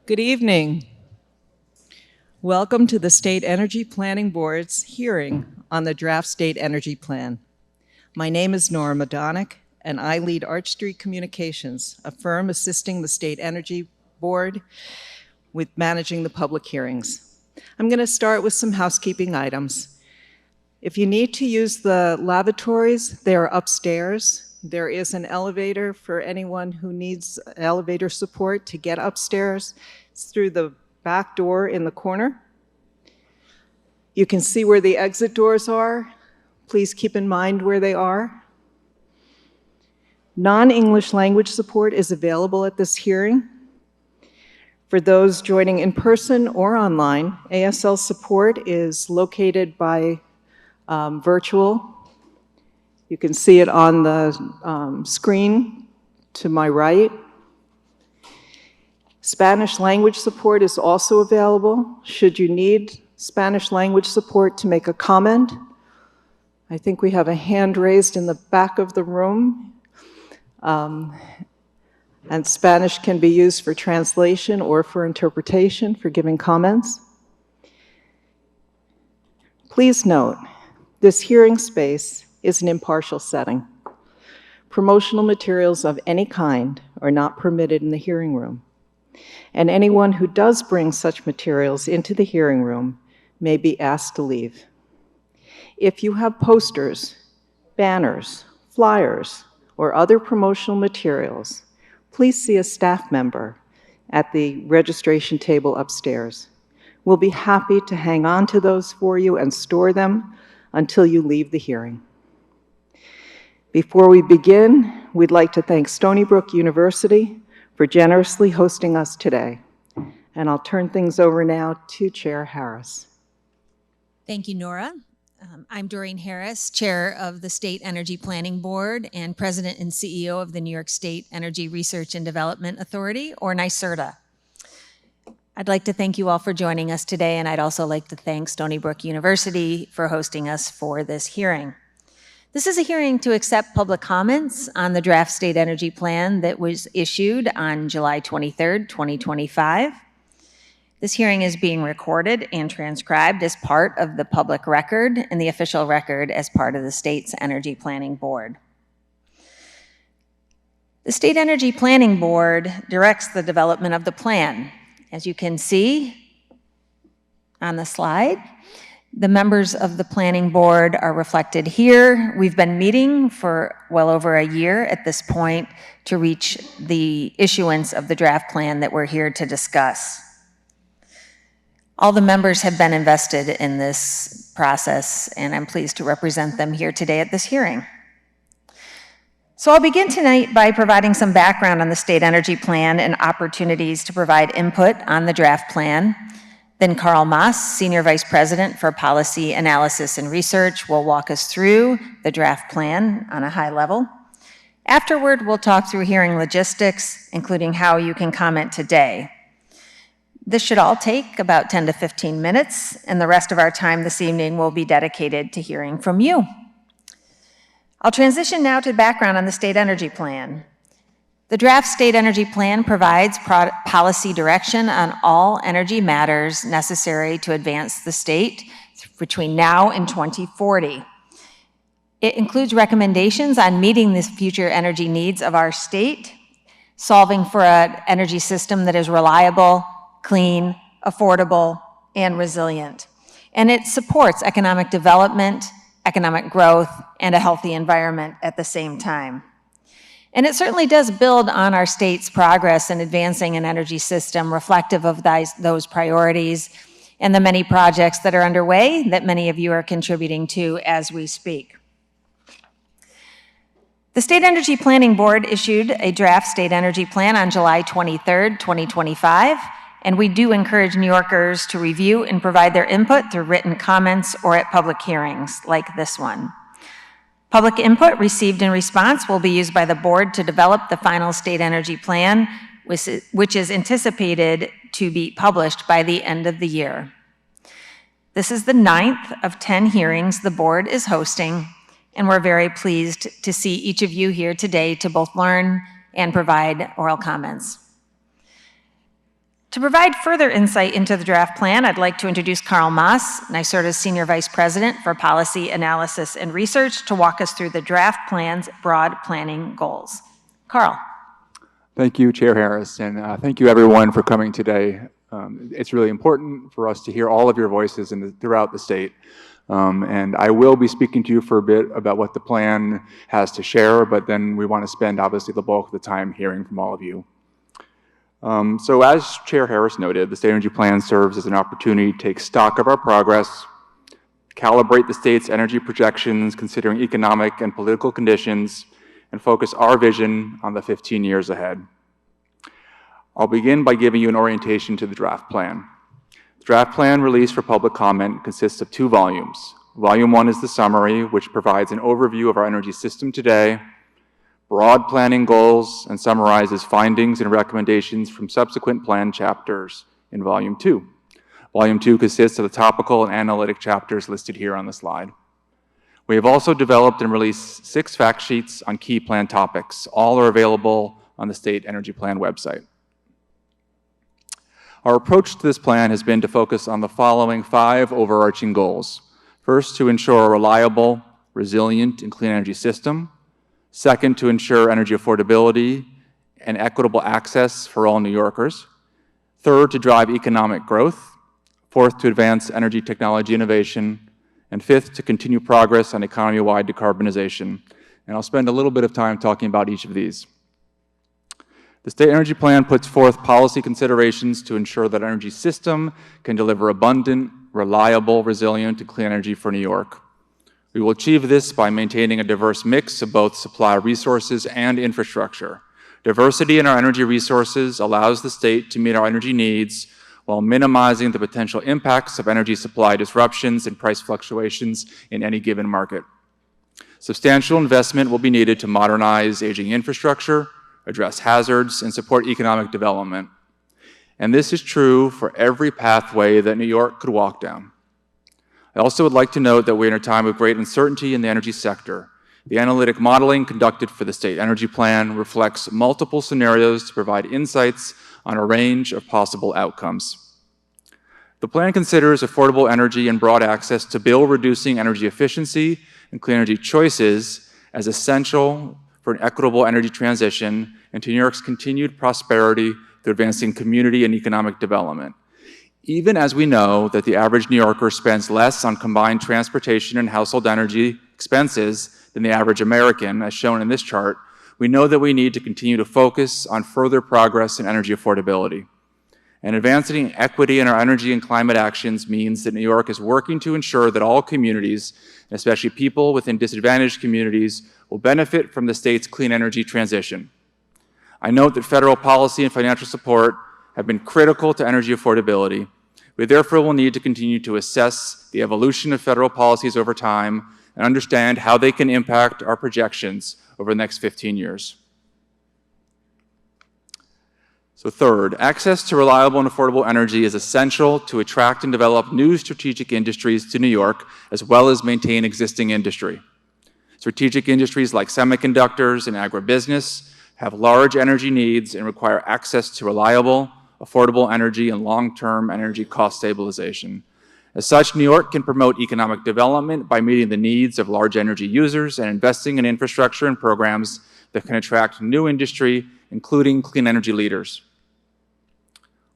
Good evening. Welcome to the State Energy Planning Board's hearing on the Draft State Energy Plan. My name is Nora Madonic, and I lead Arch Street Communications, a firm assisting the State Energy Board with managing the public hearings. I'm going to start with some housekeeping items. If you need to use the lavatories, they are upstairs. There is an elevator for anyone who needs elevator support to get upstairs. It's through the back door in the corner. You can see where the exit doors are. Please keep in mind where they are. Non-English language support is available at this hearing. For those joining in person or online, ASL support is located by virtual. You can see it on the screen to my right. Spanish language support is also available should you need Spanish language support to make a comment. I think we have a hand raised in the back of the room. And Spanish can be used for translation or for interpretation, for giving comments. Please note, this hearing space is an impartial setting. Promotional materials of any kind are not permitted in the hearing room, and anyone who does bring such materials into the hearing room may be asked to leave. If you have posters, banners, flyers, or other promotional materials, please see a staff member at the registration table upstairs. We'll be happy to hang on to those for you and store them until you leave the hearing. Before we begin, we'd like to thank Stony Brook University for generously hosting us today. And I'll turn things over now to Chair Harris. Thank you, Nora. I'm Doreen Harris, Chair of the State Energy Planning Board and President and CEO of the New York State Energy Research and Development Authority, or NYSERDA. I'd like to thank you all for joining us today, and I'd also like to thank Stony Brook University for hosting us for this hearing. This is a hearing to accept public comments on the draft state energy plan that was issued on July 23rd, 2025. This hearing is being recorded and transcribed as part of the public record and the official record as part of the state's Energy Planning Board. The State Energy Planning Board directs the development of the plan. As you can see on the slide, the members of the planning board are reflected here. We've been meeting for well over a year at this point to reach the issuance of the draft plan that we're here to discuss. All the members have been invested in this process, and I'm pleased to represent them here today at this hearing. So I'll begin tonight by providing some background on the state energy plan and opportunities to provide input on the draft plan. Then Carl Maas, Senior Vice President for Policy Analysis and Research, will walk us through the draft plan on a high level. Afterward, we'll talk through hearing logistics, including how you can comment today. This should all take about 10 to 15 minutes, and the rest of our time this evening will be dedicated to hearing from you. I'll transition now to background on the state energy plan. The draft state energy plan provides policy direction on all energy matters necessary to advance the state between now and 2040. It includes recommendations on meeting the future energy needs of our state, solving for an energy system that is reliable, clean, affordable, and resilient. And it supports economic development, economic growth, and a healthy environment at the same time. And it certainly does build on our state's progress in advancing an energy system reflective of those priorities and the many projects that are underway that many of you are contributing to as we speak. The State Energy Planning Board issued a draft state energy plan on July 23rd, 2025, and we do encourage New Yorkers to review and provide their input through written comments or at public hearings like this one. Public input received in response will be used by the board to develop the final state energy plan, which is anticipated to be published by the end of the year. This is the 9th of 10 hearings the board is hosting, and we're very pleased to see each of you here today to both learn and provide oral comments. To provide further insight into the draft plan, I'd like to introduce Carl Maas, NYSERDA's Senior Vice President for Policy Analysis and Research, to walk us through the draft plan's broad planning goals. Carl. Thank you, Chair Harris, and thank you everyone for coming today. It's really important for us to hear all of your voices throughout the state. And I will be speaking to you for a bit about what the plan has to share, but then we want to spend obviously the bulk of the time hearing from all of you. So as Chair Harris noted, the State Energy Plan serves as an opportunity to take stock of our progress, calibrate the state's energy projections considering economic and political conditions, and focus our vision on the 15 years ahead. I'll begin by giving you an orientation to the draft plan. The draft plan released for public comment consists of 2 volumes. Volume 1 is the summary, which provides an overview of our energy system today, broad planning goals, and summarizes findings and recommendations from subsequent plan chapters in Volume 2. Volume 2 consists of the topical and analytic chapters listed here on the slide. We have also developed and released 6 fact sheets on key plan topics. All are available on the State Energy Plan website. Our approach to this plan has been to focus on the following 5 overarching goals. First, to ensure a reliable, resilient, and clean energy system. Second, to ensure energy affordability and equitable access for all New Yorkers. Third, to drive economic growth. Fourth, to advance energy technology innovation. And fifth, to continue progress on economy-wide decarbonization. And I'll spend a little bit of time talking about each of these. The State Energy Plan puts forth policy considerations to ensure that our energy system can deliver abundant, reliable, resilient, and clean energy for New York. We will achieve this by maintaining a diverse mix of both supply resources and infrastructure. Diversity in our energy resources allows the state to meet our energy needs while minimizing the potential impacts of energy supply disruptions and price fluctuations in any given market. Substantial investment will be needed to modernize aging infrastructure, address hazards, and support economic development. And this is true for every pathway that New York could walk down. I also would like to note that we're in a time of great uncertainty in the energy sector. The analytic modeling conducted for the State Energy Plan reflects multiple scenarios to provide insights on a range of possible outcomes. The plan considers affordable energy and broad access to bill-reducing energy efficiency and clean energy choices as essential for an equitable energy transition and to New York's continued prosperity through advancing community and economic development. Even as we know that the average New Yorker spends less on combined transportation and household energy expenses than the average American, as shown in this chart, we know that we need to continue to focus on further progress in energy affordability. And advancing equity in our energy and climate actions means that New York is working to ensure that all communities, and especially people within disadvantaged communities, will benefit from the state's clean energy transition. I note that federal policy and financial support have been critical to energy affordability. We therefore will need to continue to assess the evolution of federal policies over time and understand how they can impact our projections over the next 15 years. So third, access to reliable and affordable energy is essential to attract and develop new strategic industries to New York, as well as maintain existing industry. Strategic industries like semiconductors and agribusiness have large energy needs and require access to reliable, affordable energy and long-term energy cost stabilization. As such, New York can promote economic development by meeting the needs of large energy users and investing in infrastructure and programs that can attract new industry, including clean energy leaders.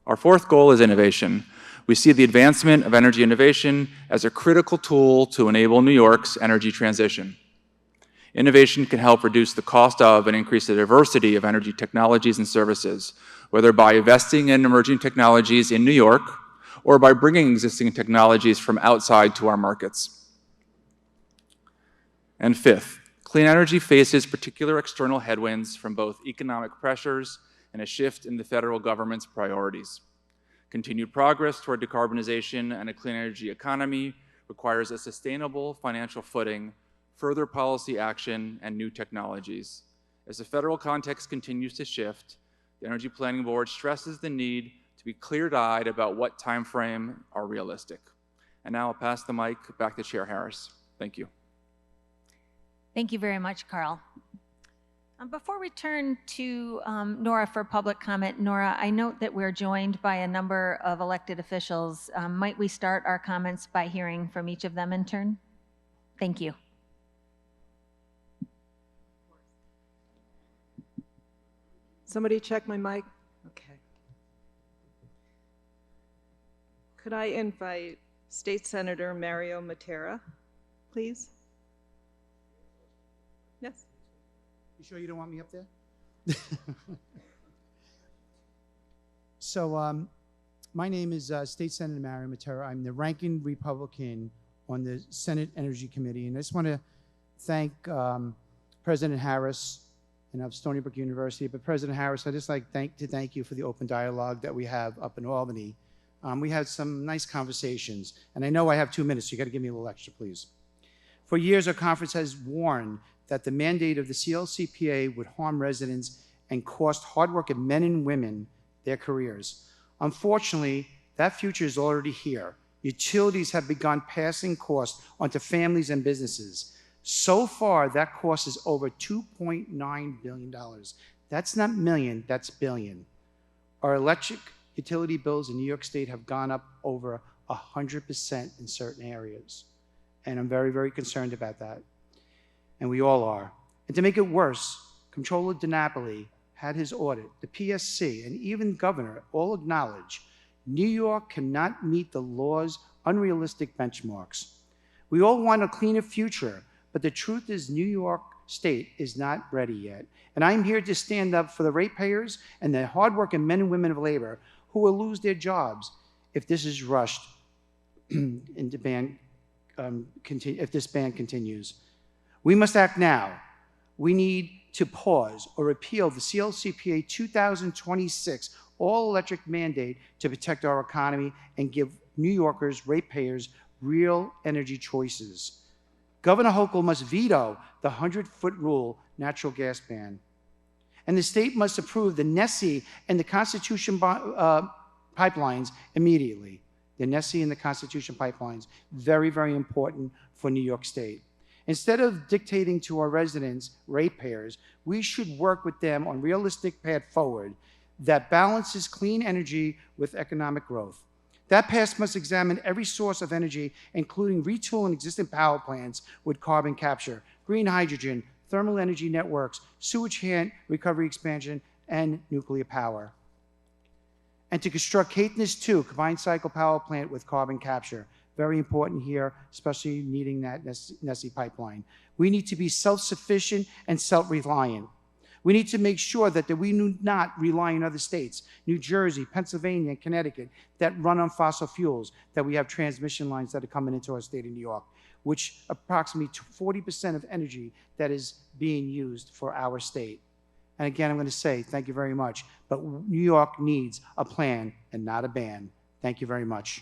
Our fourth goal is innovation. We see the advancement of energy innovation as a critical tool to enable New York's energy transition. Innovation can help reduce the cost of and increase the diversity of energy technologies and services, whether by investing in emerging technologies in New York or by bringing existing technologies from outside to our markets. And fifth, clean energy faces particular external headwinds from both economic pressures and a shift in the federal government's priorities. Continued progress toward decarbonization and a clean energy economy requires a sustainable financial footing, further policy action, and new technologies. As the federal context continues to shift, the Energy Planning Board stresses the need to be clear-eyed about what time frame are realistic. And now I'll pass the mic back to Chair Harris. Thank you. Thank you very much, Carl. Before we turn to Nora for public comment, Nora, I note that we're joined by a number of elected officials. Might we start our comments by hearing from each of them in turn? Thank you. Somebody check my mic? Okay. Could I invite State Senator Mario Matera, please? Yes. You sure you don't want me up there? So, my name is State Senator Mario Matera. I'm the ranking Republican on the Senate Energy Committee, and I just want to thank President Harris and of Stony Brook University. But President Harris, I'd just like to thank you for the open dialogue that we have up in Albany. We had some nice conversations, and I know I have 2 minutes, so you got to give me a little extra, please. For years, our conference has warned that the mandate of the CLCPA would harm residents and cost hardworking men and women their careers. Unfortunately, that future is already here. Utilities have begun passing costs onto families and businesses. So far, that cost is over $2.9 billion. That's not million, that's billion. Our electric utility bills in New York State have gone up over 100% in certain areas. And I'm very, very concerned about that. And we all are. And to make it worse, Comptroller DiNapoli had his audit, the PSC, and even governor all acknowledge New York cannot meet the law's unrealistic benchmarks. We all want a cleaner future, but the truth is New York State is not ready yet. And I'm here to stand up for the ratepayers and the hardworking men and women of labor who will lose their jobs if this is rushed into ban, if this ban continues. We must act now. We need to pause or repeal the CLCPA 2026 all-electric mandate to protect our economy and give New Yorkers, ratepayers, real energy choices. Governor Hochul must veto the 100-foot rule natural gas ban. And the state must approve the NESE and the Constitution pipelines immediately. The NESE and the Constitution pipelines, very, very important for New York State. Instead of dictating to our residents, ratepayers, we should work with them on a realistic path forward that balances clean energy with economic growth. That path must examine every source of energy, including retooling existing power plants with carbon capture, green hydrogen, thermal energy networks, sewage plant recovery expansion, and nuclear power. And to construct Caithness 2 combined cycle power plant with carbon capture. Very important here, especially needing that NESE pipeline. We need to be self-sufficient and self-reliant. We need to make sure that we do not rely on other states, New Jersey, Pennsylvania, and Connecticut, that run on fossil fuels, that we have transmission lines that are coming into our state of New York, which approximately 40% of energy that is being used for our state. And again, I'm going to say thank you very much, but New York needs a plan and not a ban. Thank you very much.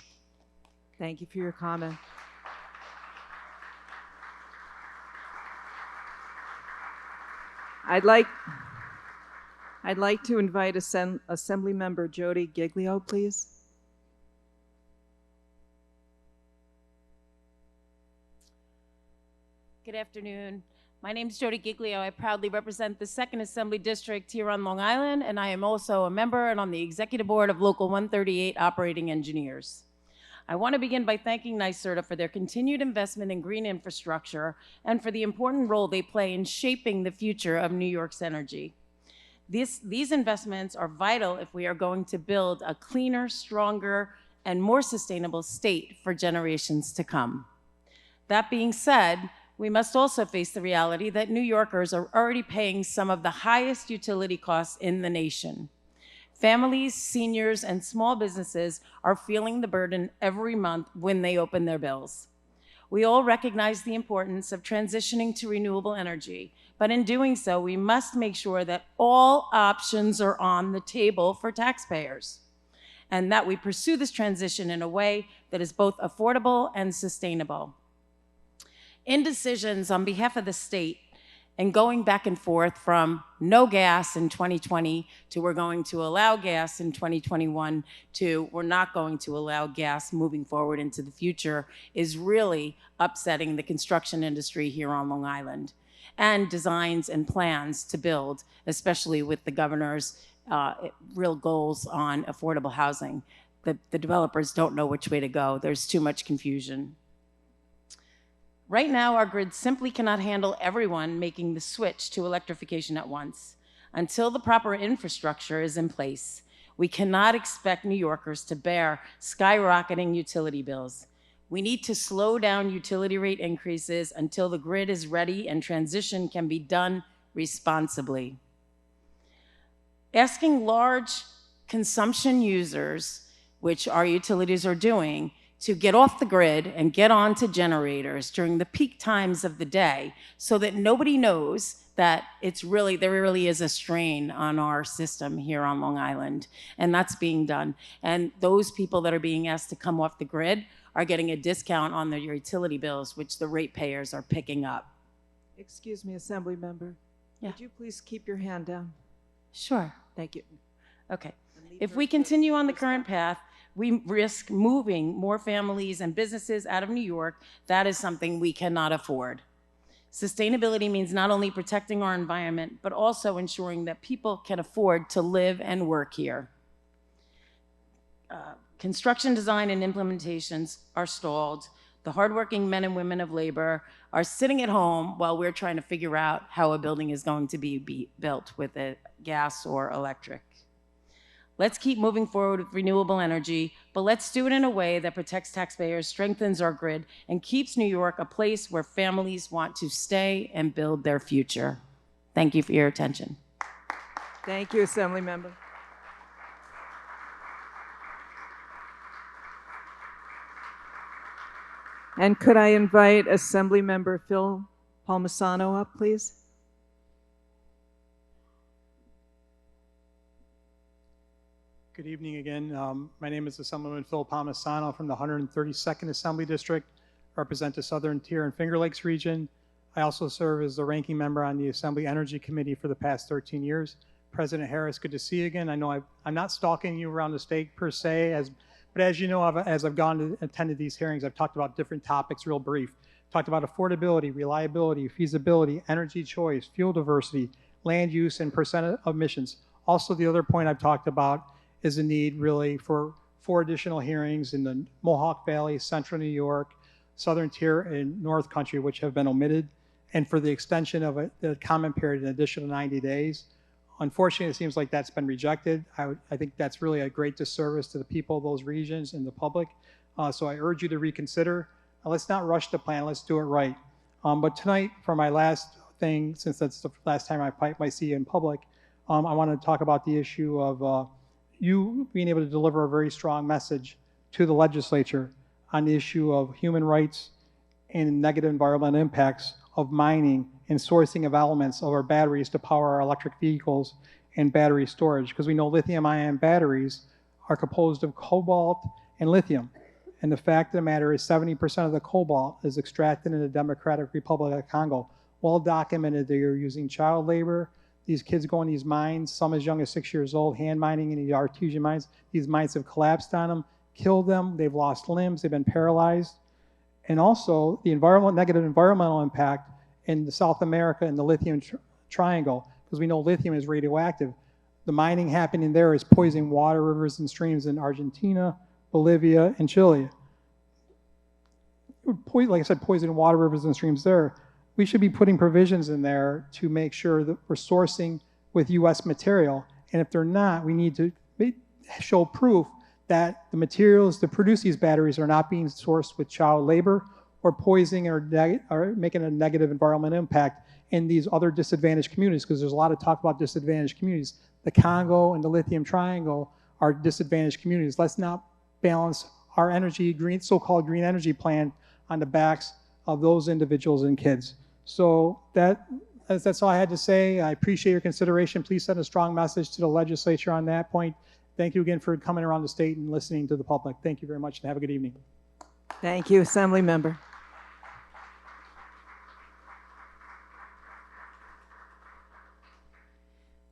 Thank you for your comment. I'd like to invite Assemblymember Jody Giglio, please. Good afternoon. My name is Jody Giglio. I proudly represent the 2nd Assembly District here on Long Island, and I am also a member and on the Executive Board of Local 138 Operating Engineers. I want to begin by thanking NYSERDA for their continued investment in green infrastructure and for the important role they play in shaping the future of New York's energy. These investments are vital if we are going to build a cleaner, stronger, and more sustainable state for generations to come. That being said, we must also face the reality that New Yorkers are already paying some of the highest utility costs in the nation. Families, seniors, and small businesses are feeling the burden every month when they open their bills. We all recognize the importance of transitioning to renewable energy, but in doing so, we must make sure that all options are on the table for taxpayers, and that we pursue this transition in a way that is both affordable and sustainable. Indecisions on behalf of the state and going back and forth from no gas in 2020 to we're going to allow gas in 2021 to we're not going to allow gas moving forward into the future is really upsetting the construction industry here on Long Island. and designs and plans to build, especially with the governor's real goals on affordable housing. The developers don't know which way to go. There's too much confusion. Right now, our grid simply cannot handle everyone making the switch to electrification at once. Until the proper infrastructure is in place, we cannot expect New Yorkers to bear skyrocketing utility bills. We need to slow down utility rate increases until the grid is ready and transition can be done responsibly. Asking large consumption users, which our utilities are doing, to get off the grid and get onto generators during the peak times of the day so that nobody knows that there really is a strain on our system here on Long Island, and that's being done. And those people that are being asked to come off the grid are getting a discount on their utility bills, which the ratepayers are picking up. Excuse me, Assembly Member. Yeah. Would you please keep your hand down? Sure. Thank you. Okay. If we continue on the current path, we risk moving more families and businesses out of New York. That is something we cannot afford. Sustainability means not only protecting our environment, but also ensuring that people can afford to live and work here. Construction design and implementations are stalled. The hardworking men and women of labor are sitting at home while we're trying to figure out how a building is going to be built with a gas or electric. Let's keep moving forward with renewable energy, but let's do it in a way that protects taxpayers, strengthens our grid, and keeps New York a place where families want to stay and build their future. Thank you for your attention. Thank you, Assembly Member. And could I invite Assembly Member Phil Palmisano up, please? Good evening again. My name is Assemblyman Phil Palmisano from the 132nd Assembly District. I represent the Southern Tier and Finger Lakes region. I also serve as the ranking member on the Assembly Energy Committee for the past 13 years. President Harris, good to see you again. I know I'm not stalking you around the state per se, but as you know, as I've gone to attended these hearings, I've talked about different topics real brief. Talked about affordability, reliability, feasibility, energy choice, fuel diversity, land use, and percent of emissions. Also, the other point I've talked about is a need really for 4 additional hearings in the Mohawk Valley, Central New York, Southern Tier, and North Country, which have been omitted, and for the extension of the comment period an additional 90 days. Unfortunately, it seems like that's been rejected. I think that's really a great disservice to the people of those regions and the public. So I urge you to reconsider. Let's not rush the plan. Let's do it right. But tonight, for my last thing, since that's the last time I might see you in public, I want to talk about the issue of you being able to deliver a very strong message to the legislature on the issue of human rights and negative environmental impacts of mining and sourcing of elements of our batteries to power our electric vehicles and battery storage. Because we know lithium-ion batteries are composed of cobalt and lithium. And the fact of the matter is 70% of the cobalt is extracted in the Democratic Republic of Congo. Well documented, they are using child labor. These kids go in these mines, some as young as 6 years old, hand mining in these artesian mines. These mines have collapsed on them, killed them. They've lost limbs. They've been paralyzed. And also the negative environmental impact in South America and the lithium triangle, because we know lithium is radioactive. The mining happening there is poisoning water, rivers, and streams in Argentina, Bolivia, and Chile. Like I said, poisoning water, rivers, and streams there. We should be putting provisions in there to make sure that we're sourcing with U.S. material. And if they're not, we need to show proof that the materials to produce these batteries are not being sourced with child labor or poisoning or making a negative environmental impact in these other disadvantaged communities, because there's a lot of talk about disadvantaged communities. The Congo and the Lithium Triangle are disadvantaged communities. Let's not balance our so-called green energy plan on the backs of those individuals and kids. So that's all I had to say. I appreciate your consideration. Please send a strong message to the legislature on that point. Thank you again for coming around the state and listening to the public. Thank you very much and have a good evening. Thank you, Assembly Member.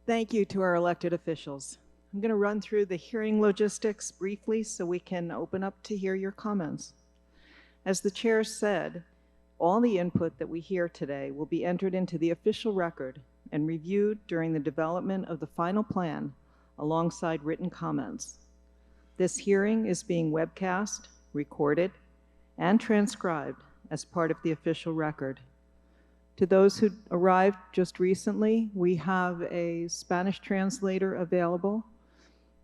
Thank you to our elected officials. I'm going to run through the hearing logistics briefly so we can open up to hear your comments. As the chair said, All the input that we hear today will be entered into the official record and reviewed during the development of the final plan alongside written comments. This hearing is being webcast, recorded, and transcribed as part of the official record. To those who arrived just recently, we have a Spanish translator available,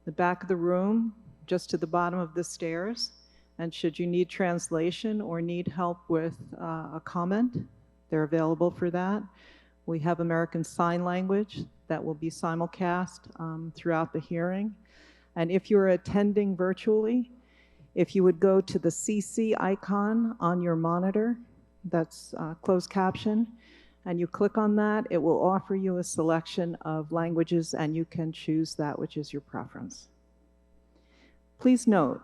the back of the room, just to the bottom of the stairs. And should you need translation or need help with a comment, they're available for that. We have American Sign Language that will be simulcast throughout the hearing. And if you're attending virtually, if you would go to the CC icon on your monitor, that's closed caption, and you click on that, it will offer you a selection of languages and you can choose that which is your preference. Please note,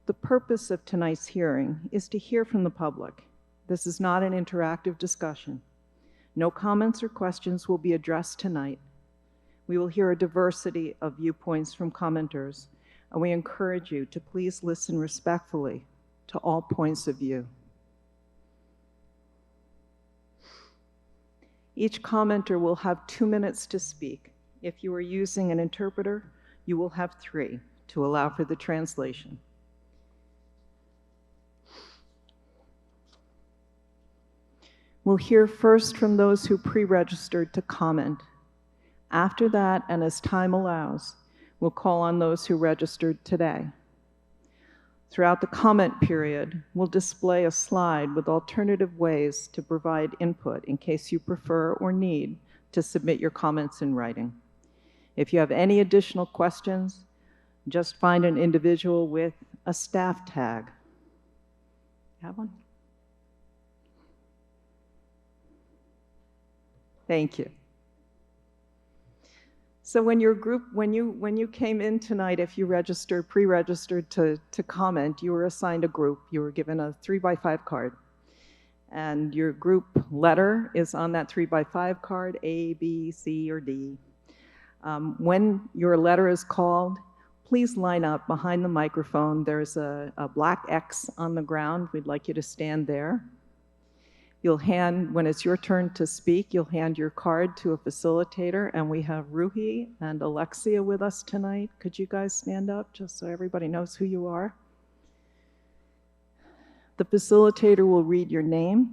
the purpose of tonight's hearing is to hear from the public. This is not an interactive discussion. No comments or questions will be addressed tonight. We will hear a diversity of viewpoints from commenters, and we encourage you to please listen respectfully to all points of view. Each commenter will have 2 minutes to speak. If you are using an interpreter, you will have 3 to allow for the translation. We'll hear first from those who pre-registered to comment. After that, and as time allows, we'll call on those who registered today. Throughout the comment period, we'll display a slide with alternative ways to provide input in case you prefer or need to submit your comments in writing. If you have any additional questions, just find an individual with a staff tag. Have one? Thank you. So when you came in tonight, if you pre-registered to comment, you were assigned a group. You were given a 3x5 card. And your group letter is on that 3x5 card, A, B, C, or D. When your letter is called, please line up behind the microphone. There's a black X on the ground. We'd like you to stand there. When it's your turn to speak, you'll hand your card to a facilitator, and we have Ruhi and Alexia with us tonight. Could you guys stand up just so everybody knows who you are? The facilitator will read your name,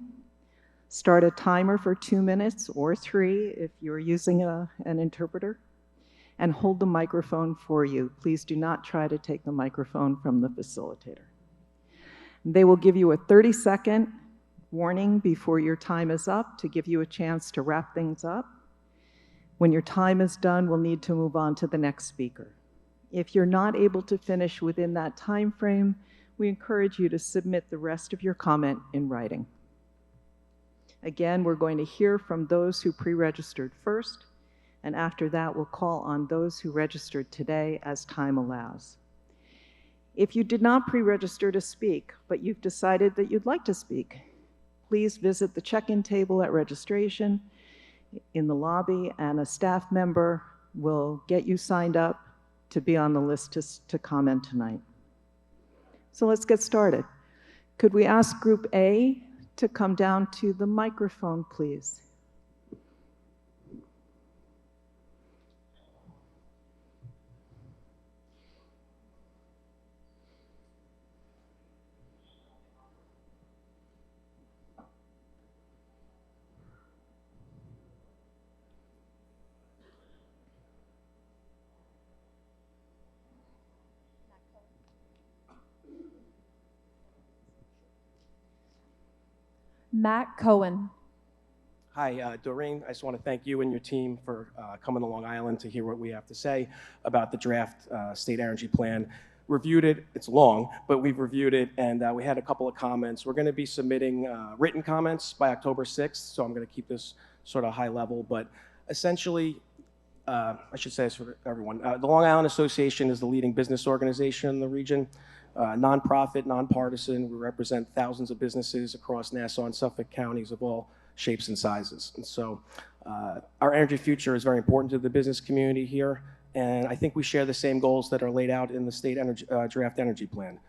start a timer for 2 minutes or 3 if you're using an interpreter, and hold the microphone for you. Please do not try to take the microphone from the facilitator. They will give you a 30-second warning before your time is up to give you a chance to wrap things up. When your time is done, we'll need to move on to the next speaker. If you're not able to finish within that time frame, we encourage you to submit the rest of your comment in writing. Again, we're going to hear from those who pre-registered first, and after that, we'll call on those who registered today as time allows. If you did not pre-register to speak, but you've decided that you'd like to speak, please visit the check-in table at registration in the lobby, and a staff member will get you signed up to be on the list to comment tonight. So let's get started. Could we ask Group A to come down to the microphone, please? Matt Cohen. Hi, Doreen. I just want to thank you and your team for coming to Long Island to hear what we have to say about the draft state energy plan. Reviewed it. It's long, but we've reviewed it, and we had a couple of comments. We're going to be submitting written comments by October 6th, so I'm going to keep this sort of high level. But essentially, I should say this for everyone. The Long Island Association is the leading business organization in the region. Nonprofit, nonpartisan. We represent thousands of businesses across Nassau and Suffolk counties of all shapes and sizes. And so our energy future is very important to the business community here. And I think we share the same goals that are laid out in the state draft energy plan.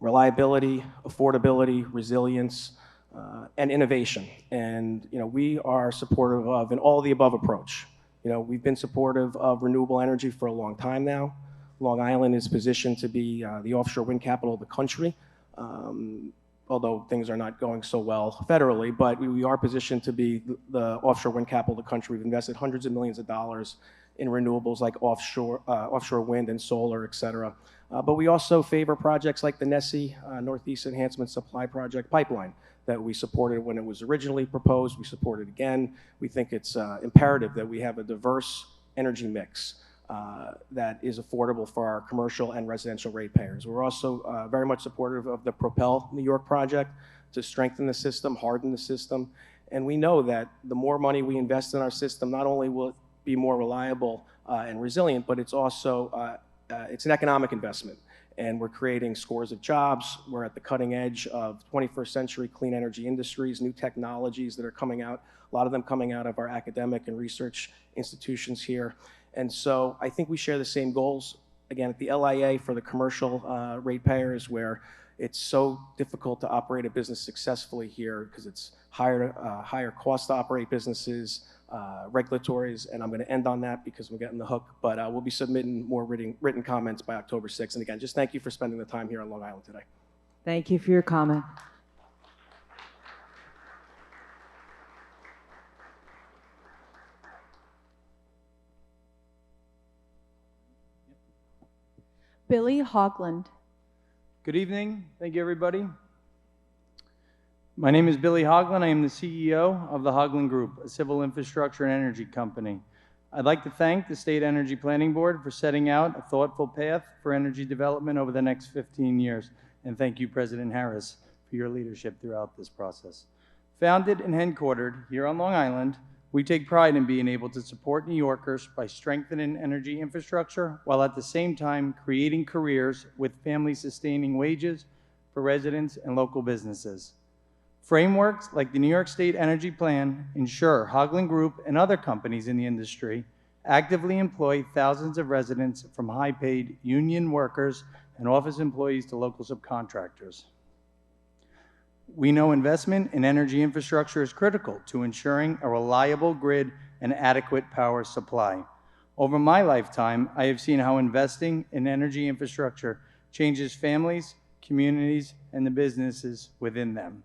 Reliability, affordability, resilience, and innovation. And, we are supportive of an all-of-the-above approach. We've been supportive of renewable energy for a long time now. Long Island is positioned to be the offshore wind capital of the country, although things are not going so well federally, but we are positioned to be the offshore wind capital of the country. We've invested hundreds of millions of dollars in renewables like offshore wind and solar, et cetera. But we also favor projects like the NESE, Northeast Enhancement Supply Project pipeline, that we supported when it was originally proposed. We support it again. We think it's imperative that we have a diverse energy mix that is affordable for our commercial and residential ratepayers. We're also very much supportive of the Propel New York project to strengthen the system, harden the system. And we know that the more money we invest in our system, not only will it be more reliable and resilient, but it's also it's an economic investment. And we're creating scores of jobs. We're at the cutting edge of 21st century clean energy industries, new technologies that are coming out, a lot of them coming out of our academic and research institutions here. And so I think we share the same goals. Again, at the LIA for the commercial ratepayers, where it's so difficult to operate a business successfully here because it's higher cost to operate businesses, regulatories, and I'm going to end on that because we're getting the hook, but we'll be submitting more written comments by October 6th. And again, just thank you for spending the time here on Long Island today. Thank you for your comment. Billy Hogland. Good evening. Thank you, everybody. My name is Billy Hogland. I am the CEO of the Hogland Group, a civil infrastructure and energy company. I'd like to thank the State Energy Planning Board for setting out a thoughtful path for energy development over the next 15 years. And thank you, President Harris, for your leadership throughout this process. Founded and headquartered here on Long Island, we take pride in being able to support New Yorkers by strengthening energy infrastructure while at the same time creating careers with family-sustaining wages for residents and local businesses. Frameworks like the New York State Energy Plan ensure Hogland Group and other companies in the industry actively employ thousands of residents, from high-paid union workers and office employees to local subcontractors. We know investment in energy infrastructure is critical to ensuring a reliable grid and adequate power supply. Over my lifetime, I have seen how investing in energy infrastructure changes families, communities, and the businesses within them.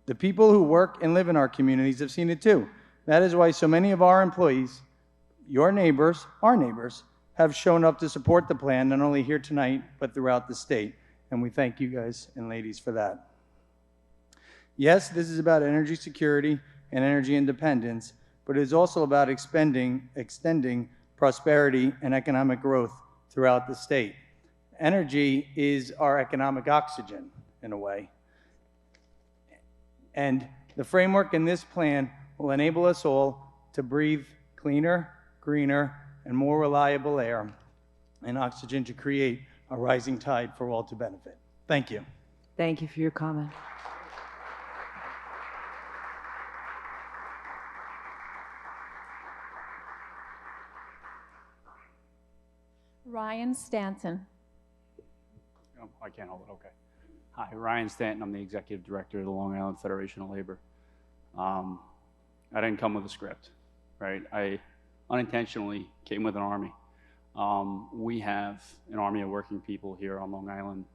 The people who work and live in our communities have seen it too. That is why so many of our employees, your neighbors, our neighbors, have shown up to support the plan, not only here tonight, but throughout the state. And we thank you guys and ladies for that. Yes, this is about energy security and energy independence, but it is also about extending prosperity and economic growth throughout the state. Energy is our economic oxygen, in a way. And the framework in this plan will enable us all to breathe cleaner, greener, and more reliable air and oxygen to create a rising tide for all to benefit. Thank you. Thank you for your comment. Ryan Stanton. Oh, I can't hold it, okay. Hi, Ryan Stanton. I'm the Executive Director of the Long Island Federation of Labor. I didn't come with a script, right? I unintentionally came with an army. We have an army of working people here on Long Island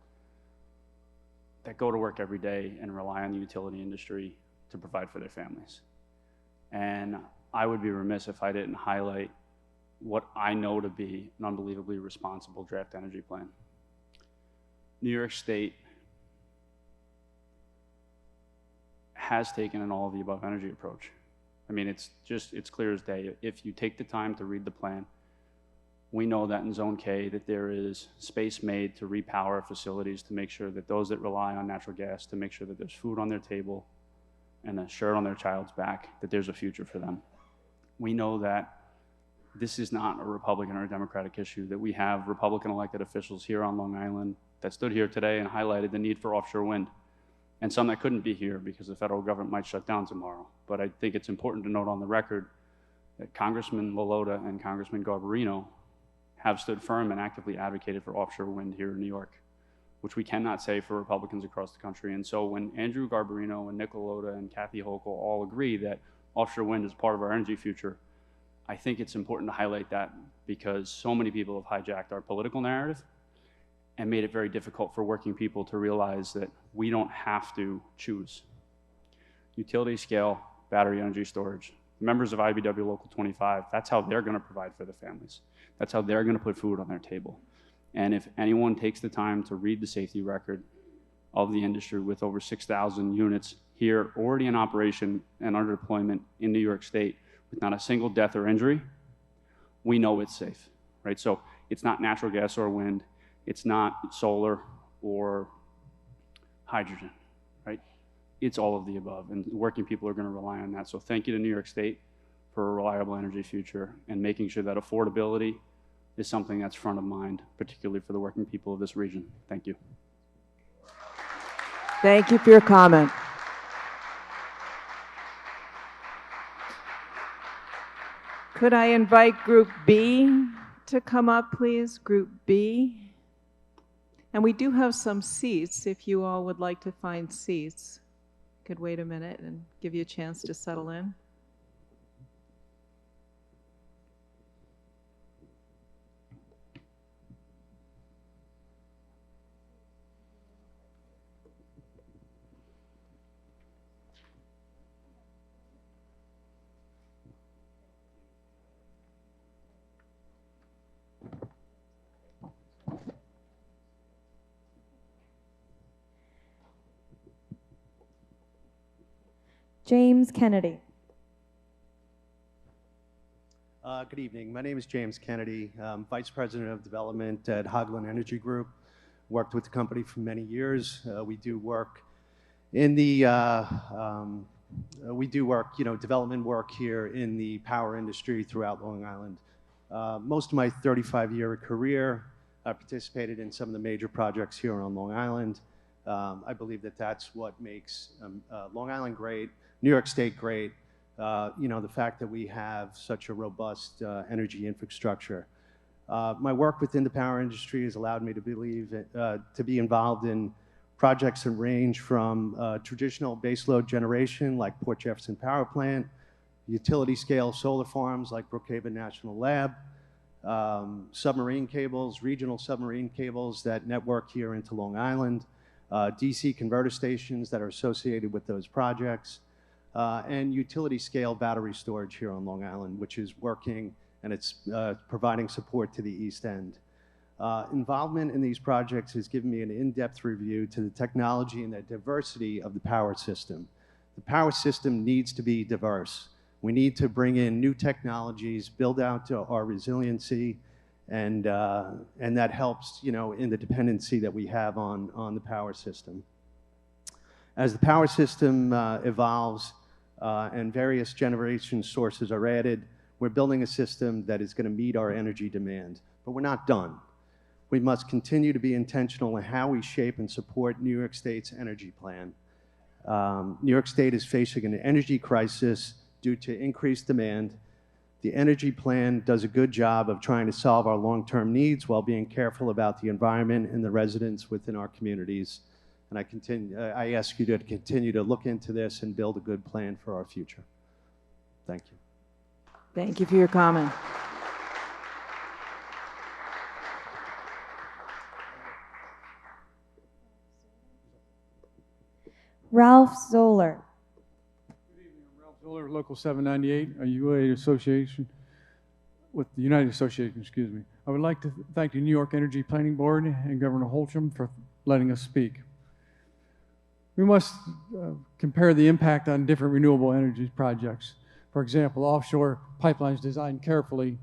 that go to work every day and rely on the utility industry to provide for their families. And I would be remiss if I didn't highlight what I know to be an unbelievably responsible draft energy plan. New York State has taken an all of the above energy approach. I mean, it's clear as day. If you take the time to read the plan, we know that in Zone K that there is space made to repower facilities to make sure that those that rely on natural gas, to make sure that there's food on their table and a shirt on their child's back, that there's a future for them. We know that this is not a Republican or a Democratic issue, that we have Republican elected officials here on Long Island that stood here today and highlighted the need for offshore wind, and some that couldn't be here because the federal government might shut down tomorrow. But I think it's important to note on the record that Congressman Lolota and Congressman Garbarino have stood firm and actively advocated for offshore wind here in New York. which we cannot say for Republicans across the country. And so when Andrew Garbarino and Nick Lota and Kathy Hochul all agree that offshore wind is part of our energy future, I think it's important to highlight that because so many people have hijacked our political narrative and made it very difficult for working people to realize that we don't have to choose. Utility scale battery energy storage. Members of IBEW Local 25, that's how they're going to provide for their families. That's how they're going to put food on their table. And if anyone takes the time to read the safety record of the industry with over 6,000 units here already in operation and under deployment in New York State with not a single death or injury, we know it's safe, right? So it's not natural gas or wind. It's not solar or hydrogen, right? It's all of the above, and working people are going to rely on that. So thank you to New York State for a reliable energy future and making sure that affordability is something that's front of mind, particularly for the working people of this region. Thank you. Thank you for your comment. Could I invite Group B to come up, please? Group B. And we do have some seats, if you all would like to find seats. Could wait a minute and give you a chance to settle in. James Kennedy. Good evening. My name is James Kennedy. I'm Vice President of Development at Haugland Energy Group. Worked with the company for many years. We do work in the, development work here in the power industry throughout Long Island. Most of my 35-year career, I participated in some of the major projects here on Long Island. I believe that that's what makes Long Island great, New York State great. The fact that we have such a robust energy infrastructure. My work within the power industry has allowed me to be involved in projects that range from traditional baseload generation like Port Jefferson Power Plant, utility scale solar farms like Brookhaven National Lab, submarine cables, regional submarine cables that network here into Long Island, DC converter stations that are associated with those projects, and utility scale battery storage here on Long Island, which is working and it's providing support to the East End. Involvement in these projects has given me an in-depth review to the technology and the diversity of the power system. The power system needs to be diverse. We need to bring in new technologies, build out our resiliency, and that helps, in the dependency that we have on the power system. As the power system evolves and various generation sources are added, we're building a system that is going to meet our energy demand. But we're not done. We must continue to be intentional in how we shape and support New York State's energy plan. New York State is facing an energy crisis due to increased demand. The energy plan does a good job of trying to solve our long-term needs while being careful about the environment and the residents within our communities. And I ask you to continue to look into this and build a good plan for our future. Thank you. Thank you for your comment. Ralph Zoller. Good evening. I'm Ralph Zoller, Local 798, a UA association with the United Association, excuse me. I would like to thank the New York Energy Planning Board and Governor Holcomb for letting us speak. We must compare the impact on different renewable energy projects. For example, offshore pipelines designed carefully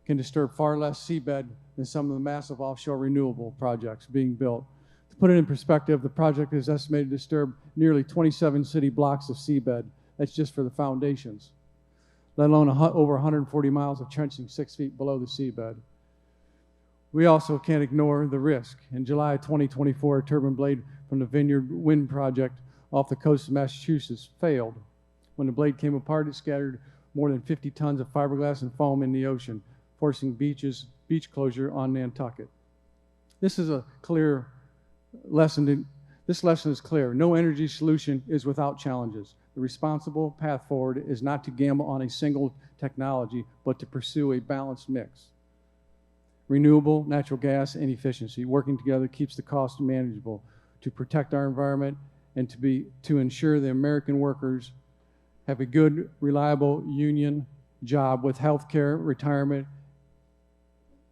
can disturb far less seabed than some of the massive offshore renewable projects being built. To put it in perspective, the project is estimated to disturb nearly 27 city blocks of seabed. That's just for the foundations, let alone over 140 miles of trenching 6 feet below the seabed. We also can't ignore the risk. In July 2024, a turbine blade from the Vineyard Wind Project off the coast of Massachusetts failed. When the blade came apart, it scattered more than 50 tons of fiberglass and foam in the ocean, forcing beach closure on Nantucket. This is a clear this lesson is clear. No energy solution is without challenges. The responsible path forward is not to gamble on a single technology, but to pursue a balanced mix. Renewable, natural gas, and efficiency working together keeps the cost manageable to protect our environment and to ensure the American workers have a good, reliable union job with health care, retirement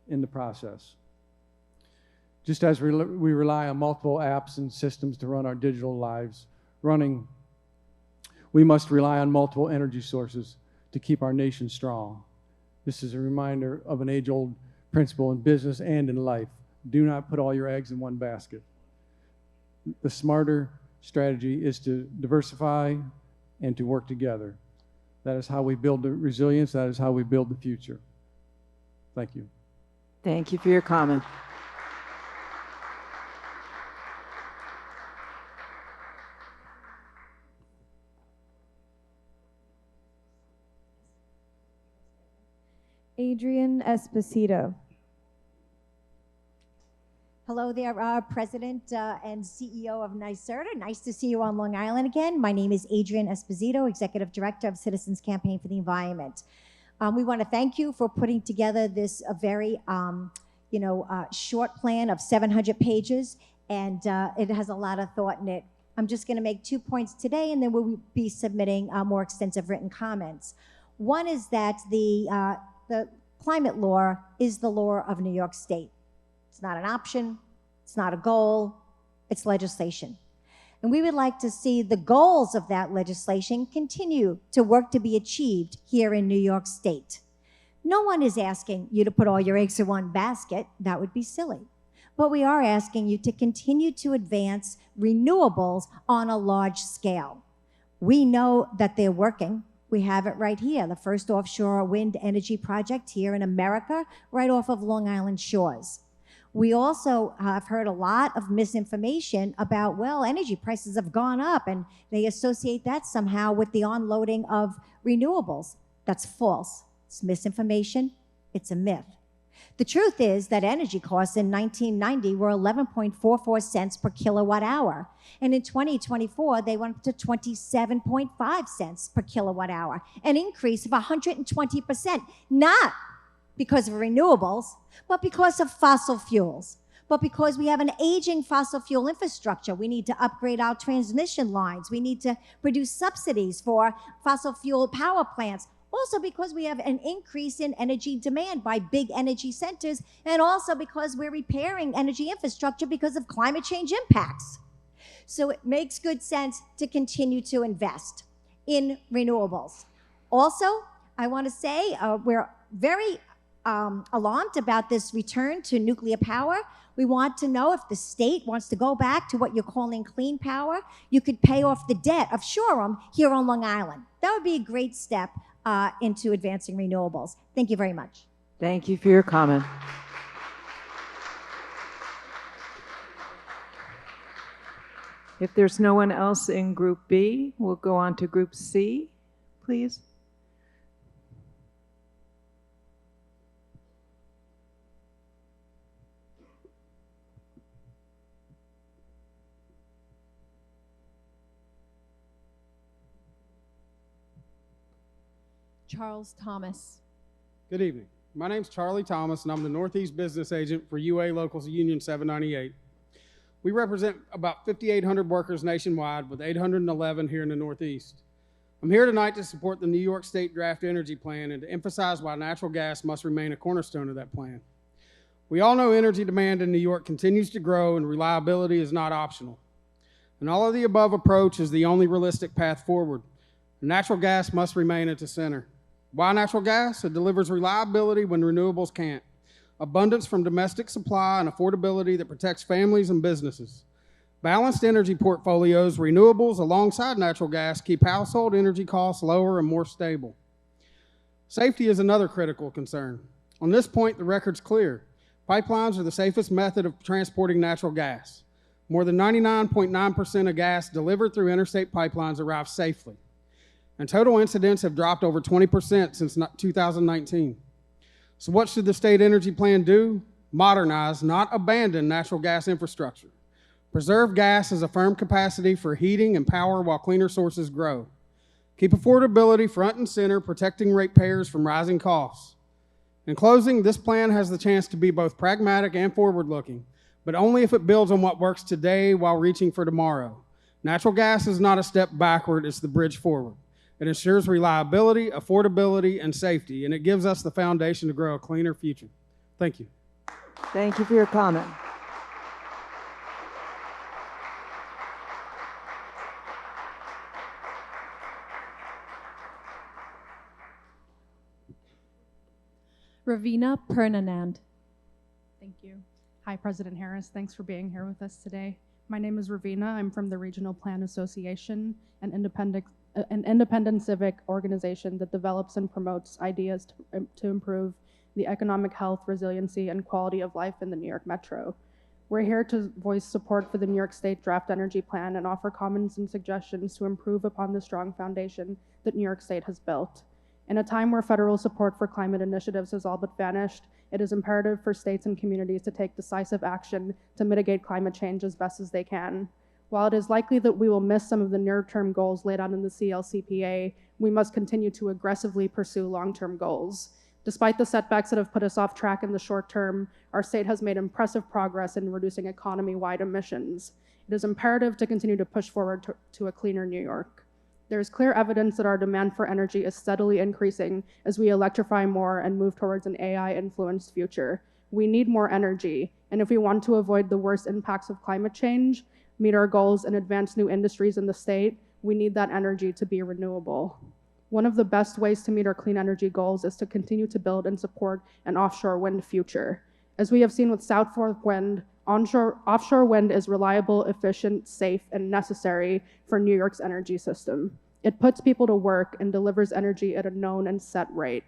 in the process. Just as we rely on multiple apps and systems to run our digital lives, we must rely on multiple energy sources to keep our nation strong. This is a reminder of an age-old principle in business and in life. Do not put all your eggs in one basket. The smarter strategy is to diversify and to work together. That is how we build the resilience. That is how we build the future. Thank you. Thank you for your comment. Adrian Esposito. Hello there, President and CEO of NYSERDA. Nice to see you on Long Island again. My name is Adrian Esposito, Executive Director of Citizens Campaign for the Environment. We want to thank you for putting together this very, short plan of 700 pages, and it has a lot of thought in it. I'm just going to make 2 points today, and then we'll be submitting more extensive written comments. One is that the climate law is the law of New York State. It's not an option, it's not a goal, it's legislation. And we would like to see the goals of that legislation continue to work to be achieved here in New York State. No one is asking you to put all your eggs in one basket. That would be silly. But we are asking you to continue to advance renewables on a large scale. We know that they're working. We have it right here, the first offshore wind energy project here in America, right off of Long Island shores. We also have heard a lot of misinformation about, well, energy prices have gone up, and they associate that somehow with the onloading of renewables. That's false. It's misinformation. It's a myth. The truth is that energy costs in 1990 were 11.44 cents per kilowatt hour. And in 2024, they went up to 27.5 cents per kilowatt hour, an increase of 120%, not because of renewables, but because of fossil fuels. But because we have an aging fossil fuel infrastructure, we need to upgrade our transmission lines. We need to produce subsidies for fossil fuel power plants. Also because we have an increase in energy demand by big energy centers, and also because we're repairing energy infrastructure because of climate change impacts. So it makes good sense to continue to invest in renewables. Also, I want to say we're very alarmed about this return to nuclear power. We want to know if the state wants to go back to what you're calling clean power. You could pay off the debt of Shoreham here on Long Island. That would be a great step into advancing renewables. Thank you very much. Thank you for your comment. If there's no one else in Group B, we'll go on to Group C, please. Charles Thomas. Good evening. My name's Charlie Thomas, and I'm the Northeast Business Agent for UA Local Union 798. We represent about 5,800 workers nationwide, with 811 here in the Northeast. I'm here tonight to support the New York State Draft Energy Plan and to emphasize why natural gas must remain a cornerstone of that plan. We all know energy demand in New York continues to grow, and reliability is not optional. And all of the above approach is the only realistic path forward. Natural gas must remain at the center. Why natural gas? It delivers reliability when renewables can't. Abundance from domestic supply and affordability that protects families and businesses. Balanced energy portfolios, renewables alongside natural gas keep household energy costs lower and more stable. Safety is another critical concern. On this point, the record's clear. Pipelines are the safest method of transporting natural gas. More than 99.9% of gas delivered through interstate pipelines arrives safely. And total incidents have dropped over 20% since 2019. So what should the state energy plan do? Modernize, not abandon natural gas infrastructure. Preserve gas as a firm capacity for heating and power while cleaner sources grow. Keep affordability front and center, protecting ratepayers from rising costs. In closing, this plan has the chance to be both pragmatic and forward-looking, but only if it builds on what works today while reaching for tomorrow. Natural gas is not a step backward, it's the bridge forward. It ensures reliability, affordability, and safety, and it gives us the foundation to grow a cleaner future. Thank you. Thank you for your comment. Ravina Purnanand. Thank you. Hi, President Harris. Thanks for being here with us today. My name is Ravina. I'm from the Regional Plan Association, an independent civic organization that develops and promotes ideas to improve the economic health, resiliency, and quality of life in the New York Metro. We're here to voice support for the New York State Draft Energy Plan and offer comments and suggestions to improve upon the strong foundation that New York State has built. In a time where federal support for climate initiatives has all but vanished, it is imperative for states and communities to take decisive action to mitigate climate change as best as they can. While it is likely that we will miss some of the near-term goals laid out in the CLCPA, we must continue to aggressively pursue long-term goals. Despite the setbacks that have put us off track in the short term, our state has made impressive progress in reducing economy-wide emissions. It is imperative to continue to push forward to a cleaner New York. There is clear evidence that our demand for energy is steadily increasing as we electrify more and move towards an AI-influenced future. We need more energy, and if we want to avoid the worst impacts of climate change, meet our goals, and advance new industries in the state, we need that energy to be renewable. One of the best ways to meet our clean energy goals is to continue to build and support an offshore wind future. As we have seen with South Fork Wind, offshore wind is reliable, efficient, safe, and necessary for New York's energy system. It puts people to work and delivers energy at a known and set rate.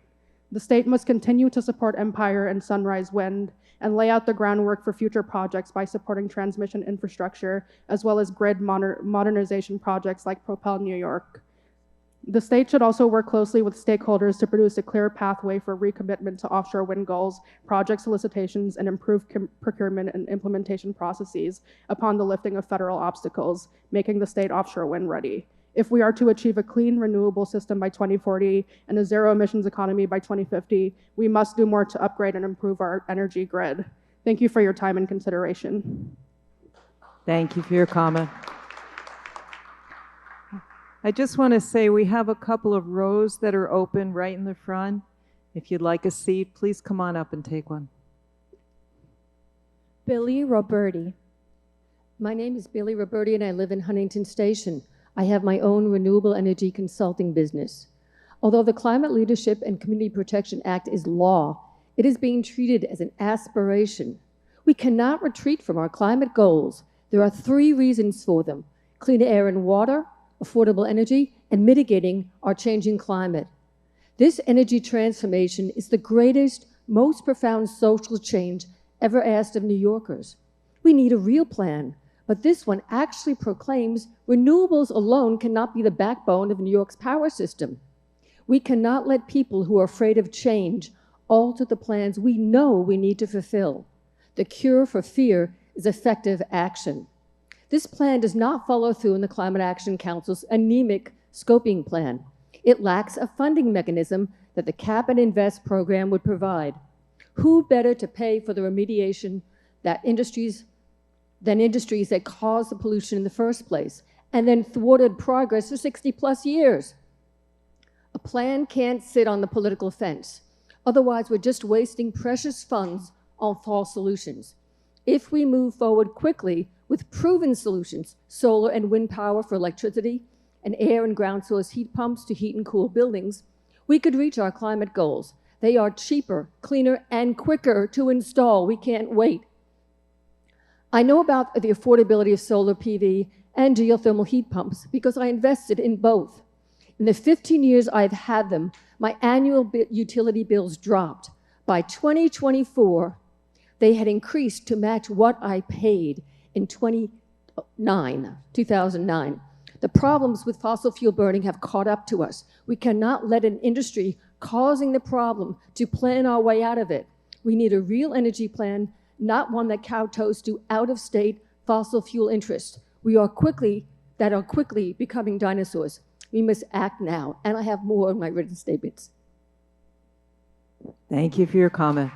The state must continue to support Empire and Sunrise Wind and lay out the groundwork for future projects by supporting transmission infrastructure as well as grid modernization projects like Propel New York. The state should also work closely with stakeholders to produce a clear pathway for recommitment to offshore wind goals, project solicitations, and improved procurement and implementation processes upon the lifting of federal obstacles, making the state offshore wind ready. If we are to achieve a clean, renewable system by 2040 and a zero-emissions economy by 2050, we must do more to upgrade and improve our energy grid. Thank you for your time and consideration. Thank you for your comment. I just want to say we have a couple of rows that are open right in the front. If you'd like a seat, please come on up and take one. Billy Roberti. My name is Billy Roberti and I live in Huntington Station. I have my own renewable energy consulting business. Although the Climate Leadership and Community Protection Act is law, it is being treated as an aspiration. We cannot retreat from our climate goals. There are 3 reasons for them: clean air and water, affordable energy, and mitigating our changing climate. This energy transformation is the greatest, most profound social change ever asked of New Yorkers. We need a real plan, but this one actually proclaims renewables alone cannot be the backbone of New York's power system. We cannot let people who are afraid of change alter the plans we know we need to fulfill. The cure for fear is effective action. This plan does not follow through in the Climate Action Council's anemic scoping plan. It lacks a funding mechanism that the Cap and Invest program would provide. Who better to pay for the remediation than industries that caused the pollution in the first place and then thwarted progress for 60+ years? A plan can't sit on the political fence. Otherwise, we're just wasting precious funds on false solutions. If we move forward quickly with proven solutions, solar and wind power for electricity, and air and ground source heat pumps to heat and cool buildings, we could reach our climate goals. They are cheaper, cleaner, and quicker to install. We can't wait. I know about the affordability of solar PV and geothermal heat pumps because I invested in both. In the 15 years I've had them, my annual utility bills dropped. By 2024, they had increased to match what I paid in 2009. The problems with fossil fuel burning have caught up to us. We cannot let an industry causing the problem to plan our way out of it. We need a real energy plan, not one that kowtows to out-of-state fossil fuel interests that are quickly becoming dinosaurs. We must act now. And I have more in my written statements. Thank you for your comment.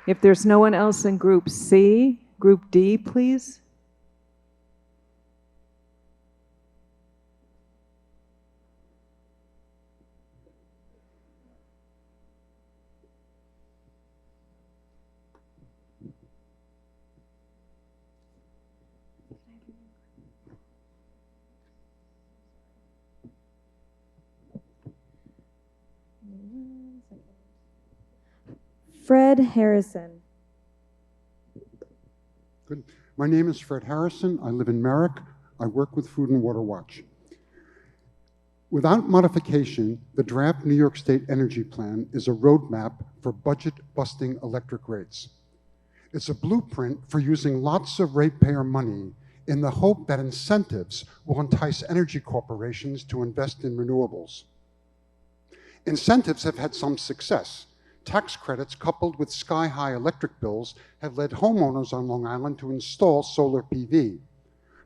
If there's no one else in Group C, Group D, please. Fred Harrison. Good. My name is Fred Harrison. I live in Merrick. I work with Food and Water Watch. Without modification, the draft New York State Energy Plan is a roadmap for budget-busting electric rates. It's a blueprint for using lots of ratepayer money in the hope that incentives will entice energy corporations to invest in renewables. Incentives have had some success. Tax credits coupled with sky-high electric bills have led homeowners on Long Island to install solar PV.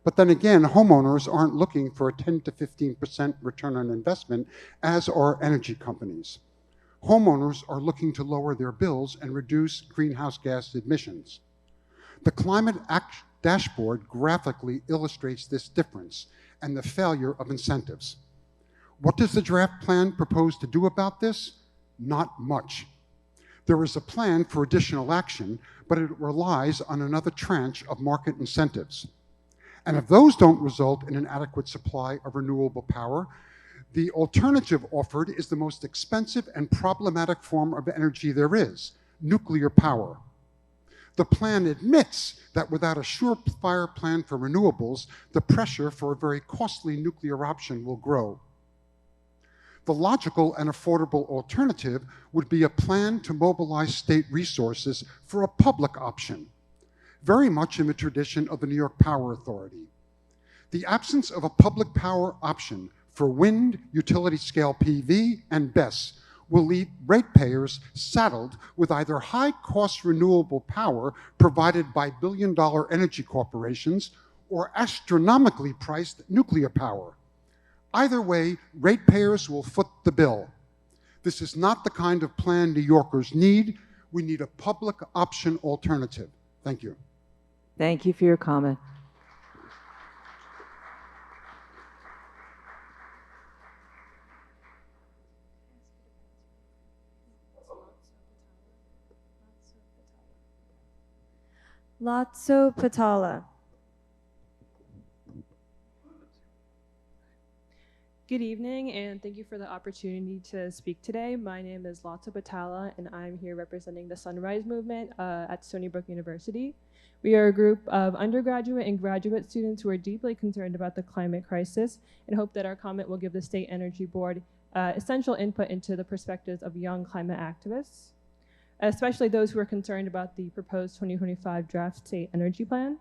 But then again, homeowners aren't looking for a 10 to 15% return on investment, as are energy companies. Homeowners are looking to lower their bills and reduce greenhouse gas emissions. The Climate Act Dashboard graphically illustrates this difference and the failure of incentives. What does the draft plan propose to do about this? Not much. There is a plan for additional action, but it relies on another tranche of market incentives. And if those don't result in an adequate supply of renewable power, the alternative offered is the most expensive and problematic form of energy there is, nuclear power. The plan admits that without a surefire plan for renewables, the pressure for a very costly nuclear option will grow. The logical and affordable alternative would be a plan to mobilize state resources for a public option, very much in the tradition of the New York Power Authority. The absence of a public power option for wind, utility-scale PV, and BESS will leave ratepayers saddled with either high-cost renewable power provided by billion-dollar energy corporations or astronomically priced nuclear power. Either way, ratepayers will foot the bill. This is not the kind of plan New Yorkers need. We need a public option alternative. Thank you. Thank you for your comment. Lotso Patala. Good evening, and thank you for the opportunity to speak today. My name is Lotso Patala, and I'm here representing the Sunrise Movement at Stony Brook University. We are a group of undergraduate and graduate students who are deeply concerned about the climate crisis and hope that our comment will give the State Energy Board essential input into the perspectives of young climate activists, especially those who are concerned about the proposed 2025 draft State Energy Plan.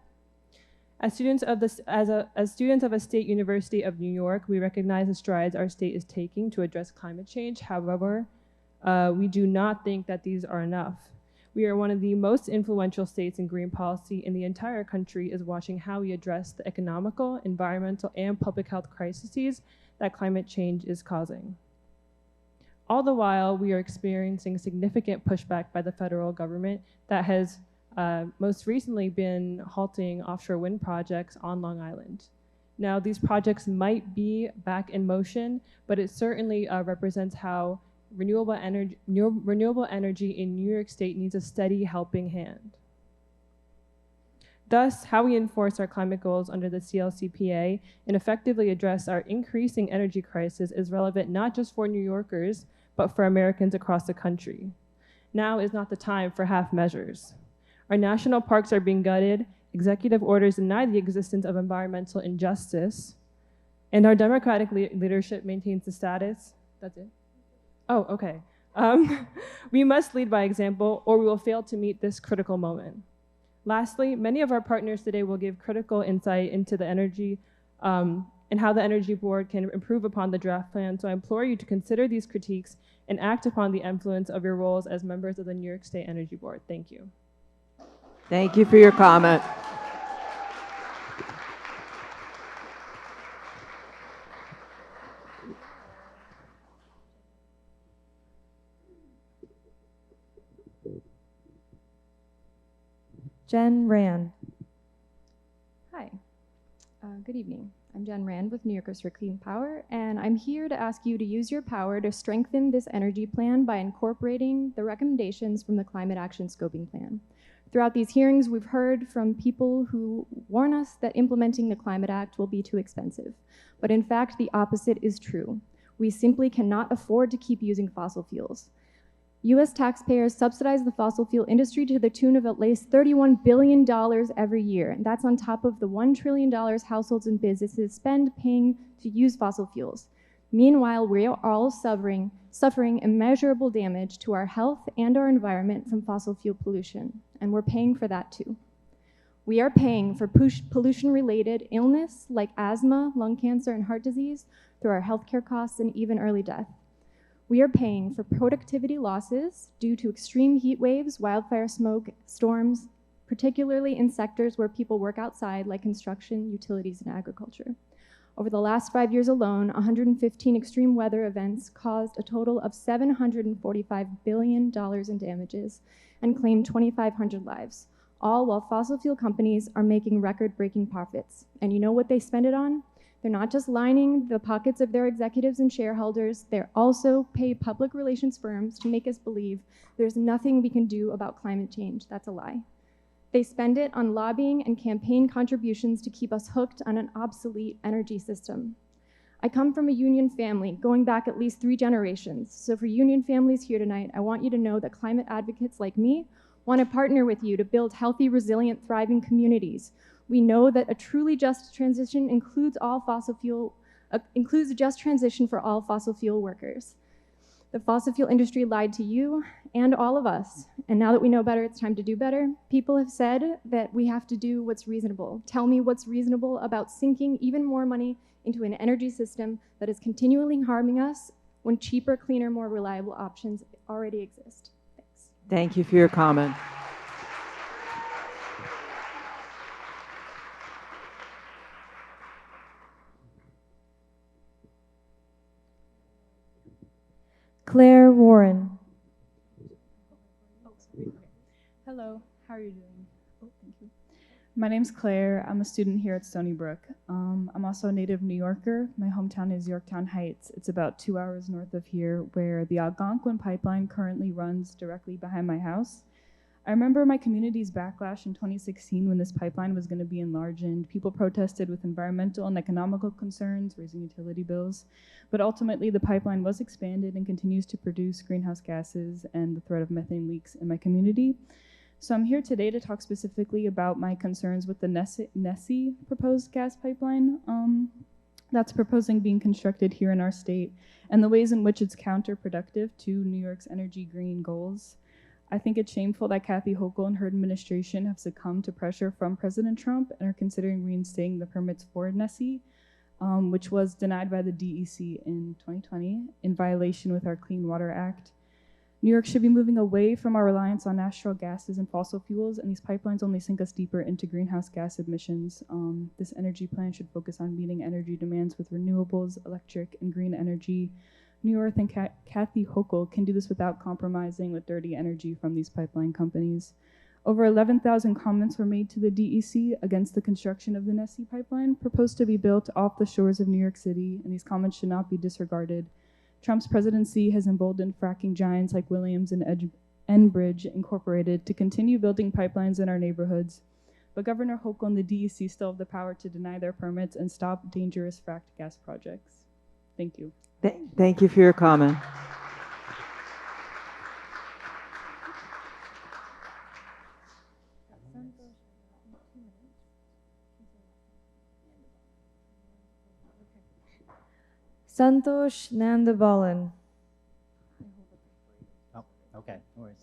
As students of a state university of New York, we recognize the strides our state is taking to address climate change. However, we do not think that these are enough. We are one of the most influential states in green policy in the entire country is watching how we address the economical, environmental, and public health crises that climate change is causing. All the while, we are experiencing significant pushback by the federal government that has most recently been halting offshore wind projects on Long Island. Now, these projects might be back in motion, but it certainly represents how renewable energy in New York State needs a steady helping hand. Thus, how we enforce our climate goals under the CLCPA and effectively address our increasing energy crisis is relevant not just for New Yorkers, but for Americans across the country. Now is not the time for half measures. Our national parks are being gutted, executive orders deny the existence of environmental injustice, and our Democratic leadership maintains the status. That's it? Oh, okay. We must lead by example, or we will fail to meet this critical moment. Lastly, many of our partners today will give critical insight into the energy and how the Energy Board can improve upon the draft plan. So I implore you to consider these critiques and act upon the influence of your roles as members of the New York State Energy Board. Thank you. Thank you for your comment. Jen Rand. Hi, good evening. I'm Jen Rand with New Yorkers for Clean Power, and I'm here to ask you to use your power to strengthen this energy plan by incorporating the recommendations from the Climate Action Scoping Plan. Throughout these hearings, we've heard from people who warn us that implementing the Climate Act will be too expensive. But in fact, the opposite is true. We simply cannot afford to keep using fossil fuels. US taxpayers subsidize the fossil fuel industry to the tune of at least $31 billion every year. And that's on top of the $1 trillion households and businesses spend paying to use fossil fuels. Meanwhile, we are all suffering immeasurable damage to our health and our environment from fossil fuel pollution. And we're paying for that too. We are paying for pollution-related illness like asthma, lung cancer, and heart disease through our healthcare costs and even early death. We are paying for productivity losses due to extreme heat waves, wildfire smoke, storms, particularly in sectors where people work outside like construction, utilities, and agriculture. Over the last 5 years alone, 115 extreme weather events caused a total of $745 billion in damages and claimed 2,500 lives, all while fossil fuel companies are making record-breaking profits. And you know what they spend it on? They're not just lining the pockets of their executives and shareholders, they also pay public relations firms to make us believe there's nothing we can do about climate change. That's a lie. They spend it on lobbying and campaign contributions to keep us hooked on an obsolete energy system. I come from a union family going back at least 3 generations. So for union families here tonight, I want you to know that climate advocates like me want to partner with you to build healthy, resilient, thriving communities. We know that a truly just transition includes a just transition for all fossil fuel workers. The fossil fuel industry lied to you and all of us. And now that we know better, it's time to do better. People have said that we have to do what's reasonable. Tell me what's reasonable about sinking even more money into an energy system that is continually harming us when cheaper, cleaner, more reliable options already exist. Thanks. Thank you for your comment. Claire Warren. Hello, how are you doing? Oh, thank you. My name's Claire. I'm a student here at Stony Brook. I'm also a native New Yorker. My hometown is Yorktown Heights. It's about 2 hours north of here, where the Algonquin pipeline currently runs directly behind my house. I remember my community's backlash in 2016 when this pipeline was going to be enlarged. People protested with environmental and economical concerns, raising utility bills. But ultimately, the pipeline was expanded and continues to produce greenhouse gases and the threat of methane leaks in my community. So I'm here today to talk specifically about my concerns with the NESE proposed gas pipeline that's proposing being constructed here in our state, and the ways in which it's counterproductive to New York's energy green goals. I think it's shameful that Kathy Hochul and her administration have succumbed to pressure from President Trump and are considering reinstating the permits for NESE, which was denied by the DEC in 2020 in violation with our Clean Water Act. New York should be moving away from our reliance on natural gases and fossil fuels, and these pipelines only sink us deeper into greenhouse gas emissions. This energy plan should focus on meeting energy demands with renewables, electric, and green energy. New York and Kathy Hochul can do this without compromising with dirty energy from these pipeline companies. Over 11,000 comments were made to the DEC against the construction of the NESE pipeline, proposed to be built off the shores of New York City, and these comments should not be disregarded. Trump's presidency has emboldened fracking giants like Williams and Enbridge Incorporated to continue building pipelines in our neighborhoods. But Governor Hochul and the DEC still have the power to deny their permits and stop dangerous fracked gas projects. Thank you. Thank you for your comment. Santosh Nandabalan. Oh, okay. No worries.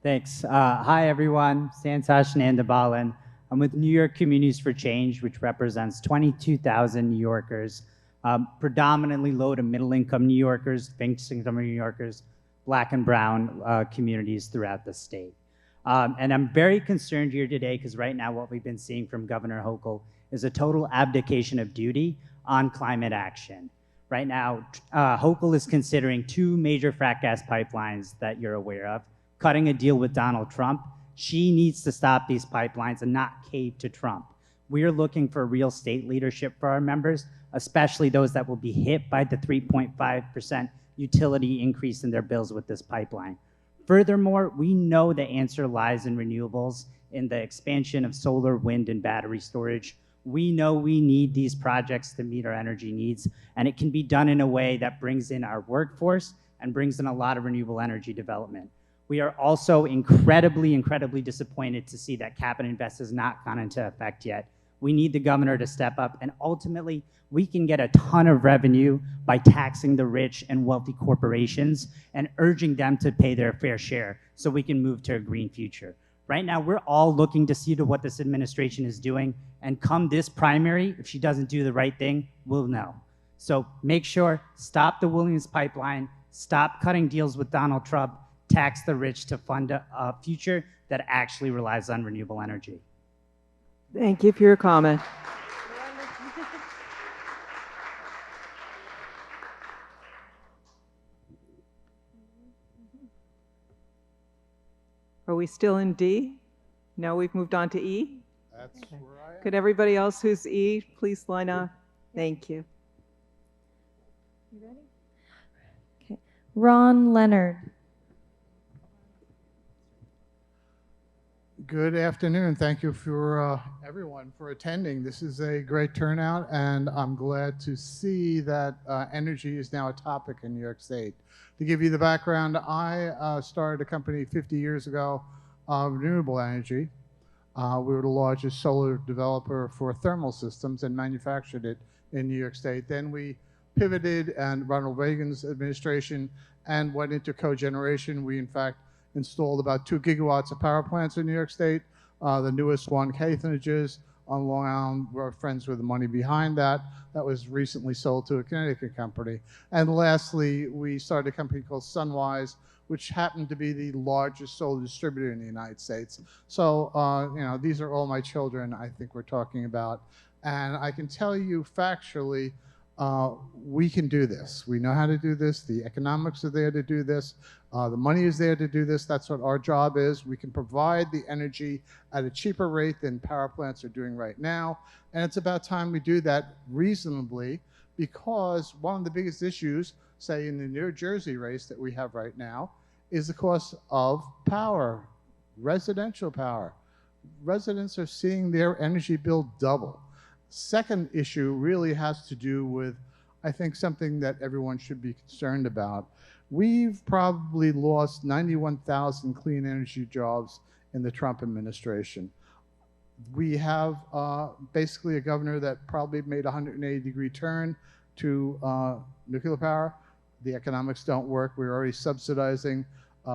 Thanks. Hi, everyone. Santosh Nandabalan. I'm with New York Communities for Change, which represents 22,000 New Yorkers, predominantly low to middle income New Yorkers, fixed income New Yorkers, Black and brown communities throughout the state. And I'm very concerned here today because right now what we've been seeing from Governor Hochul is a total abdication of duty on climate action. Right now, Hochul is considering 2 major frac gas pipelines that you're aware of, cutting a deal with Donald Trump. She needs to stop these pipelines and not cave to Trump. We are looking for real state leadership for our members, especially those that will be hit by the 3.5% utility increase in their bills with this pipeline. Furthermore, we know the answer lies in renewables, in the expansion of solar, wind, and battery storage. We know we need these projects to meet our energy needs, and it can be done in a way that brings in our workforce and brings in a lot of renewable energy development. We are also incredibly, incredibly disappointed to see that Cap and Invest has not gone into effect yet. We need the governor to step up, and ultimately, we can get a ton of revenue by taxing the rich and wealthy corporations and urging them to pay their fair share so we can move to a green future. Right now, we're all looking to see to what this administration is doing, and come this primary, if she doesn't do the right thing, we'll know. So make sure, stop the Williams pipeline, stop cutting deals with Donald Trump, tax the rich to fund a future that actually relies on renewable energy. Thank you for your comment. Are we still in D? No, we've moved on to E? That's where I am. Could everybody else who's E please line up? Thank you. You ready? Okay. Ron Leonard. Good afternoon. Thank you for everyone for attending. This is a great turnout, and I'm glad to see that energy is now a topic in New York State. To give you the background, I started a company 50 years ago, renewable energy. We were the largest solar developer for thermal systems and manufactured it in New York State. Then we pivoted, and Ronald Reagan's administration, and went into cogeneration. We, in fact, installed about 2 gigawatts of power plants in New York State. The newest one, Caithnedges, on Long Island. We're friends with the money behind that. That was recently sold to a Connecticut company. And lastly, we started a company called Sunwise, which happened to be the largest solar distributor in the United States. So, you know, these are all my children I think we're talking about. And I can tell you factually, we can do this. We know how to do this. The economics are there to do this. The money is there to do this. That's what our job is. We can provide the energy at a cheaper rate than power plants are doing right now. And it's about time we do that reasonably, because one of the biggest issues, say in the New Jersey race that we have right now, is the cost of power, residential power. Residents are seeing their energy bill double. Second issue really has to do with, I think, something that everyone should be concerned about. We've probably lost 91,000 clean energy jobs in the Trump administration. We have basically a governor that probably made a 180-degree turn to nuclear power. The economics don't work. We're already subsidizing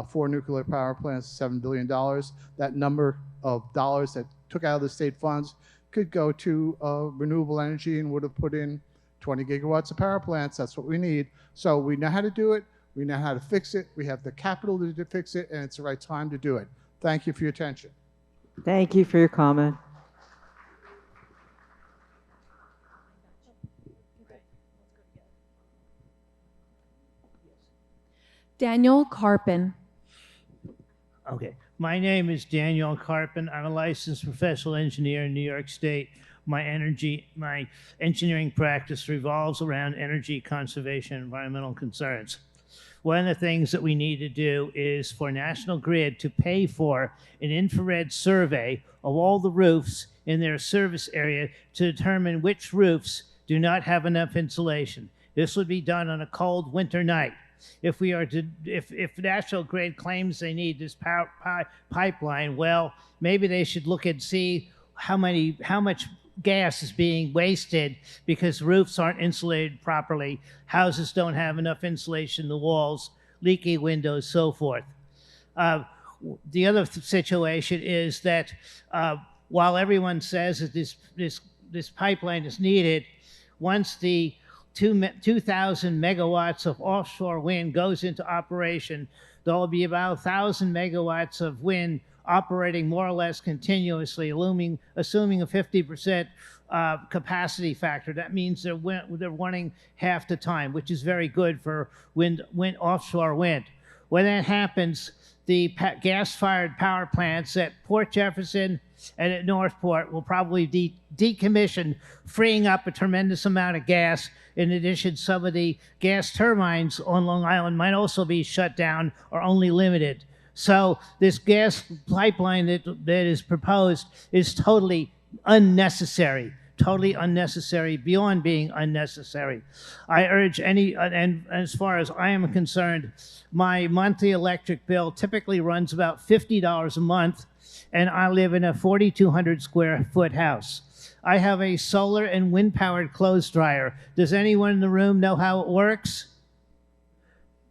4 nuclear power plants, $7 billion. That number of dollars that took out of the state funds could go to renewable energy and would have put in 20 gigawatts of power plants. That's what we need. So we know how to do it. We know how to fix it. We have the capital to fix it, and it's the right time to do it. Thank you for your attention. Thank you for your comment. Daniel Carpin. Okay. My name is Daniel Carpin. I'm a licensed professional engineer in New York State. My engineering practice revolves around energy conservation and environmental concerns. One of the things that we need to do is for National Grid to pay for an infrared survey of all the roofs in their service area to determine which roofs do not have enough insulation. This would be done on a cold winter night. If National Grid claims they need this pipeline, well, maybe they should look and see how much gas is being wasted because roofs aren't insulated properly, houses don't have enough insulation in the walls, leaky windows, so forth. The other situation is that while everyone says that this pipeline is needed, once the 2,000 megawatts of offshore wind goes into operation, there will be about 1,000 megawatts of wind operating more or less continuously, assuming a 50% capacity factor. That means they're running half the time, which is very good for offshore wind. When that happens, the gas-fired power plants at Port Jefferson and at Northport will probably decommission, freeing up a tremendous amount of gas. In addition, some of the gas turbines on Long Island might also be shut down or only limited. So this gas pipeline that is proposed is totally unnecessary, beyond being unnecessary. I urge and as far as I am concerned, my monthly electric bill typically runs about $50 a month, and I live in a 4,200 square foot house. I have a solar and wind-powered clothes dryer. Does anyone in the room know how it works?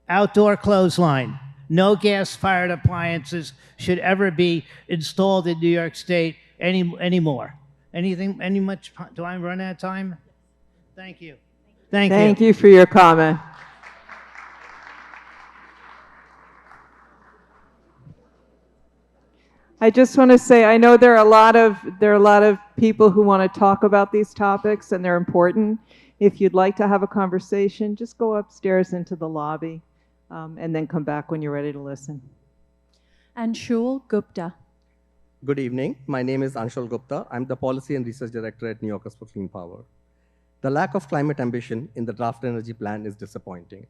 Outdoor clothesline. No gas-fired appliances should ever be installed in New York State anymore. Do I run out of time? Thank you. Thank you for your comment. I just want to say, I know there are a lot of people who want to talk about these topics, and they're important. If you'd like to have a conversation, just go upstairs into the lobby, and then come back when you're ready to listen. Anshul Gupta. Good evening. My name is Anshul Gupta. I'm the Policy and Research Director at New Yorkers for Clean Power. The lack of climate ambition in the draft energy plan is disappointing,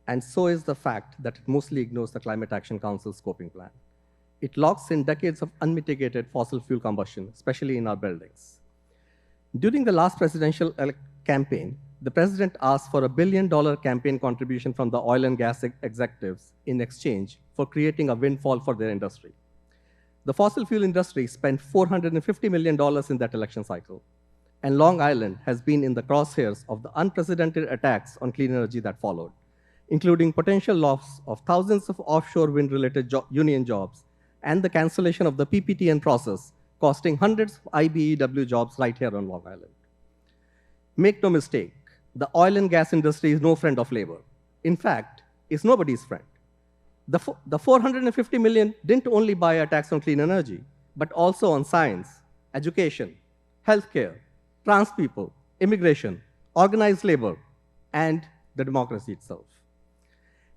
and so is the fact that it mostly ignores the Climate Action Council's scoping plan. It locks in decades of unmitigated fossil fuel combustion, especially in our buildings. During the last presidential campaign, the president asked for $1 billion campaign contribution from the oil and gas executives in exchange for creating a windfall for their industry. The fossil fuel industry spent $450 million in that election cycle, and Long Island has been in the crosshairs of the unprecedented attacks on clean energy that followed, including potential loss of thousands of offshore wind-related union jobs and the cancellation of the PPTN process, costing hundreds of IBEW jobs right here on Long Island. Make no mistake, the oil and gas industry is no friend of labor. In fact, it's nobody's friend. The $450 million didn't only buy a tax on clean energy, but also on science, education, healthcare, trans people, immigration, organized labor, and the democracy itself.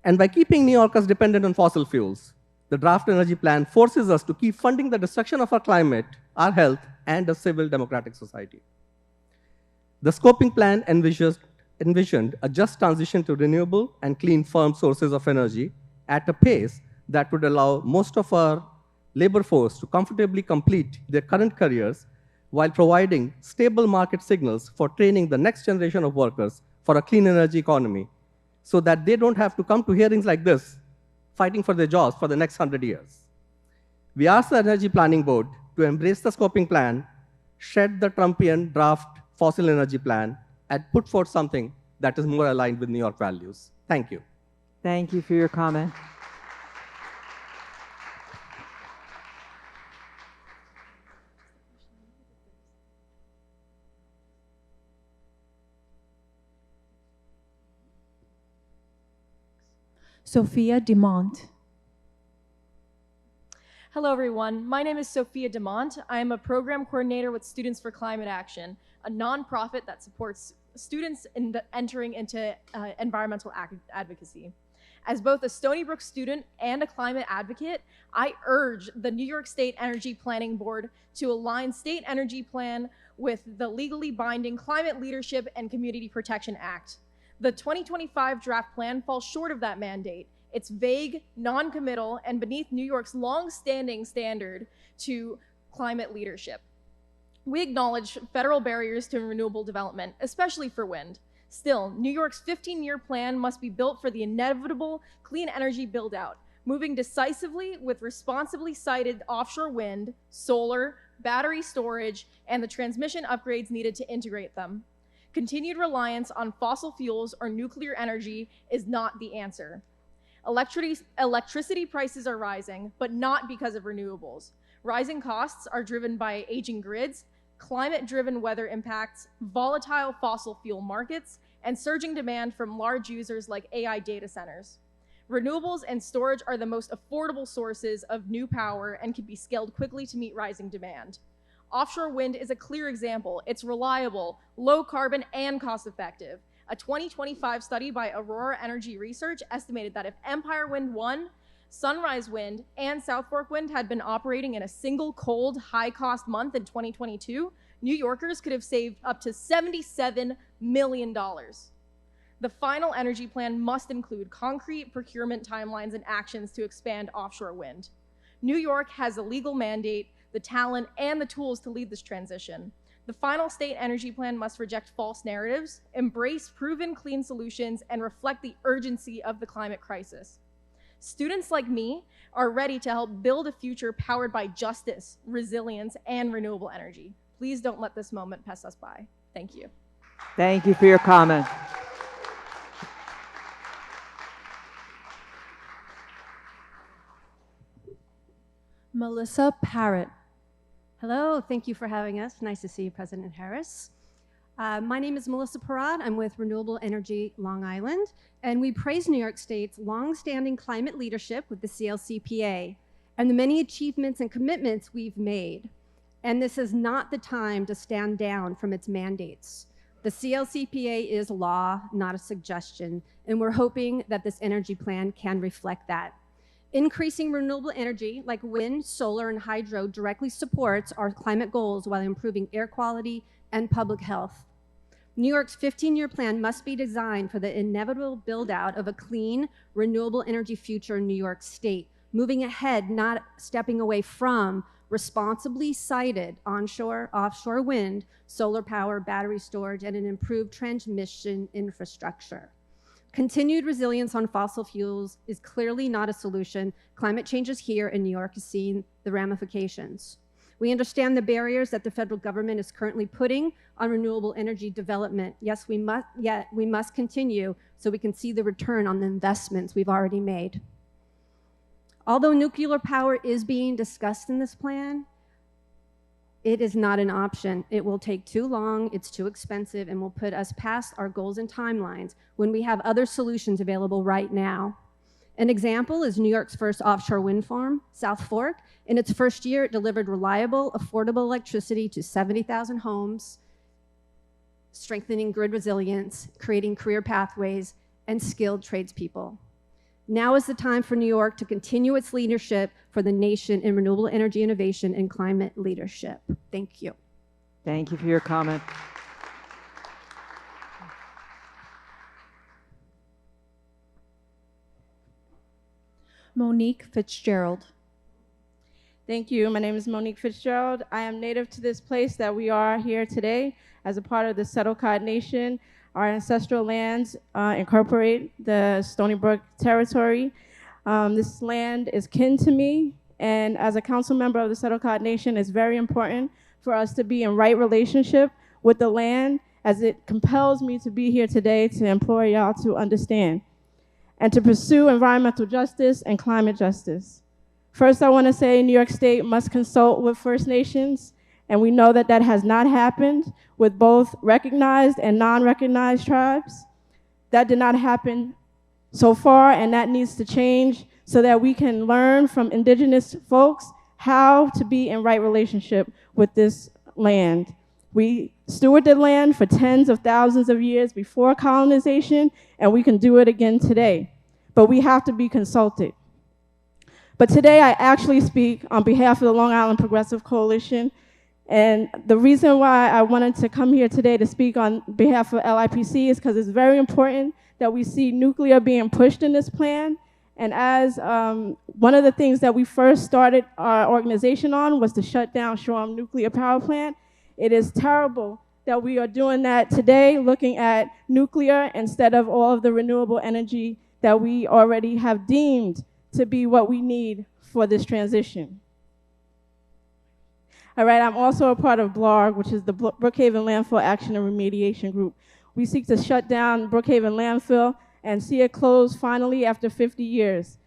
And by keeping New Yorkers dependent on fossil fuels, the draft energy plan forces us to keep funding the destruction of our climate, our health, and a civil democratic society. The scoping plan envisioned a just transition to renewable and clean, firm sources of energy at a pace that would allow most of our labor force to comfortably complete their current careers while providing stable market signals for training the next generation of workers for a clean energy economy so that they don't have to come to hearings like this fighting for their jobs for the next 100 years. We asked the Energy Planning Board to embrace the scoping plan, shed the Trumpian draft fossil energy plan, and put forth something that is more aligned with New York values. Thank you. Thank you for your comment. Sophia Demont. Hello, everyone. My name is Sophia Demont. I am a program coordinator with Students for Climate Action, a nonprofit that supports students entering into environmental advocacy. As both a Stony Brook student and a climate advocate, I urge the New York State Energy Planning Board to align state energy plan with the legally binding Climate Leadership and Community Protection Act. The 2025 draft plan falls short of that mandate. It's vague, non-committal, and beneath New York's long-standing standard to climate leadership. We acknowledge federal barriers to renewable development, especially for wind. Still, New York's 15-year plan must be built for the inevitable clean energy build-out, moving decisively with responsibly sited offshore wind, solar, battery storage, and the transmission upgrades needed to integrate them. Continued reliance on fossil fuels or nuclear energy is not the answer. Electricity prices are rising, but not because of renewables. Rising costs are driven by aging grids, climate-driven weather impacts, volatile fossil fuel markets, and surging demand from large users like AI data centers. Renewables and storage are the most affordable sources of new power and can be scaled quickly to meet rising demand. Offshore wind is a clear example. It's reliable, low carbon, and cost-effective. A 2025 study by Aurora Energy Research estimated that if Empire Wind 1, Sunrise Wind, and South Fork Wind had been operating in a single cold, high-cost month in 2022, New Yorkers could have saved up to $77 million. The final energy plan must include concrete procurement timelines and actions to expand offshore wind. New York has a legal mandate, the talent, and the tools to lead this transition. The final state energy plan must reject false narratives, embrace proven clean solutions, and reflect the urgency of the climate crisis. Students like me are ready to help build a future powered by justice, resilience, and renewable energy. Please don't let this moment pass us by. Thank you. Thank you for your comment. Melissa Parrott. Hello, thank you for having us. Nice to see you, President Harris. My name is Melissa Parrott. I'm with Renewable Energy Long Island, and we praise New York State's long-standing climate leadership with the CLCPA and the many achievements and commitments we've made. And this is not the time to stand down from its mandates. The CLCPA is law, not a suggestion, and we're hoping that this energy plan can reflect that. Increasing renewable energy like wind, solar, and hydro directly supports our climate goals while improving air quality and public health. New York's 15-year plan must be designed for the inevitable build-out of a clean, renewable energy future in New York State, moving ahead, not stepping away from responsibly sited onshore, offshore wind, solar power, battery storage, and an improved transmission infrastructure. Continued resilience on fossil fuels is clearly not a solution. Climate change is here, and New York is seeing the ramifications. We understand the barriers that the federal government is currently putting on renewable energy development. Yes, we must continue so we can see the return on the investments we've already made. Although nuclear power is being discussed in this plan, it is not an option. It will take too long, it's too expensive, and will put us past our goals and timelines when we have other solutions available right now. An example is New York's first offshore wind farm, South Fork. In its first year, it delivered reliable, affordable electricity to 70,000 homes, strengthening grid resilience, creating career pathways, and skilled tradespeople. Now is the time for New York to continue its leadership for the nation in renewable energy innovation and climate leadership. Thank you. Thank you for your comment. Monique Fitzgerald. Thank you. My name is Monique Fitzgerald. I am native to this place that we are here today as a part of the Settlecott Nation. Our ancestral lands incorporate the Stony Brook territory. This land is kin to me, and as a council member of the Settlecott Nation, it's very important for us to be in right relationship with the land, as it compels me to be here today to implore y'all to understand and to pursue environmental justice and climate justice. First, I want to say New York State must consult with First Nations, and we know that that has not happened with both recognized and non-recognized tribes. That did not happen so far, and that needs to change so that we can learn from indigenous folks how to be in right relationship with this land. We stewarded land for tens of thousands of years before colonization, and we can do it again today. But we have to be consulted. But today I actually speak on behalf of the Long Island Progressive Coalition. And the reason why I wanted to come here today to speak on behalf of LIPC is because it's very important that we see nuclear being pushed in this plan. And as one of the things that we first started our organization on was to shut down Shoreham Nuclear Power Plant, it is terrible that we are doing that today, looking at nuclear instead of all of the renewable energy that we already have deemed to be what we need for this transition. All right, I'm also a part of BLARG, which is the Brookhaven Landfill Action and Remediation Group. We seek to shut down Brookhaven Landfill and see it close finally after 50 years.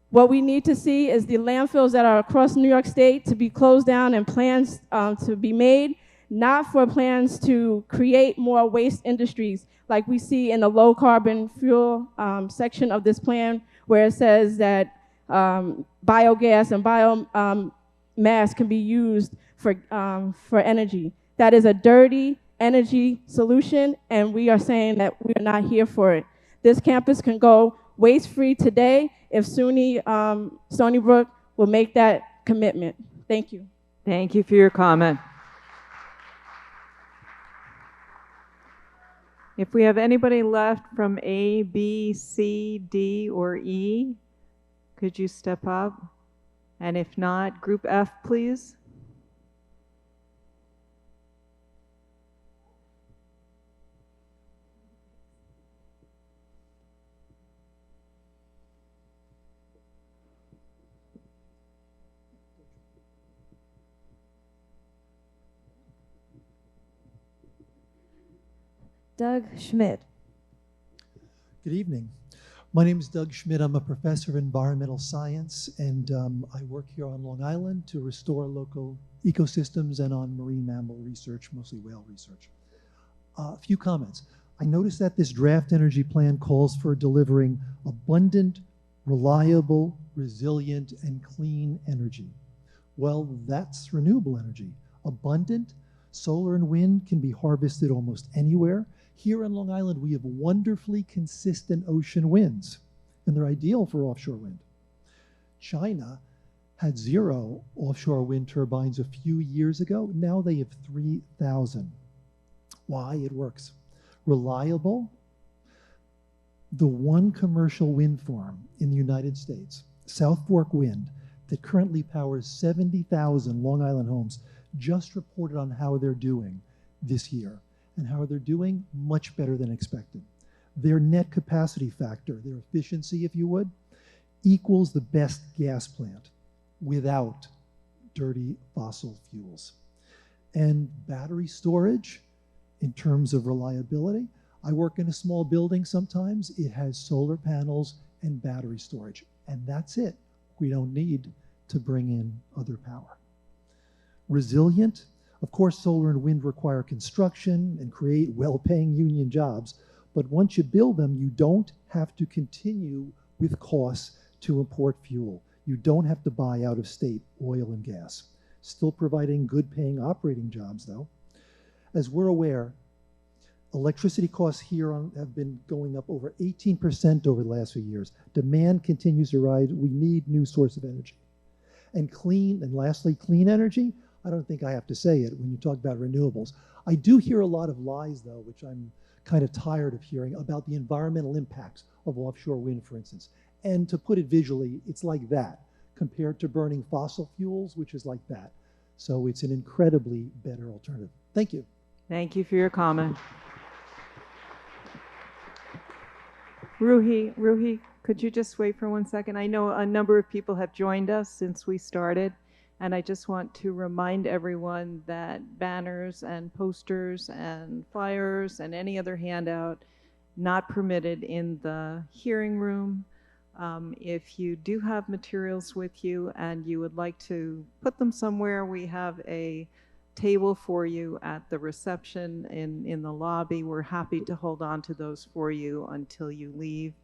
What we need to see is the landfills that are across New York State to be closed down and plans to be made, not for plans to create more waste industries like we see in the low carbon fuel section of this plan, where it says that biogas and biomass can be used for energy. That is a dirty energy solution, and we are saying that we are not here for it. This campus can go waste-free today if Stony Brook will make that commitment. Thank you. Thank you for your comment. If we have anybody left from A, B, C, D, or E, could you step up? And if not, group F, please. Doug Schmidt. Good evening. My name is Doug Schmidt. I'm a professor of environmental science, and I work here on Long Island to restore local ecosystems and on marine mammal research, mostly whale research. A few comments. I noticed that this draft energy plan calls for delivering abundant, reliable, resilient, and clean energy. Well, that's renewable energy. Abundant, solar and wind can be harvested almost anywhere. Here on Long Island, we have wonderfully consistent ocean winds, and they're ideal for offshore wind. China had 0 offshore wind turbines a few years ago. Now they have 3,000. Why? It works. Reliable. The one commercial wind farm in the United States, South Fork Wind, that currently powers 70,000 Long Island homes, just reported on how they're doing this year, and how they're doing much better than expected. Their net capacity factor, their efficiency, if you would, equals the best gas plant without dirty fossil fuels. And battery storage, in terms of reliability, I work in a small building sometimes. It has solar panels and battery storage, and that's it. We don't need to bring in other power. Resilient, of course, solar and wind require construction and create well-paying union jobs, but once you build them, you don't have to continue with costs to import fuel. You don't have to buy out-of-state oil and gas. Still providing good-paying operating jobs, though. As we're aware, electricity costs here have been going up over 18% over the last few years. Demand continues to rise. We need new source of energy. And lastly, clean energy. I don't think I have to say it when you talk about renewables. I do hear a lot of lies, though, which I'm kind of tired of hearing, about the environmental impacts of offshore wind, for instance. And to put it visually, it's like that, compared to burning fossil fuels, which is like that. So it's an incredibly better alternative. Thank you. Thank you for your comment. Ruhi, could you just wait for 1 second? I know a number of people have joined us since we started, and I just want to remind everyone that banners and posters and flyers and any other handout not permitted in the hearing room. If you do have materials with you and you would like to put them somewhere, we have a table for you at the reception in the lobby. We're happy to hold on to those for you until you leave.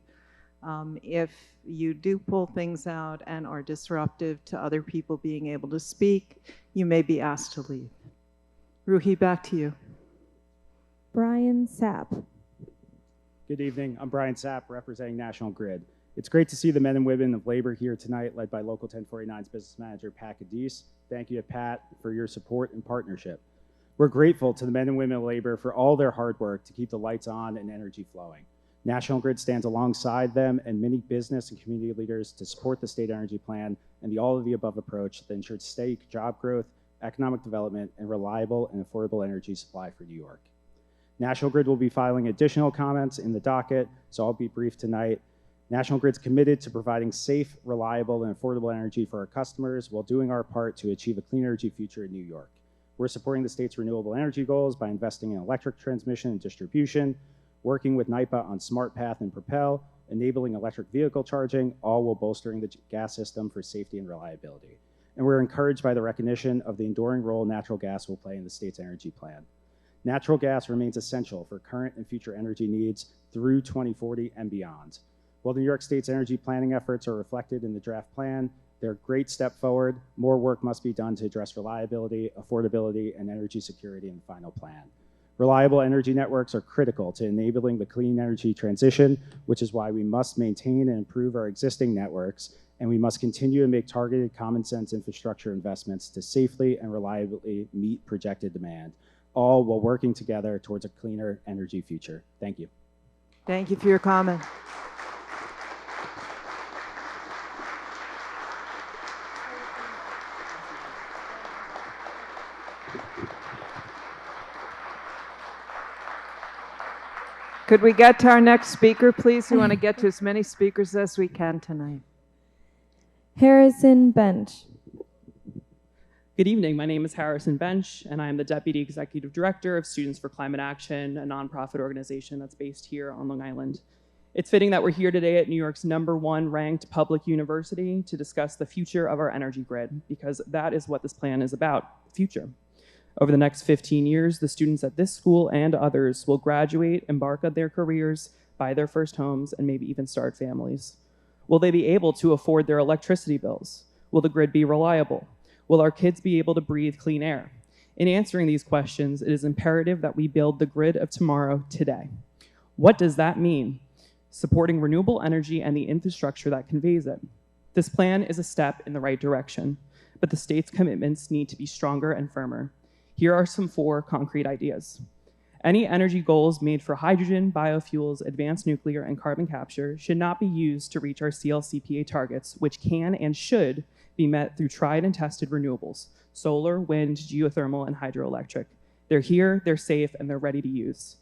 If you do pull things out and are disruptive to other people being able to speak, you may be asked to leave. Ruhi, back to you. Brian Sapp. Good evening. I'm Brian Sapp, representing National Grid. It's great to see the men and women of labor here tonight, led by Local 1049's business manager, Pat Cadiz. Thank you to Pat for your support and partnership. We're grateful to the men and women of labor for all their hard work to keep the lights on and energy flowing. National Grid stands alongside them and many business and community leaders to support the state energy plan and the all-of-the-above approach that ensures steady job growth, economic development, and reliable and affordable energy supply for New York. National Grid will be filing additional comments in the docket, so I'll be brief tonight. National Grid's committed to providing safe, reliable, and affordable energy for our customers while doing our part to achieve a clean energy future in New York. We're supporting the state's renewable energy goals by investing in electric transmission and distribution, working with NYPA on Smart Path and Propel, enabling electric vehicle charging, all while bolstering the gas system for safety and reliability. And we're encouraged by the recognition of the enduring role natural gas will play in the state's energy plan. Natural gas remains essential for current and future energy needs through 2040 and beyond. While New York State's energy planning efforts are reflected in the draft plan, they're a great step forward. More work must be done to address reliability, affordability, and energy security in the final plan. Reliable energy networks are critical to enabling the clean energy transition, which is why we must maintain and improve our existing networks, and we must continue to make targeted common sense infrastructure investments to safely and reliably meet projected demand, all while working together towards a cleaner energy future. Thank you. Thank you for your comment. Could we get to our next speaker, please? We want to get to as many speakers as we can tonight. Harrison Bench. Good evening. My name is Harrison Bench, and I am the Deputy Executive Director of Students for Climate Action, a nonprofit organization that's based here on Long Island. It's fitting that we're here today at New York's #1 ranked public university to discuss the future of our energy grid, because that is what this plan is about, future. Over the next 15 years, the students at this school and others will graduate, embark on their careers, buy their first homes, and maybe even start families. Will they be able to afford their electricity bills? Will the grid be reliable? Will our kids be able to breathe clean air? In answering these questions, it is imperative that we build the grid of tomorrow today. What does that mean? Supporting renewable energy and the infrastructure that conveys it. This plan is a step in the right direction, but the state's commitments need to be stronger and firmer. Here are some 4 concrete ideas. Any energy goals made for hydrogen, biofuels, advanced nuclear, and carbon capture should not be used to reach our CLCPA targets, which can and should be met through tried and tested renewables: solar, wind, geothermal, and hydroelectric. They're here, they're safe, and they're ready to use.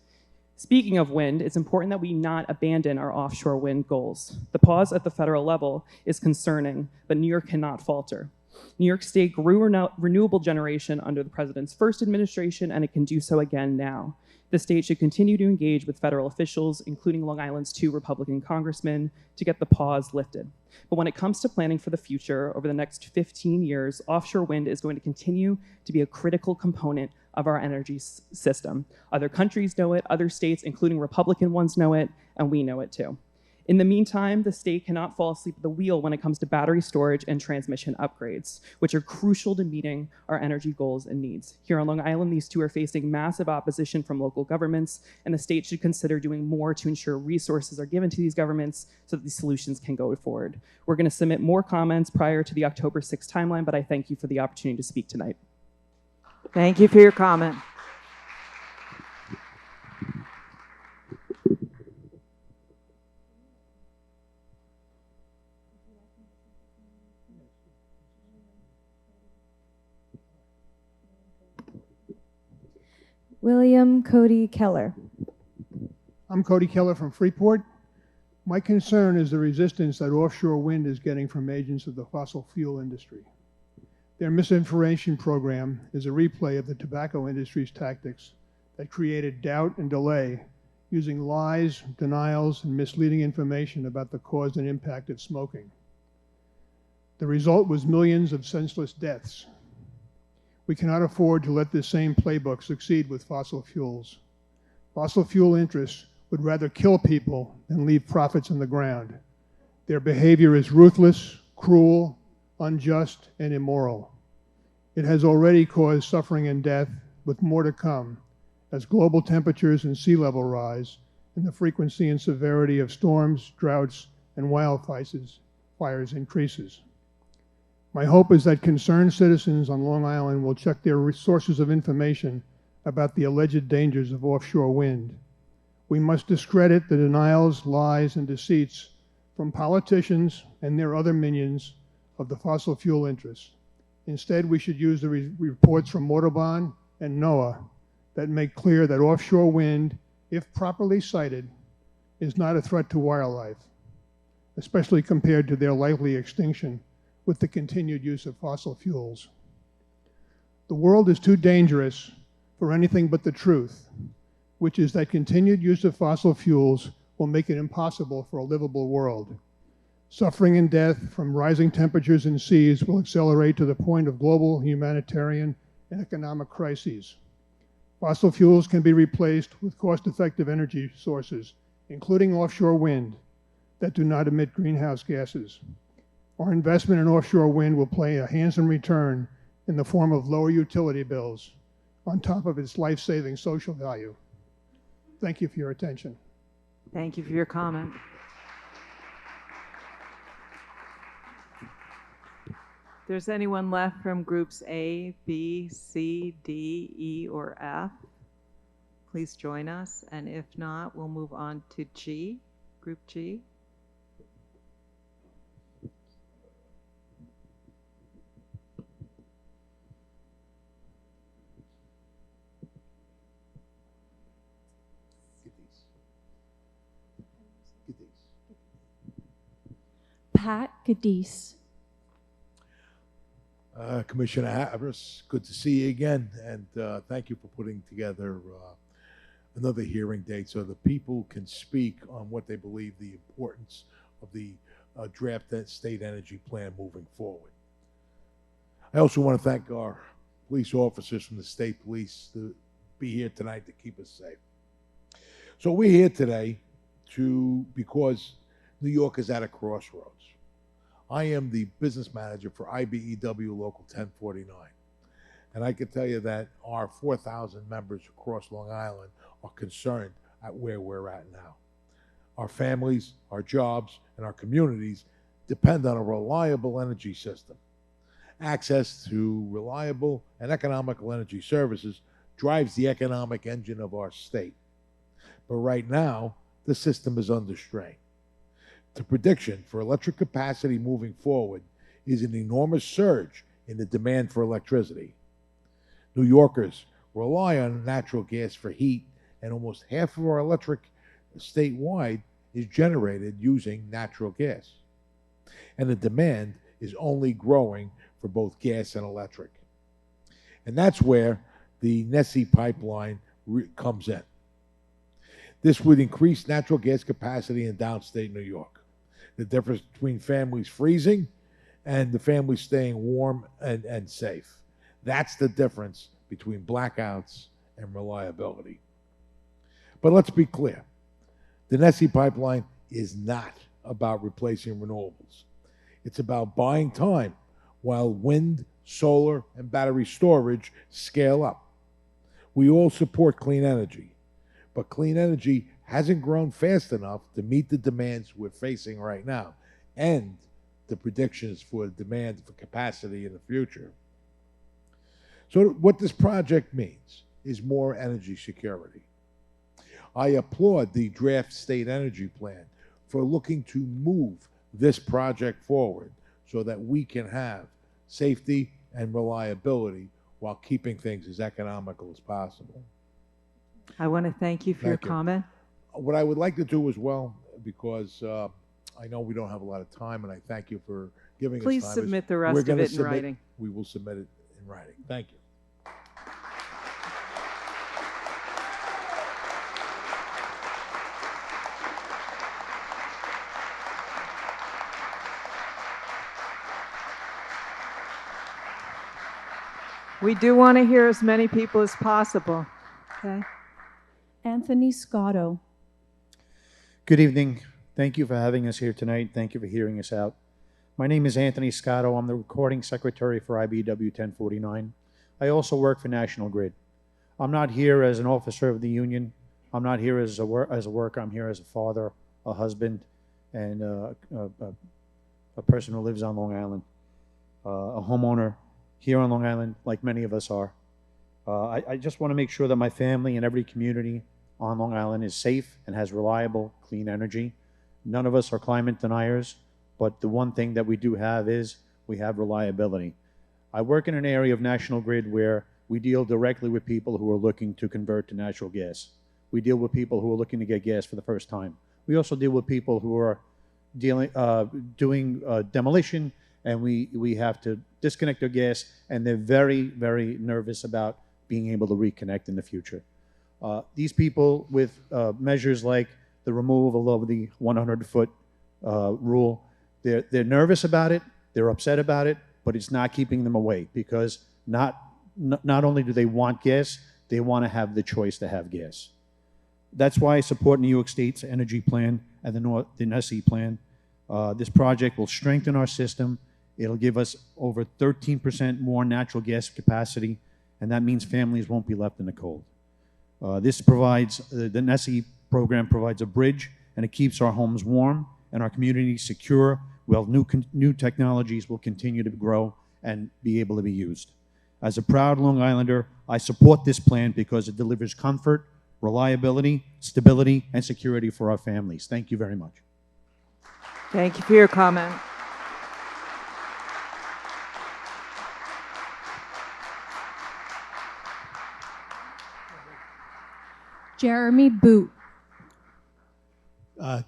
Speaking of wind, it's important that we not abandon our offshore wind goals. The pause at the federal level is concerning, but New York cannot falter. New York State grew renewable generation under the president's first administration, and it can do so again now. The state should continue to engage with federal officials, including Long Island's 2 Republican congressmen, to get the pause lifted. But when it comes to planning for the future, over the next 15 years, offshore wind is going to continue to be a critical component of our energy system. Other countries know it, other states, including Republican ones, know it, and we know it too. In the meantime, the state cannot fall asleep at the wheel when it comes to battery storage and transmission upgrades, which are crucial to meeting our energy goals and needs. Here on Long Island, these 2 are facing massive opposition from local governments, and the state should consider doing more to ensure resources are given to these governments so that these solutions can go forward. We're going to submit more comments prior to the October 6th timeline, but I thank you for the opportunity to speak tonight. Thank you for your comment. William Cody Keller. I'm Cody Keller from Freeport. My concern is the resistance that offshore wind is getting from agents of the fossil fuel industry. Their misinformation program is a replay of the tobacco industry's tactics that created doubt and delay using lies, denials, and misleading information about the cause and impact of smoking. The result was millions of senseless deaths. We cannot afford to let this same playbook succeed with fossil fuels. Fossil fuel interests would rather kill people than leave profits in the ground. Their behavior is ruthless, cruel, unjust, and immoral. It has already caused suffering and death, with more to come, as global temperatures and sea level rise, and the frequency and severity of storms, droughts, and wildfires increases. My hope is that concerned citizens on Long Island will check their sources of information about the alleged dangers of offshore wind. We must discredit the denials, lies, and deceits from politicians and their other minions of the fossil fuel interests. Instead, we should use the reports from Audubon and NOAA that make clear that offshore wind, if properly cited, is not a threat to wildlife, especially compared to their likely extinction with the continued use of fossil fuels. The world is too dangerous for anything but the truth. which is that continued use of fossil fuels will make it impossible for a livable world. Suffering and death from rising temperatures and seas will accelerate to the point of global humanitarian and economic crises. Fossil fuels can be replaced with cost-effective energy sources, including offshore wind, that do not emit greenhouse gases. Our investment in offshore wind will pay a handsome return in the form of lower utility bills on top of its life-saving social value. Thank you for your attention. Thank you for your comment. If there's anyone left from groups A, B, C, D, E, or F, please join us. And if not, we'll move on to G, group G. Pat Gadis. Commissioner Harris, good to see you again, and thank you for putting together another hearing date so the people can speak on what they believe the importance of the draft state energy plan moving forward. I also want to thank our police officers from the state police to be here tonight to keep us safe. So we're here today because New York is at a crossroads. I am the business manager for IBEW Local 1049. And I can tell you that our 4,000 members across Long Island are concerned at where we're at now. Our families, our jobs, and our communities depend on a reliable energy system. Access to reliable and economical energy services drives the economic engine of our state. But right now, the system is under strain. The prediction for electric capacity moving forward is an enormous surge in the demand for electricity. New Yorkers rely on natural gas for heat, and almost half of our electric statewide is generated using natural gas. And the demand is only growing for both gas and electric. And that's where the NESE pipeline comes in. This would increase natural gas capacity in downstate New York. The difference between families freezing and the families staying warm and safe. That's the difference between blackouts and reliability. But let's be clear. The NESE pipeline is not about replacing renewables. It's about buying time while wind, solar, and battery storage scale up. We all support clean energy, but clean energy hasn't grown fast enough to meet the demands we're facing right now and the predictions for the demand for capacity in the future. So what this project means is more energy security. I applaud the draft state energy plan for looking to move this project forward so that we can have safety and reliability while keeping things as economical as possible. I want to thank you for your comment. What I would like to do as well, because I know we don't have a lot of time, and I thank you for giving us time. Please submit the rest of it in writing. We will submit it in writing. Thank you. We do want to hear as many people as possible. Okay. Anthony Scotto. Good evening. Thank you for having us here tonight. Thank you for hearing us out. My name is Anthony Scotto. I'm the recording secretary for IBEW 1049. I also work for National Grid. I'm not here as an officer of the union. I'm not here as a worker. I'm here as a father, a husband, and a person who lives on Long Island, a homeowner here on Long Island, like many of us are. I just want to make sure that my family and every community on Long Island is safe and has reliable, clean energy. None of us are climate deniers, but the one thing that we do have is we have reliability. I work in an area of National Grid where we deal directly with people who are looking to convert to natural gas. We deal with people who are looking to get gas for the first time. We also deal with people who are doing demolition, and we have to disconnect their gas, and they're very, very nervous about being able to reconnect in the future. These people with measures like the removal of the 100-foot rule, they're nervous about it, they're upset about it, but it's not keeping them away because not only do they want gas, they want to have the choice to have gas. That's why I support New York State's energy plan and the NESE plan. This project will strengthen our system. It'll give us over 13% more natural gas capacity, and that means families won't be left in the cold. This provides, the NESE program provides a bridge, and it keeps our homes warm and our communities secure, while new technologies will continue to grow and be able to be used. As a proud Long Islander, I support this plan because it delivers comfort, reliability, stability, and security for our families. Thank you very much. Thank you for your comment. Jeremy Boot.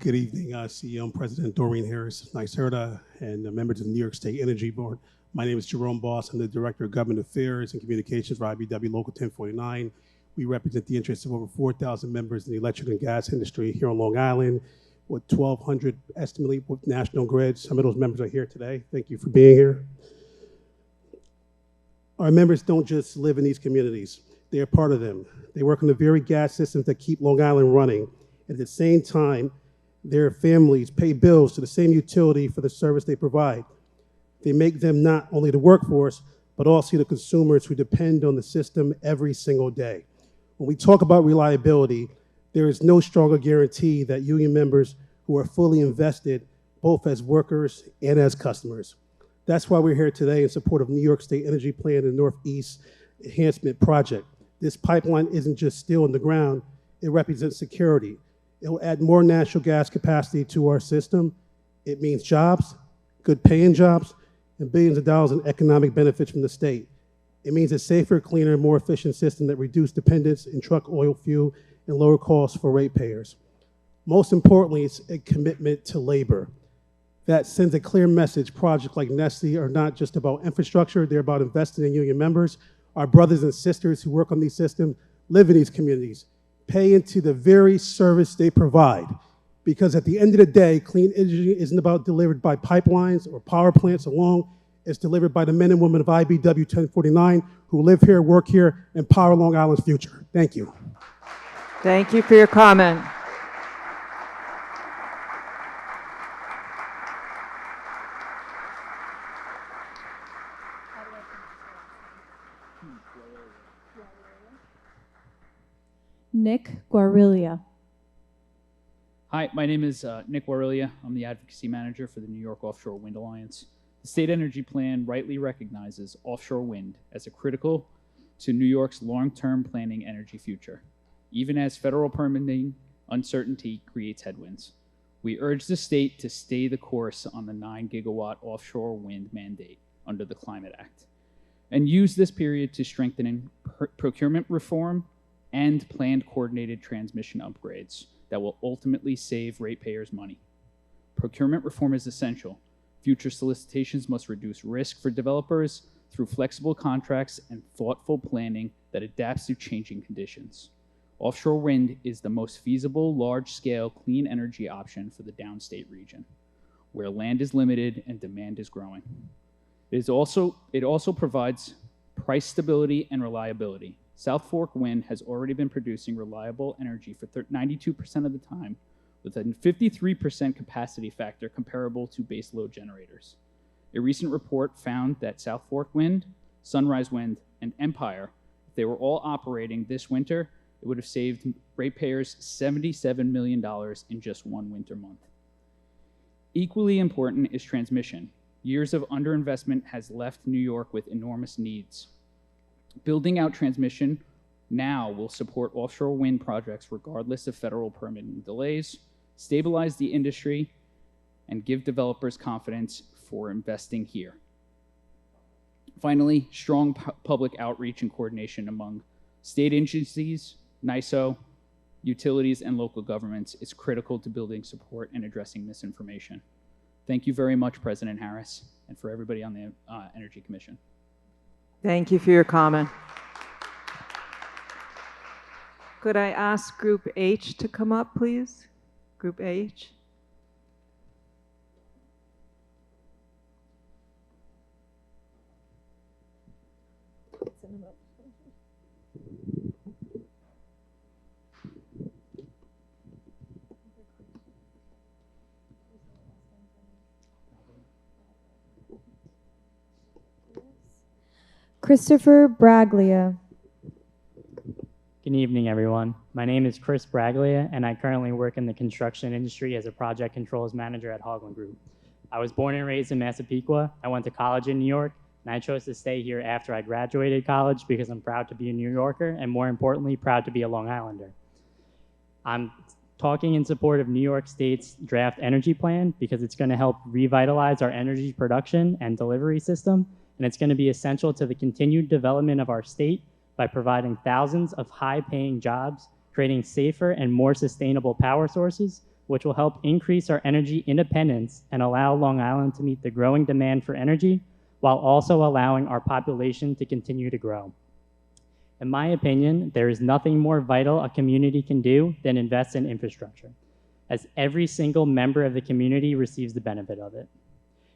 Good evening, CEO and President Doreen Harris, NYSERDA, and members of the New York State Energy Board. My name is Jerome Boss. I'm the Director of Government Affairs and Communications for IBEW Local 1049. We represent the interests of over 4,000 members in the electric and gas industry here on Long Island, with 1,200 estimately with National Grid. Some of those members are here today. Thank you for being here. Our members don't just live in these communities. They are part of them. They work on the very gas systems that keep Long Island running. At the same time, their families pay bills to the same utility for the service they provide. They make them not only the workforce, but also the consumers who depend on the system every single day. When we talk about reliability, there is no stronger guarantee that union members who are fully invested, both as workers and as customers. That's why we're here today in support of New York State Energy Plan and Northeast Enhancement Project. This pipeline isn't just steel in the ground, it represents security. It will add more natural gas capacity to our system. It means jobs, good paying jobs, and billions of dollars in economic benefits from the state. It means a safer, cleaner, more efficient system that reduces dependence in truck oil fuel and lower costs for ratepayers. Most importantly, it's a commitment to labor. That sends a clear message. Projects like NESE are not just about infrastructure, they're about investing in union members. Our brothers and sisters who work on these systems live in these communities, pay into the very service they provide. Because at the end of the day, clean energy isn't about delivered by pipelines or power plants alone. It's delivered by the men and women of IBEW 1049 who live here, work here, and power Long Island's future. Thank you. Thank you for your comment. Nick Guarilia. Hi, my name is Nick Guarilia. I'm the Advocacy Manager for the New York Offshore Wind Alliance. The State Energy Plan rightly recognizes offshore wind as a critical to New York's long-term planning energy future, even as federal permitting uncertainty creates headwinds. We urge the state to stay the course on the 9-gigawatt offshore wind mandate under the Climate Act, and use this period to strengthen procurement reform and planned coordinated transmission upgrades that will ultimately save ratepayers money. Procurement reform is essential. Future solicitations must reduce risk for developers through flexible contracts and thoughtful planning that adapts to changing conditions. Offshore wind is the most feasible, large-scale clean energy option for the downstate region, where land is limited and demand is growing. It also provides price stability and reliability. South Fork Wind has already been producing reliable energy for 92% of the time, with a 53% capacity factor comparable to baseload generators. A recent report found that South Fork Wind, Sunrise Wind, and Empire, if they were all operating this winter, it would have saved ratepayers $77 million in just one winter month. Equally important is transmission. Years of underinvestment has left New York with enormous needs. Building out transmission now will support offshore wind projects regardless of federal permitting delays, stabilize the industry, and give developers confidence for investing here. Finally, strong public outreach and coordination among state agencies, NYSO, utilities, and local governments is critical to building support and addressing misinformation. Thank you very much, President Harris, and for everybody on the Energy Commission. Thank you for your comment. Could I ask Group H to come up, please? Group H. Christopher Braglia. Good evening, everyone. My name is Chris Braglia, and I currently work in the construction industry as a project controls manager at Haugland Group. I was born and raised in Massapequa. I went to college in New York, and I chose to stay here after I graduated college because I'm proud to be a New Yorker, and more importantly, proud to be a Long Islander. I'm talking in support of New York State's draft energy plan because it's going to help revitalize our energy production and delivery system, and it's going to be essential to the continued development of our state by providing thousands of high-paying jobs, creating safer and more sustainable power sources, which will help increase our energy independence and allow Long Island to meet the growing demand for energy while also allowing our population to continue to grow. In my opinion, there is nothing more vital a community can do than invest in infrastructure, as every single member of the community receives the benefit of it.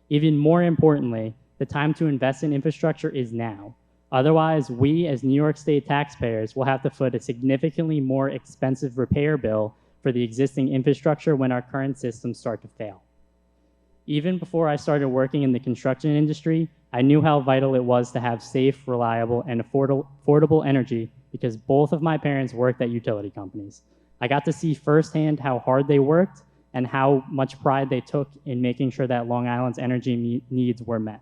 Even more importantly, the time to invest in infrastructure is now. Otherwise, we as New York State taxpayers will have to foot a significantly more expensive repair bill for the existing infrastructure when our current systems start to fail. Even before I started working in the construction industry, I knew how vital it was to have safe, reliable, and affordable energy because both of my parents worked at utility companies. I got to see firsthand how hard they worked and how much pride they took in making sure that Long Island's energy needs were met.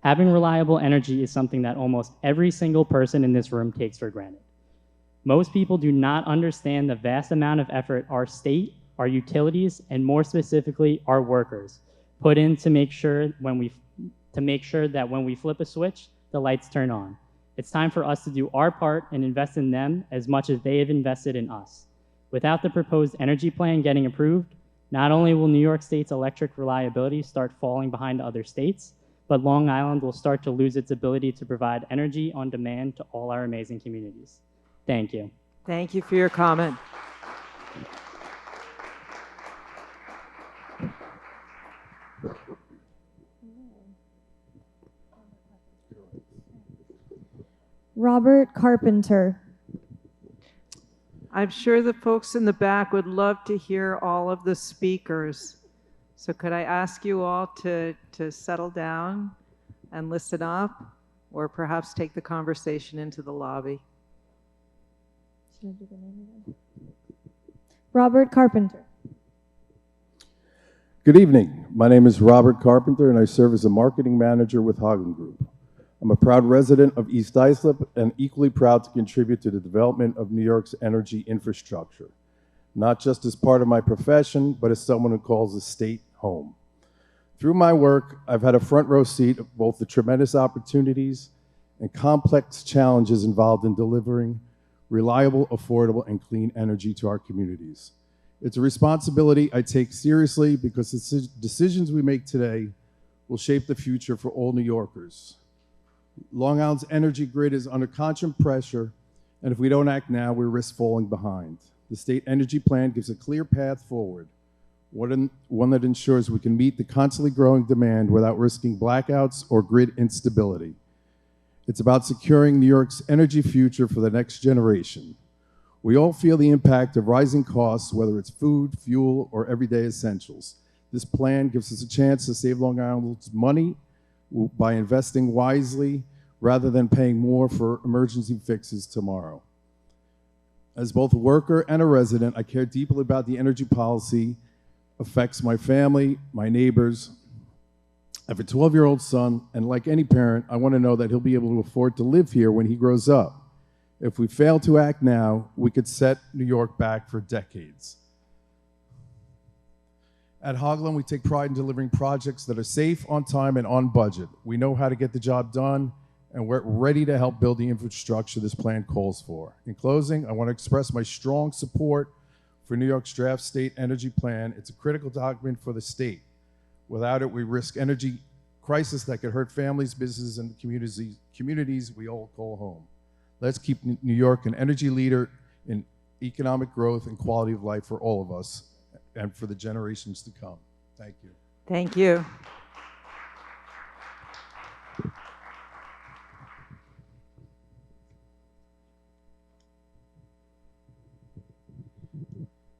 Having reliable energy is something that almost every single person in this room takes for granted. Most people do not understand the vast amount of effort our state, our utilities, and more specifically, our workers put in to make sure that when we flip a switch, the lights turn on. It's time for us to do our part and invest in them as much as they have invested in us. Without the proposed energy plan getting approved, not only will New York State's electric reliability start falling behind other states, but Long Island will start to lose its ability to provide energy on demand to all our amazing communities. Thank you. Thank you for your comment. Robert Carpenter. I'm sure the folks in the back would love to hear all of the speakers. So could I ask you all to settle down and listen up, or perhaps take the conversation into the lobby? Should I do the name again? Robert Carpenter. Good evening. My name is Robert Carpenter, and I serve as a marketing manager with Haugland Group. I'm a proud resident of East Islip and equally proud to contribute to the development of New York's energy infrastructure, not just as part of my profession, but as someone who calls the state home. Through my work, I've had a front row seat of both the tremendous opportunities and complex challenges involved in delivering reliable, affordable, and clean energy to our communities. It's a responsibility I take seriously because the decisions we make today will shape the future for all New Yorkers. Long Island's energy grid is under constant pressure, and if we don't act now, we risk falling behind. The state energy plan gives a clear path forward, one that ensures we can meet the constantly growing demand without risking blackouts or grid instability. It's about securing New York's energy future for the next generation. We all feel the impact of rising costs, whether it's food, fuel, or everyday essentials. This plan gives us a chance to save Long Island's money by investing wisely rather than paying more for emergency fixes tomorrow. As both a worker and a resident, I care deeply about the energy policy affects my family, my neighbors. I have a 12-year-old son, and like any parent, I want to know that he'll be able to afford to live here when he grows up. If we fail to act now, we could set New York back for decades. At Haugland, we take pride in delivering projects that are safe, on time, and on budget. We know how to get the job done, and we're ready to help build the infrastructure this plan calls for. In closing, I want to express my strong support for New York's draft state energy plan. It's a critical document for the state. Without it, we risk energy crisis that could hurt families, businesses, and communities we all call home. Let's keep New York an energy leader in economic growth and quality of life for all of us and for the generations to come. Thank you. Thank you.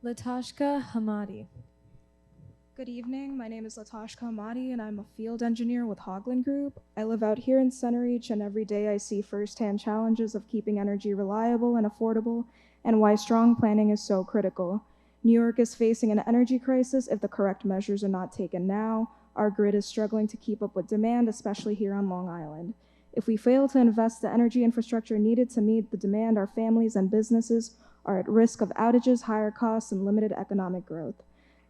Latashka Hamadi. Good evening. My name is Latashka Hamadi, and I'm a field engineer with Hoagland Group. I live out here in Centereach, and every day I see firsthand challenges of keeping energy reliable and affordable, and why strong planning is so critical. New York is facing an energy crisis if the correct measures are not taken now. Our grid is struggling to keep up with demand, especially here on Long Island. If we fail to invest the energy infrastructure needed to meet the demand, our families and businesses are at risk of outages, higher costs, and limited economic growth.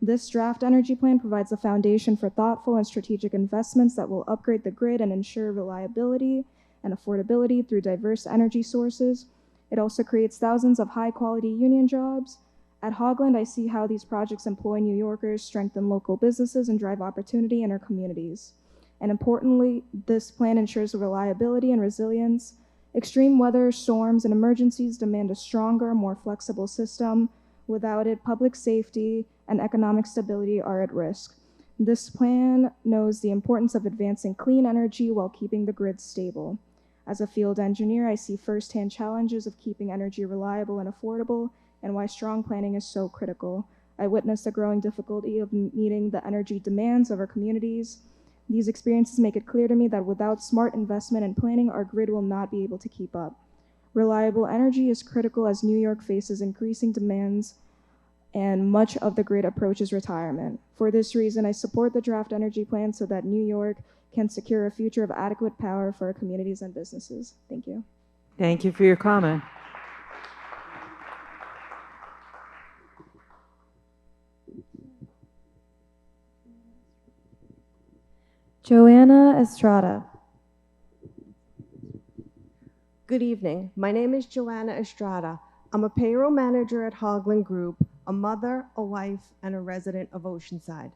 This draft energy plan provides a foundation for thoughtful and strategic investments that will upgrade the grid and ensure reliability and affordability through diverse energy sources. It also creates thousands of high-quality union jobs. At Hoagland, I see how these projects employ New Yorkers, strengthen local businesses, and drive opportunity in our communities. And importantly, this plan ensures reliability and resilience. Extreme weather, storms, and emergencies demand a stronger, more flexible system. Without it, public safety and economic stability are at risk. This plan knows the importance of advancing clean energy while keeping the grid stable. As a field engineer, I see firsthand challenges of keeping energy reliable and affordable, and why strong planning is so critical. I witnessed the growing difficulty of meeting the energy demands of our communities. These experiences make it clear to me that without smart investment and planning, our grid will not be able to keep up. Reliable energy is critical as New York faces increasing demands and much of the grid approaches retirement. For this reason, I support the draft energy plan so that New York can secure a future of adequate power for our communities and businesses. Thank you. Thank you for your comment. Joanna Estrada. Good evening. My name is Joanna Estrada. I'm a payroll manager at Hoagland Group, a mother, a wife, and a resident of Oceanside.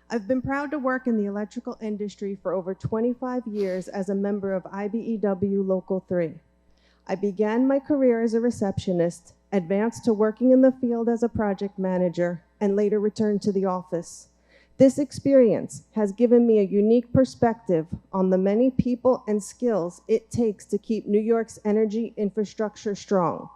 I've been proud to work in the electrical industry for over 25 years as a member of IBEW Local 3. I began my career as a receptionist, advanced to working in the field as a project manager, and later returned to the office. This experience has given me a unique perspective on the many people and skills it takes to keep New York's energy infrastructure strong.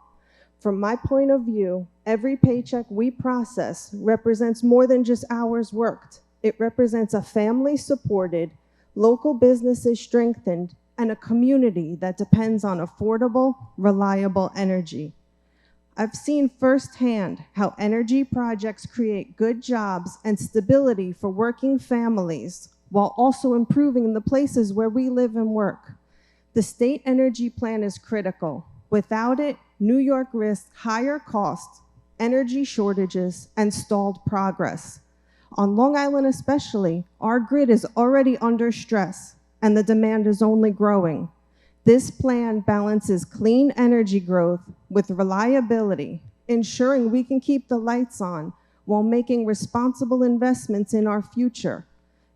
From my point of view, every paycheck we process represents more than just hours worked. It represents a family supported, local businesses strengthened, and a community that depends on affordable, reliable energy. I've seen firsthand how energy projects create good jobs and stability for working families while also improving the places where we live and work. The state energy plan is critical. Without it, New York risks higher costs, energy shortages, and stalled progress. On Long Island especially, our grid is already under stress and the demand is only growing. This plan balances clean energy growth with reliability, ensuring we can keep the lights on while making responsible investments in our future.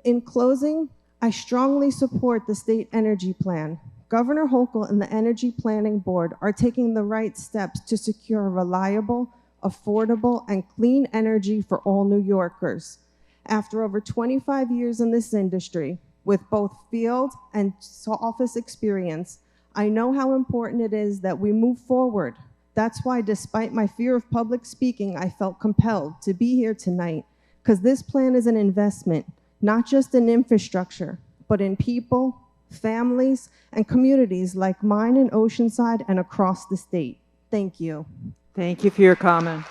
In closing, I strongly support the state energy plan. Governor Hochul and the Energy Planning Board are taking the right steps to secure reliable, affordable, and clean energy for all New Yorkers. After over 25 years in this industry, with both field and office experience, I know how important it is that we move forward. That's why, despite my fear of public speaking, I felt compelled to be here tonight, because this plan is an investment, not just in infrastructure, but in people, families, and communities like mine in Oceanside and across the state. Thank you. Thank you for your comment.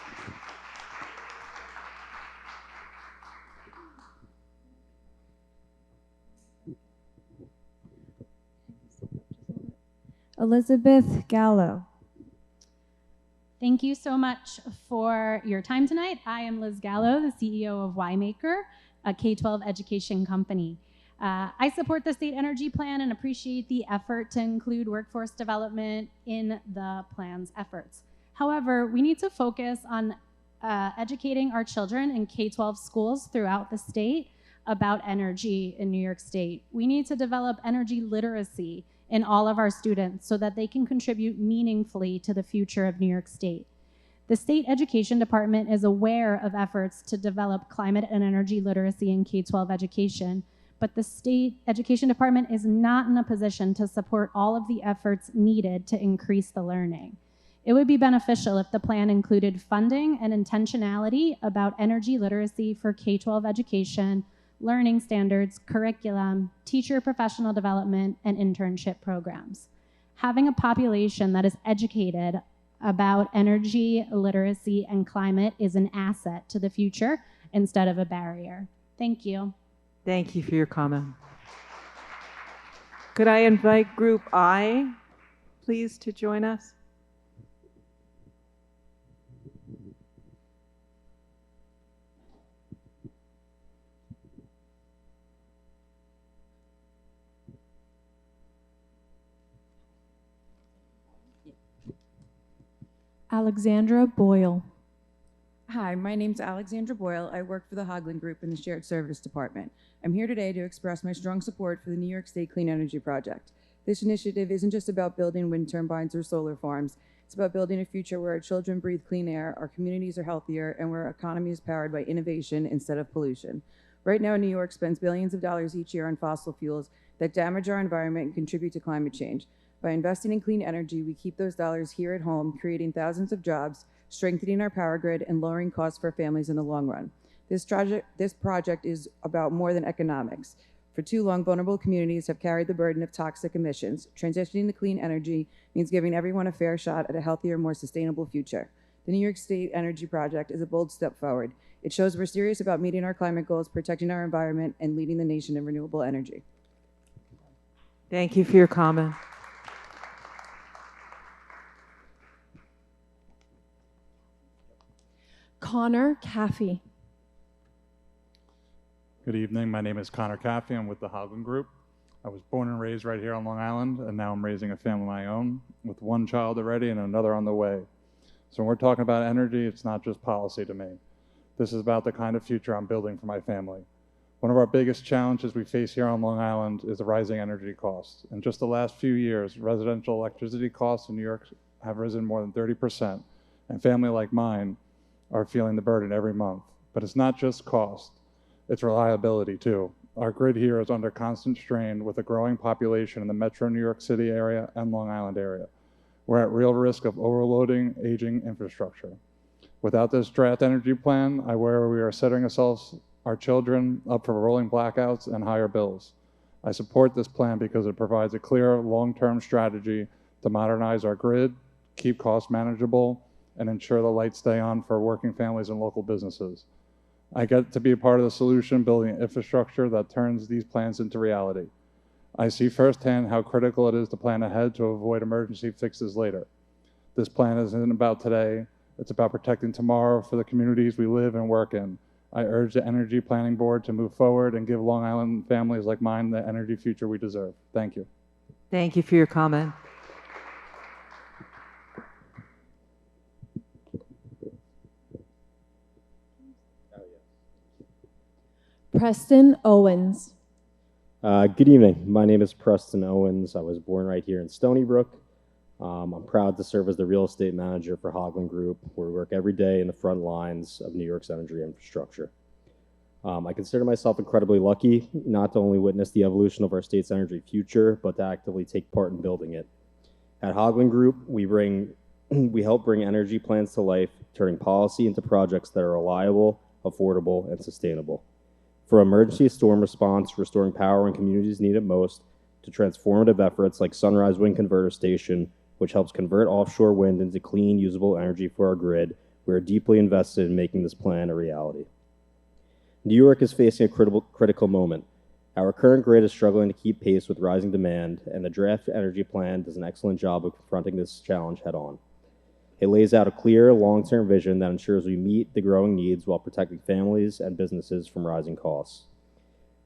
Elizabeth Gallo. Thank you so much for your time tonight. I am Liz Gallo, the CEO of Ymaker, a K-12 education company. I support the state energy plan and appreciate the effort to include workforce development in the plan's efforts. However, we need to focus on educating our children in K-12 schools throughout the state about energy in New York State. We need to develop energy literacy in all of our students so that they can contribute meaningfully to the future of New York State. The state education department is aware of efforts to develop climate and energy literacy in K-12 education, but the state education department is not in a position to support all of the efforts needed to increase the learning. It would be beneficial if the plan included funding and intentionality about energy literacy for K-12 education, learning standards, curriculum, teacher professional development, and internship programs. Having a population that is educated about energy literacy and climate is an asset to the future instead of a barrier. Thank you. Thank you for your comment. Could I invite Group I, please, to join us? Alexandra Boyle. Hi, my name's Alexandra Boyle. I work for the Hoagland Group in the Shared Service Department. I'm here today to express my strong support for the New York State Clean Energy Project. This initiative isn't just about building wind turbines or solar farms. It's about building a future where our children breathe clean air, our communities are healthier, and where our economy is powered by innovation instead of pollution. Right now, New York spends billions of dollars each year on fossil fuels that damage our environment and contribute to climate change. By investing in clean energy, we keep those dollars here at home, creating thousands of jobs, strengthening our power grid, and lowering costs for families in the long run. This project is about more than economics. For too long, vulnerable communities have carried the burden of toxic emissions. Transitioning to clean energy means giving everyone a fair shot at a healthier, more sustainable future. The New York State Energy Project is a bold step forward. It shows we're serious about meeting our climate goals, protecting our environment, and leading the nation in renewable energy. Thank you for your comment. Connor Caffey. Good evening. My name is Connor Caffey. I'm with the Hoagland Group. I was born and raised right here on Long Island, and now I'm raising a family of my own with one child already and another on the way. So when we're talking about energy, it's not just policy to me. This is about the kind of future I'm building for my family. One of our biggest challenges we face here on Long Island is the rising energy costs. In just the last few years, residential electricity costs in New York have risen more than 30%, and family like mine are feeling the burden every month. But it's not just cost, it's reliability too. Our grid here is under constant strain with a growing population in the metro New York City area and Long Island area. We're at real risk of overloading aging infrastructure. Without this draft energy plan, I worry we are setting our children up for rolling blackouts and higher bills. I support this plan because it provides a clear long-term strategy to modernize our grid, keep costs manageable, and ensure the lights stay on for working families and local businesses. I get to be a part of the solution, building infrastructure that turns these plans into reality. I see firsthand how critical it is to plan ahead to avoid emergency fixes later. This plan isn't about today, it's about protecting tomorrow for the communities we live and work in. I urge the Energy Planning Board to move forward and give Long Island families like mine the energy future we deserve. Thank you. Thank you for your comment. Preston Owens. Good evening. My name is Preston Owens. I was born right here in Stony Brook. I'm proud to serve as the real estate manager for Hoagland Group, where we work every day in the front lines of New York's energy infrastructure. I consider myself incredibly lucky not to only witness the evolution of our state's energy future, but to actively take part in building it. At Hoagland Group, we help bring energy plans to life, turning policy into projects that are reliable, affordable, and sustainable. From emergency storm response, restoring power when communities need it most, to transformative efforts like Sunrise Wind Converter Station, which helps convert offshore wind into clean, usable energy for our grid, we are deeply invested in making this plan a reality. New York is facing a critical moment. Our current grid is struggling to keep pace with rising demand, and the draft energy plan does an excellent job of confronting this challenge head-on. It lays out a clear, long-term vision that ensures we meet the growing needs while protecting families and businesses from rising costs.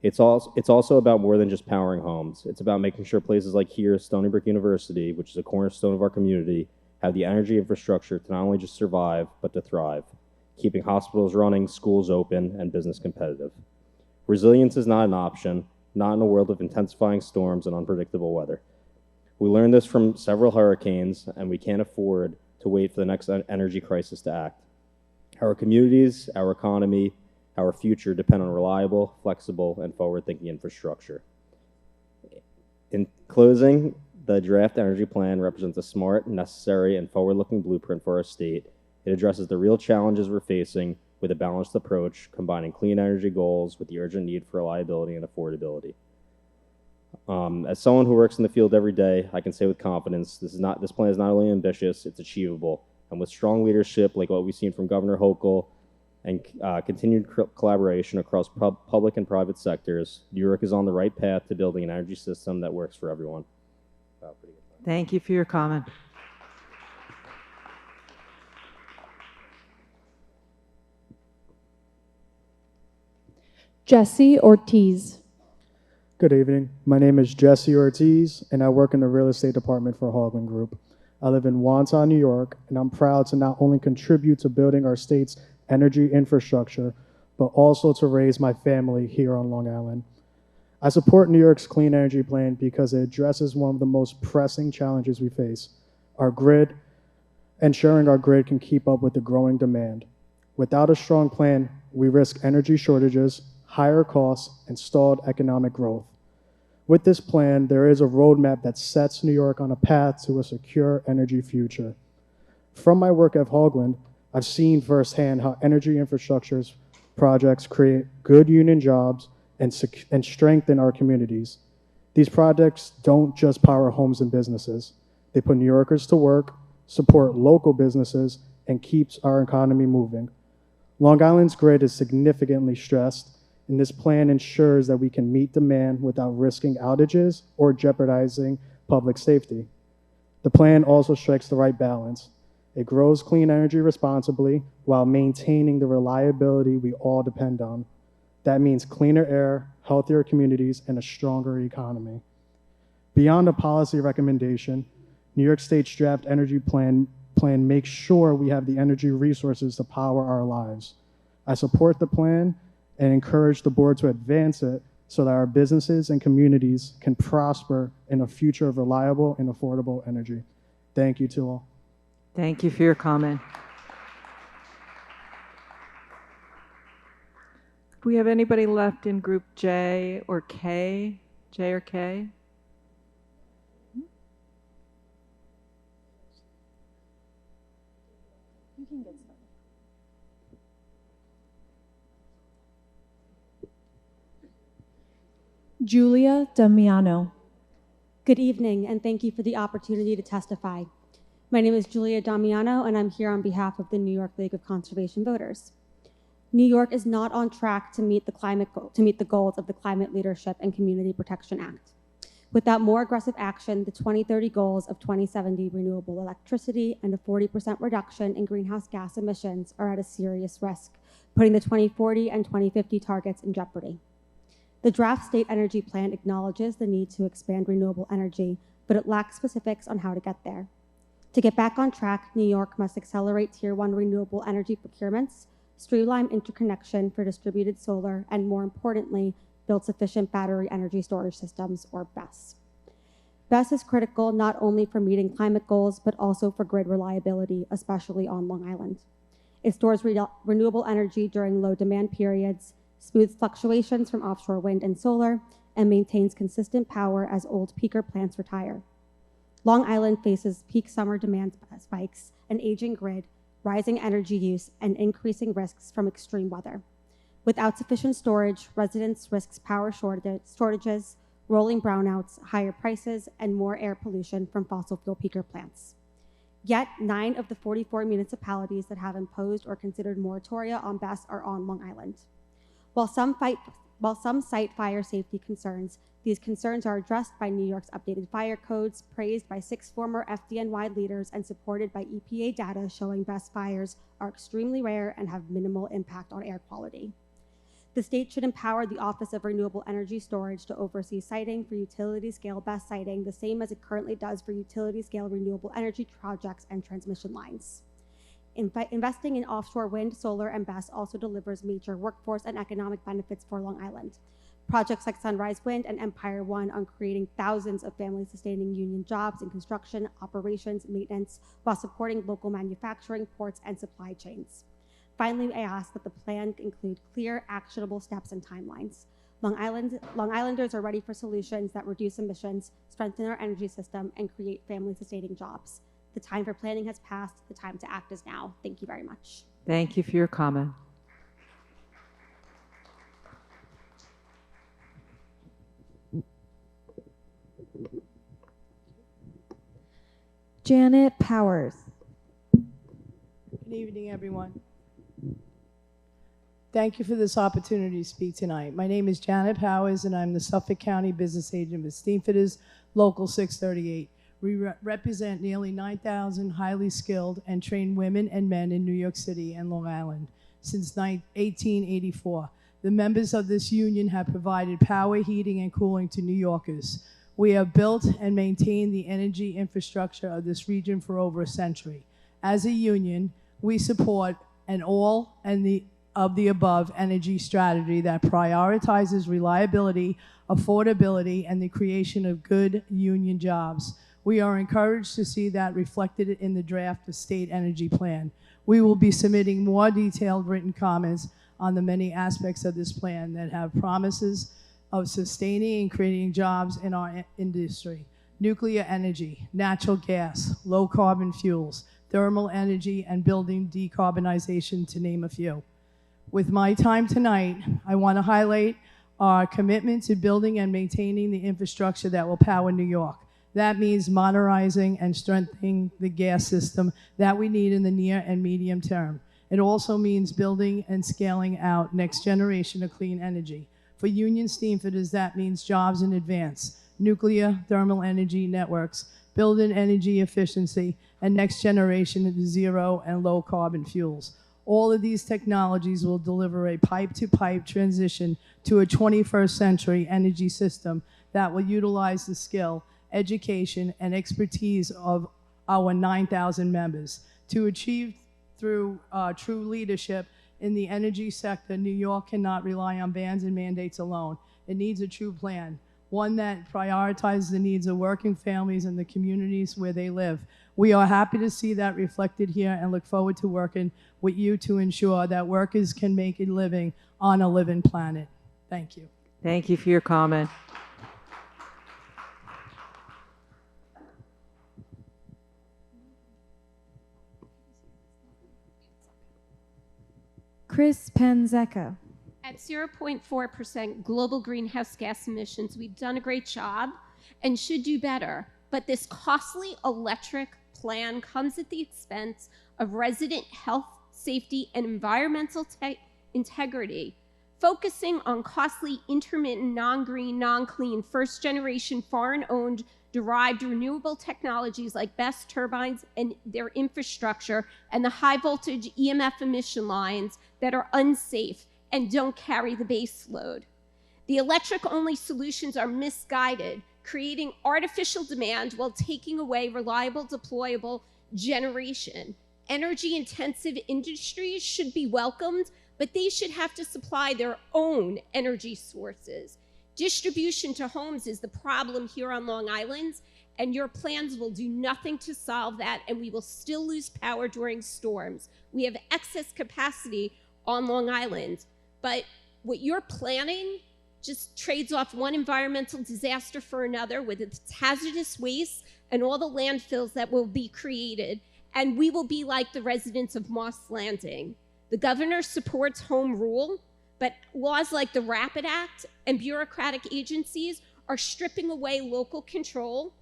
It's also about more than just powering homes. It's about making sure places like here, Stony Brook University, which is a cornerstone of our community, have the energy infrastructure to not only just survive, but to thrive, keeping hospitals running, schools open, and business competitive. Resilience is not an option, not in a world of intensifying storms and unpredictable weather. We learned this from several hurricanes, and we can't afford to wait for the next energy crisis to act. Our communities, our economy, our future depend on reliable, flexible, and forward-thinking infrastructure. In closing, the draft energy plan represents a smart, necessary, and forward-looking blueprint for our state. It addresses the real challenges we're facing with a balanced approach, combining clean energy goals with the urgent need for reliability and affordability. As someone who works in the field every day, I can say with confidence, this plan is not only ambitious, it's achievable. And with strong leadership like what we've seen from Governor Hochul and continued collaboration across public and private sectors, New York is on the right path to building an energy system that works for everyone. Thank you for your comment. Jesse Ortiz. Good evening. My name is Jesse Ortiz, and I work in the real estate department for Haugland Group. I live in Wantagh, New York, and I'm proud to not only contribute to building our state's energy infrastructure, but also to raise my family here on Long Island. I support New York's clean energy plan because it addresses one of the most pressing challenges we face, our grid, ensuring our grid can keep up with the growing demand. Without a strong plan, we risk energy shortages, higher costs, and stalled economic growth. With this plan, there is a roadmap that sets New York on a path to a secure energy future. From my work at Haugland, I've seen firsthand how energy infrastructure projects create good union jobs and strengthen our communities. These projects don't just power homes and businesses. They put New Yorkers to work, support local businesses, and keeps our economy moving. Long Island's grid is significantly stressed, and this plan ensures that we can meet demand without risking outages or jeopardizing public safety. The plan also strikes the right balance. It grows clean energy responsibly while maintaining the reliability we all depend on. That means cleaner air, healthier communities, and a stronger economy. Beyond a policy recommendation, New York State's draft energy plan makes sure we have the energy resources to power our lives. I support the plan and encourage the board to advance it so that our businesses and communities can prosper in a future of reliable and affordable energy. Thank you to all. Thank you for your comment. Do we have anybody left in group J or K? J or K? You can get started. Julia Damiano. Good evening, and thank you for the opportunity to testify. My name is Julia Damiano, and I'm here on behalf of the New York League of Conservation Voters. New York is not on track to meet the goals of the Climate Leadership and Community Protection Act. Without more aggressive action, the 2030 goals of 2070 renewable electricity and a 40% reduction in greenhouse gas emissions are at a serious risk, putting the 2040 and 2050 targets in jeopardy. The draft state energy plan acknowledges the need to expand renewable energy, but it lacks specifics on how to get there. To get back on track, New York must accelerate Tier 1 renewable energy procurements, streamline interconnection for distributed solar, and more importantly, build sufficient battery energy storage systems, or BESS. BESS is critical not only for meeting climate goals, but also for grid reliability, especially on Long Island. It stores renewable energy during low demand periods, smooths fluctuations from offshore wind and solar, and maintains consistent power as old peaker plants retire. Long Island faces peak summer demand spikes, an aging grid, rising energy use, and increasing risks from extreme weather. Without sufficient storage, residents risk power shortages, rolling brownouts, higher prices, and more air pollution from fossil fuel peaker plants. Yet, 9 of the 44 municipalities that have imposed or considered moratoria on BESS are on Long Island. While some cite fire safety concerns, these concerns are addressed by New York's updated fire codes, praised by 6 former FDNY leaders, and supported by EPA data showing BESS fires are extremely rare and have minimal impact on air quality. The state should empower the Office of Renewable Energy Storage to oversee siting for utility-scale BESS siting, the same as it currently does for utility-scale renewable energy projects and transmission lines. Investing in offshore wind, solar, and BESS also delivers major workforce and economic benefits for Long Island. Projects like Sunrise Wind and Empire One on creating thousands of family-sustaining union jobs in construction, operations, maintenance, while supporting local manufacturing, ports, and supply chains. Finally, I ask that the plan include clear, actionable steps and timelines. Long Islanders are ready for solutions that reduce emissions, strengthen our energy system, and create family-sustaining jobs. The time for planning has passed. The time to act is now. Thank you very much. Thank you for your comment. Janet Powers. Good evening, everyone. Thank you for this opportunity to speak tonight. My name is Janet Powers, and I'm the Suffolk County Business Agent with Steamfitters Local 638. We represent nearly 9,000 highly skilled and trained women and men in New York City and Long Island since 1884. The members of this union have provided power, heating, and cooling to New Yorkers. We have built and maintained the energy infrastructure of this region for over a century. As a union, we support an all and of the above energy strategy that prioritizes reliability, affordability, and the creation of good union jobs. We are encouraged to see that reflected in the draft of State Energy Plan. We will be submitting more detailed written comments on the many aspects of this plan that have promises of sustaining and creating jobs in our industry. Nuclear energy, natural gas, low carbon fuels, thermal energy, and building decarbonization, to name a few. With my time tonight, I want to highlight our commitment to building and maintaining the infrastructure that will power New York. That means modernizing and strengthening the gas system that we need in the near and medium term. It also means building and scaling out next generation of clean energy. For union steamfitters, that means jobs in advance, nuclear, thermal energy networks, building energy efficiency, and next generation zero and low carbon fuels. All of these technologies will deliver a pipe-to-pipe transition to a 21st century energy system that will utilize the skill, education, and expertise of our 9,000 members. To achieve through true leadership in the energy sector, New York cannot rely on bans and mandates alone. It needs a true plan, one that prioritizes the needs of working families and the communities where they live. We are happy to see that reflected here and look forward to working with you to ensure that workers can make a living on a living planet. Thank you. Thank you for your comment. Chris Panzecca. At 0.4% global greenhouse gas emissions, we've done a great job and should do better. But this costly electric plan comes at the expense of resident health, safety, and environmental integrity, focusing on costly, intermittent, non-green, non-clean, first-generation, foreign-owned, derived renewable technologies like BESS turbines and their infrastructure, and the high-voltage EMF emission lines that are unsafe and don't carry the base load. The electric-only solutions are misguided, creating artificial demand while taking away reliable, deployable generation. Energy-intensive industries should be welcomed, but they should have to supply their own energy sources. Distribution to homes is the problem here on Long Island, and your plans will do nothing to solve that, and we will still lose power during storms. We have excess capacity on Long Island, but what you're planning just trades off one environmental disaster for another with its hazardous waste and all the landfills that will be created, and we will be like the residents of Moss Landing. The governor supports home rule, but laws like the Rapid Act and bureaucratic agencies are stripping away local control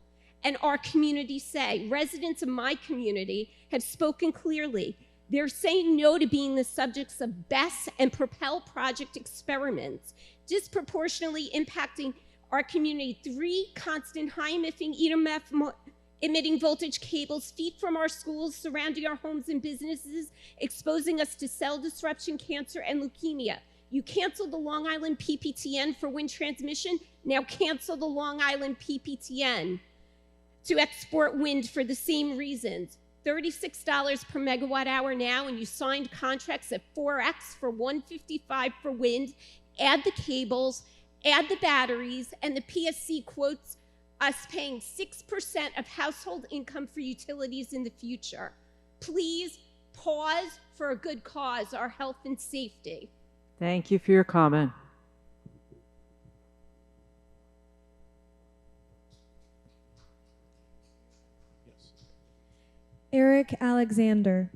and our community say. Residents of my community have spoken clearly. They're saying no to being the subjects of BESS and Propel project experiments, disproportionately impacting our community. 3 constant high-emitting EMF emitting voltage cables feed from our schools surrounding our homes and businesses, exposing us to cell disruption, cancer, and leukemia. You canceled the Long Island PPTN for wind transmission, now cancel the Long Island PPTN to export wind for the same reasons. $36 per megawatt hour now, and you signed contracts at 4x for $155 for wind. Add the cables, Add the batteries, and the PSC quotes us paying 6% of household income for utilities in the future. Please pause for a good cause, our health and safety. Thank you for your comment. Eric Alexander.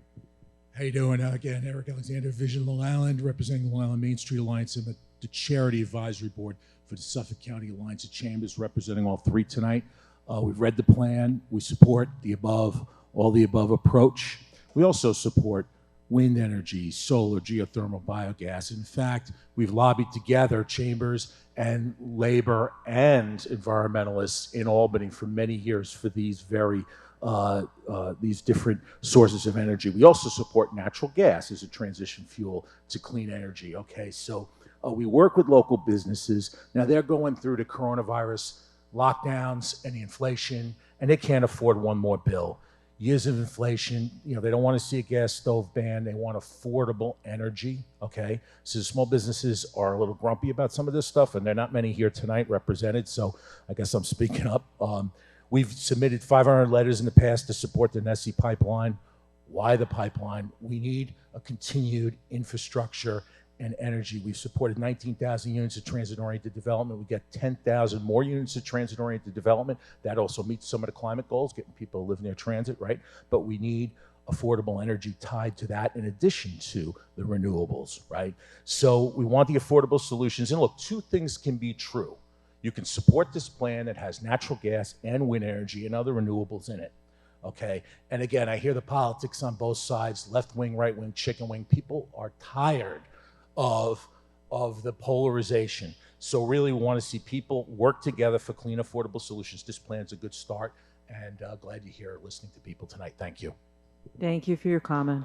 How you doing? Again, Eric Alexander, Vision Long Island, representing Long Island Main Street Alliance and the Charity Advisory Board for the Suffolk County Alliance of Chambers, representing all three tonight. We've read the plan. We support the above, all the above approach. We also support wind energy, solar, geothermal, biogas. In fact, we've lobbied together, Chambers and labor and environmentalists in Albany for many years for these these different sources of energy. We also support natural gas as a transition fuel to clean energy. Okay, so we work with local businesses. Now they're going through the coronavirus lockdowns and the inflation, and they can't afford one more bill. Years of inflation, they don't want to see a gas stove ban. They want affordable energy, okay? So the small businesses are a little grumpy about some of this stuff, and there are not many here tonight represented, so I guess I'm speaking up. We've submitted 500 letters in the past to support the Nessie pipeline. Why the pipeline? We need a continued infrastructure and energy. We've supported 19,000 units of transit-oriented development. We get 10,000 more units of transit-oriented development. That also meets some of the climate goals, getting people to live near transit, right? But we need affordable energy tied to that in addition to the renewables, right? So we want the affordable solutions. And look, two things can be true. You can support this plan that has natural gas and wind energy and other renewables in it, okay? And again, I hear the politics on both sides, left wing, right wing, chicken wing. People are tired of the polarization. So really we want to see people work together for clean, affordable solutions. This plan's a good start, and glad you're here listening to people tonight. Thank you. Thank you for your comment.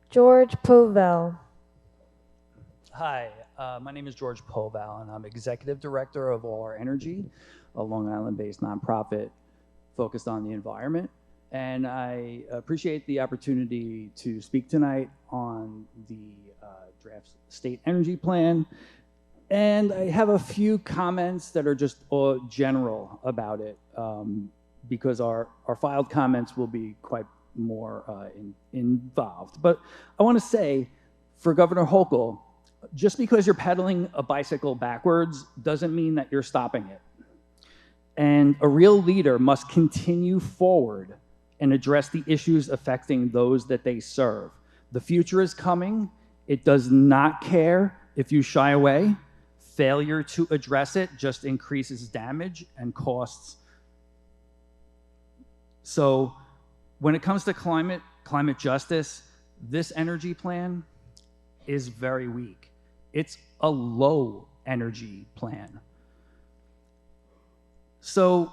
George Povell. Hi, my name is George Povell, and I'm Executive Director of All Our Energy, a Long Island-based nonprofit focused on the environment. And I appreciate the opportunity to speak tonight on the draft state energy plan. And I have a few comments that are just general about it, because our filed comments will be quite more involved. But I want to say, for Governor Hochul, just because you're pedaling a bicycle backwards doesn't mean that you're stopping it. And a real leader must continue forward and address the issues affecting those that they serve. The future is coming. It does not care if you shy away. Failure to address it just increases damage and costs. So when it comes to climate justice, this energy plan is very weak. It's a low energy plan. So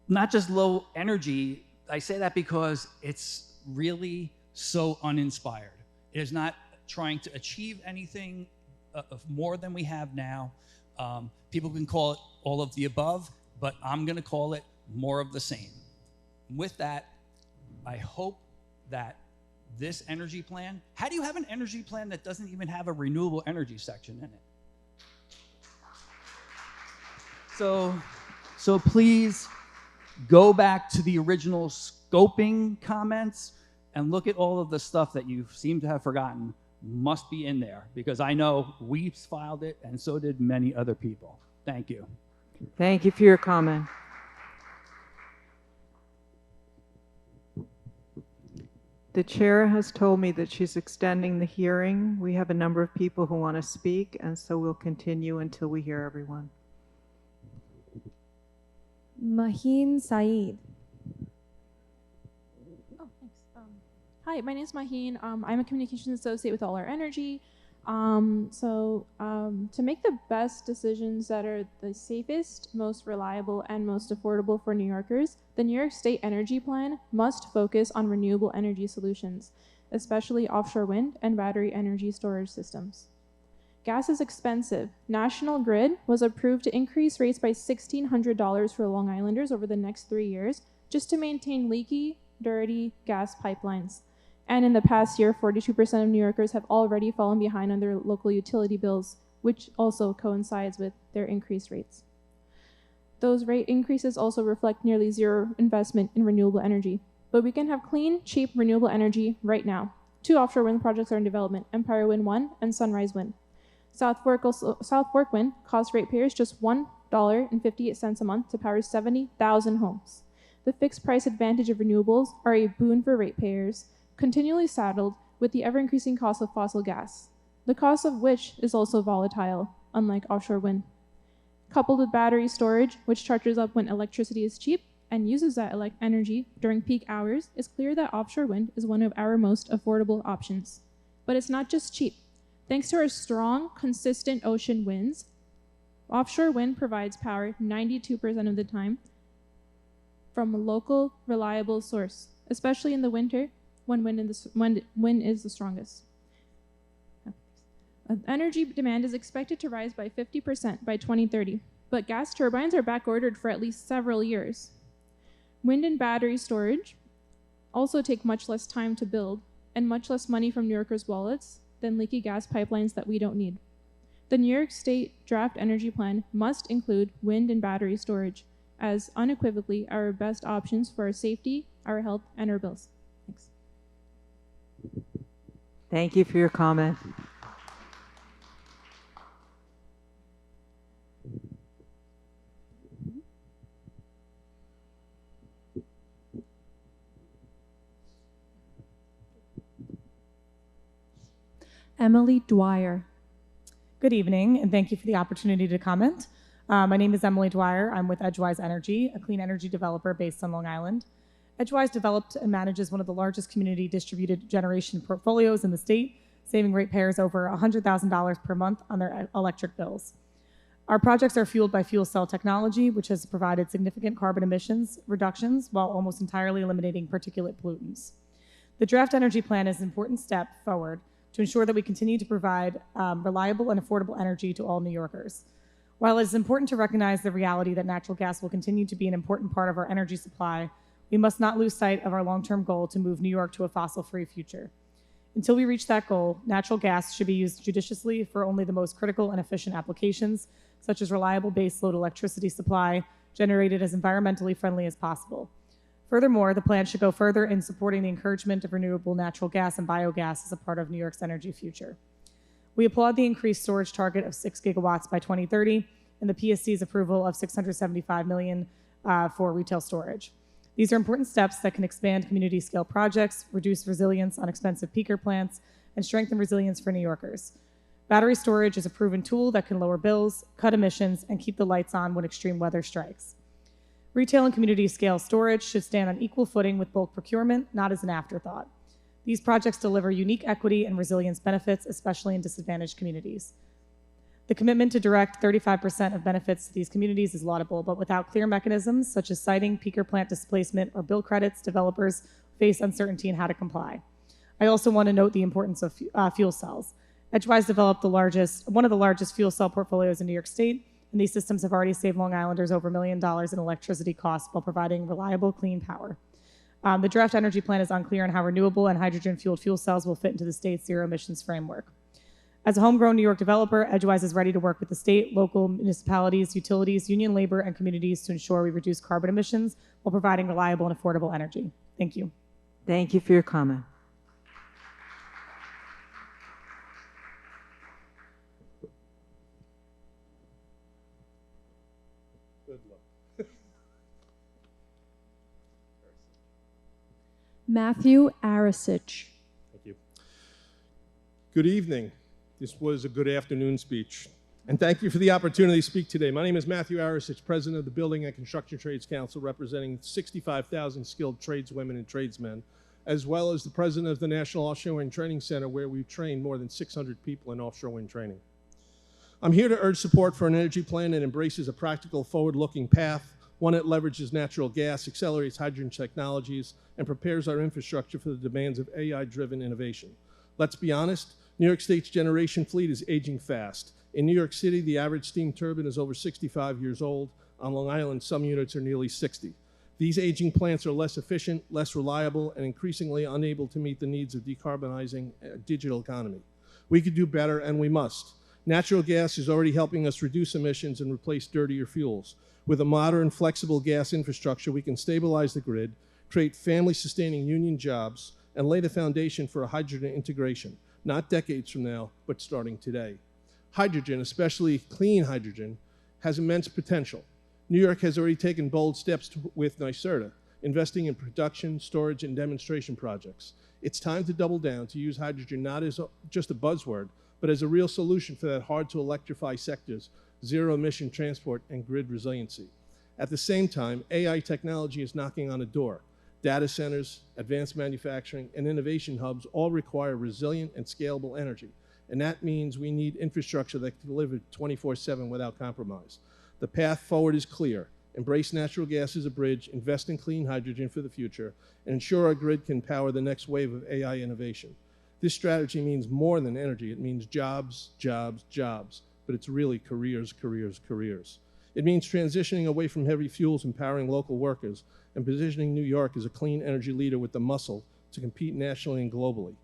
not just low energy, I say that because it's really so uninspired. It is not trying to achieve anything more than we have now. People can call it all of the above, but I'm going to call it more of the same. With that, I hope that this energy plan, how do you have an energy plan that doesn't even have a renewable energy section in it? So please go back to the original scoping comments and look at all of the stuff that you seem to have forgotten must be in there, because I know we've filed it and so did many other people. Thank you. Thank you for your comment. The chair has told me that she's extending the hearing. We have a number of people who want to speak, and so we'll continue until we hear everyone. Maheen Saeed. Oh, thanks. Hi, my name is Maheen. I'm a communications associate with All Our Energy. To make the best decisions that are the safest, most reliable, and most affordable for New Yorkers, the New York State Energy Plan must focus on renewable energy solutions, especially offshore wind and battery energy storage systems. Gas is expensive. National Grid was approved to increase rates by $1,600 for Long Islanders over the next 3 years just to maintain leaky, dirty gas pipelines. And in the past year, 42% of New Yorkers have already fallen behind on their local utility bills, which also coincides with their increased rates. Those rate increases also reflect nearly zero investment in renewable energy. But we can have clean, cheap, renewable energy right now. 2 offshore wind projects are in development, Empire Wind 1 and Sunrise Wind. South Fork Wind costs ratepayers just $1.58 a month to power 70,000 homes. The fixed price advantage of renewables are a boon for ratepayers, continually saddled with the ever-increasing cost of fossil gas, the cost of which is also volatile, unlike offshore wind. Coupled with battery storage, which charges up when electricity is cheap and uses that energy during peak hours, it's clear that offshore wind is one of our most affordable options. But it's not just cheap. Thanks to our strong, consistent ocean winds, offshore wind provides power 92% of the time from a local, reliable source, especially in the winter when wind is the strongest. Energy demand is expected to rise by 50% by 2030, but gas turbines are backordered for at least several years. Wind and battery storage also take much less time to build and much less money from New Yorkers' wallets than leaky gas pipelines that we don't need. The New York State Draft Energy Plan must include wind and battery storage as unequivocally our best options for our safety, our health, and our bills. Thanks. Thank you for your comment. Emily Dwyer. Good evening, and thank you for the opportunity to comment. My name is Emily Dwyer. I'm with Edgewise Energy, a clean energy developer based on Long Island. Edgewise developed and manages one of the largest community distributed generation portfolios in the state, saving ratepayers over $100,000 per month on their electric bills. Our projects are fueled by fuel cell technology, which has provided significant carbon emissions reductions while almost entirely eliminating particulate pollutants. The Draft Energy Plan is an important step forward to ensure that we continue to provide reliable and affordable energy to all New Yorkers. While it is important to recognize the reality that natural gas will continue to be an important part of our energy supply, we must not lose sight of our long-term goal to move New York to a fossil-free future. Until we reach that goal, natural gas should be used judiciously for only the most critical and efficient applications, such as reliable baseload electricity supply generated as environmentally friendly as possible. Furthermore, the plan should go further in supporting the encouragement of renewable natural gas and biogas as a part of New York's energy future. We applaud the increased storage target of 6 gigawatts by 2030 and the PSC's approval of $675 million for retail storage. These are important steps that can expand community-scale projects, reduce resilience on expensive peaker plants, and strengthen resilience for New Yorkers. Battery storage is a proven tool that can lower bills, cut emissions, and keep the lights on when extreme weather strikes. Retail and community-scale storage should stand on equal footing with bulk procurement, not as an afterthought. These projects deliver unique equity and resilience benefits, especially in disadvantaged communities. The commitment to direct 35% of benefits to these communities is laudable, but without clear mechanisms such as citing peaker plant displacement or bill credits, developers face uncertainty in how to comply. I also want to note the importance of fuel cells. Edgewise developed one of the largest fuel cell portfolios in New York State, and these systems have already saved Long Islanders over $1 million in electricity costs while providing reliable, clean power. The Draft Energy Plan is unclear on how renewable and hydrogen-fueled fuel cells will fit into the state's zero emissions framework. As a homegrown New York developer, Edgewise is ready to work with the state, local municipalities, utilities, union labor, and communities to ensure we reduce carbon emissions while providing reliable and affordable energy. Thank you. Thank you for your comment. Matthew Arasich. Thank you. Good evening. This was a good afternoon speech. And thank you for the opportunity to speak today. My name is Matthew Arasich, President of the Building and Construction Trades Council, representing 65,000 skilled tradeswomen and tradesmen, as well as the President of the National Offshore Wind Training Center, where we've trained more than 600 people in offshore wind training. I'm here to urge support for an energy plan that embraces a practical, forward-looking path, one that leverages natural gas, accelerates hydrogen technologies, and prepares our infrastructure for the demands of AI-driven innovation. Let's be honest, New York State's generation fleet is aging fast. In New York City, the average steam turbine is over 65 years old. On Long Island, some units are nearly 60. These aging plants are less efficient, less reliable, and increasingly unable to meet the needs of decarbonizing a digital economy. We could do better, and we must. Natural gas is already helping us reduce emissions and replace dirtier fuels. With a modern, flexible gas infrastructure, we can stabilize the grid, create family-sustaining union jobs, and lay the foundation for a hydrogen integration, not decades from now, but starting today. Hydrogen, especially clean hydrogen, has immense potential. New York has already taken bold steps with NYSERDA, investing in production, storage, and demonstration projects. It's time to double down to use hydrogen not as just a buzzword, but as a real solution for that hard-to-electrify sectors, zero-emission transport, and grid resiliency. At the same time, AI technology is knocking on a door. Data centers, advanced manufacturing, and innovation hubs all require resilient and scalable energy. And that means we need infrastructure that can deliver 24/7 without compromise. The path forward is clear. Embrace natural gas as a bridge, invest in clean hydrogen for the future, and ensure our grid can power the next wave of AI innovation. This strategy means more than energy. It means jobs, jobs, jobs. But it's really careers, careers, careers. It means transitioning away from heavy fuels, empowering local workers, and positioning New York as a clean energy leader with the muscle to compete nationally and globally.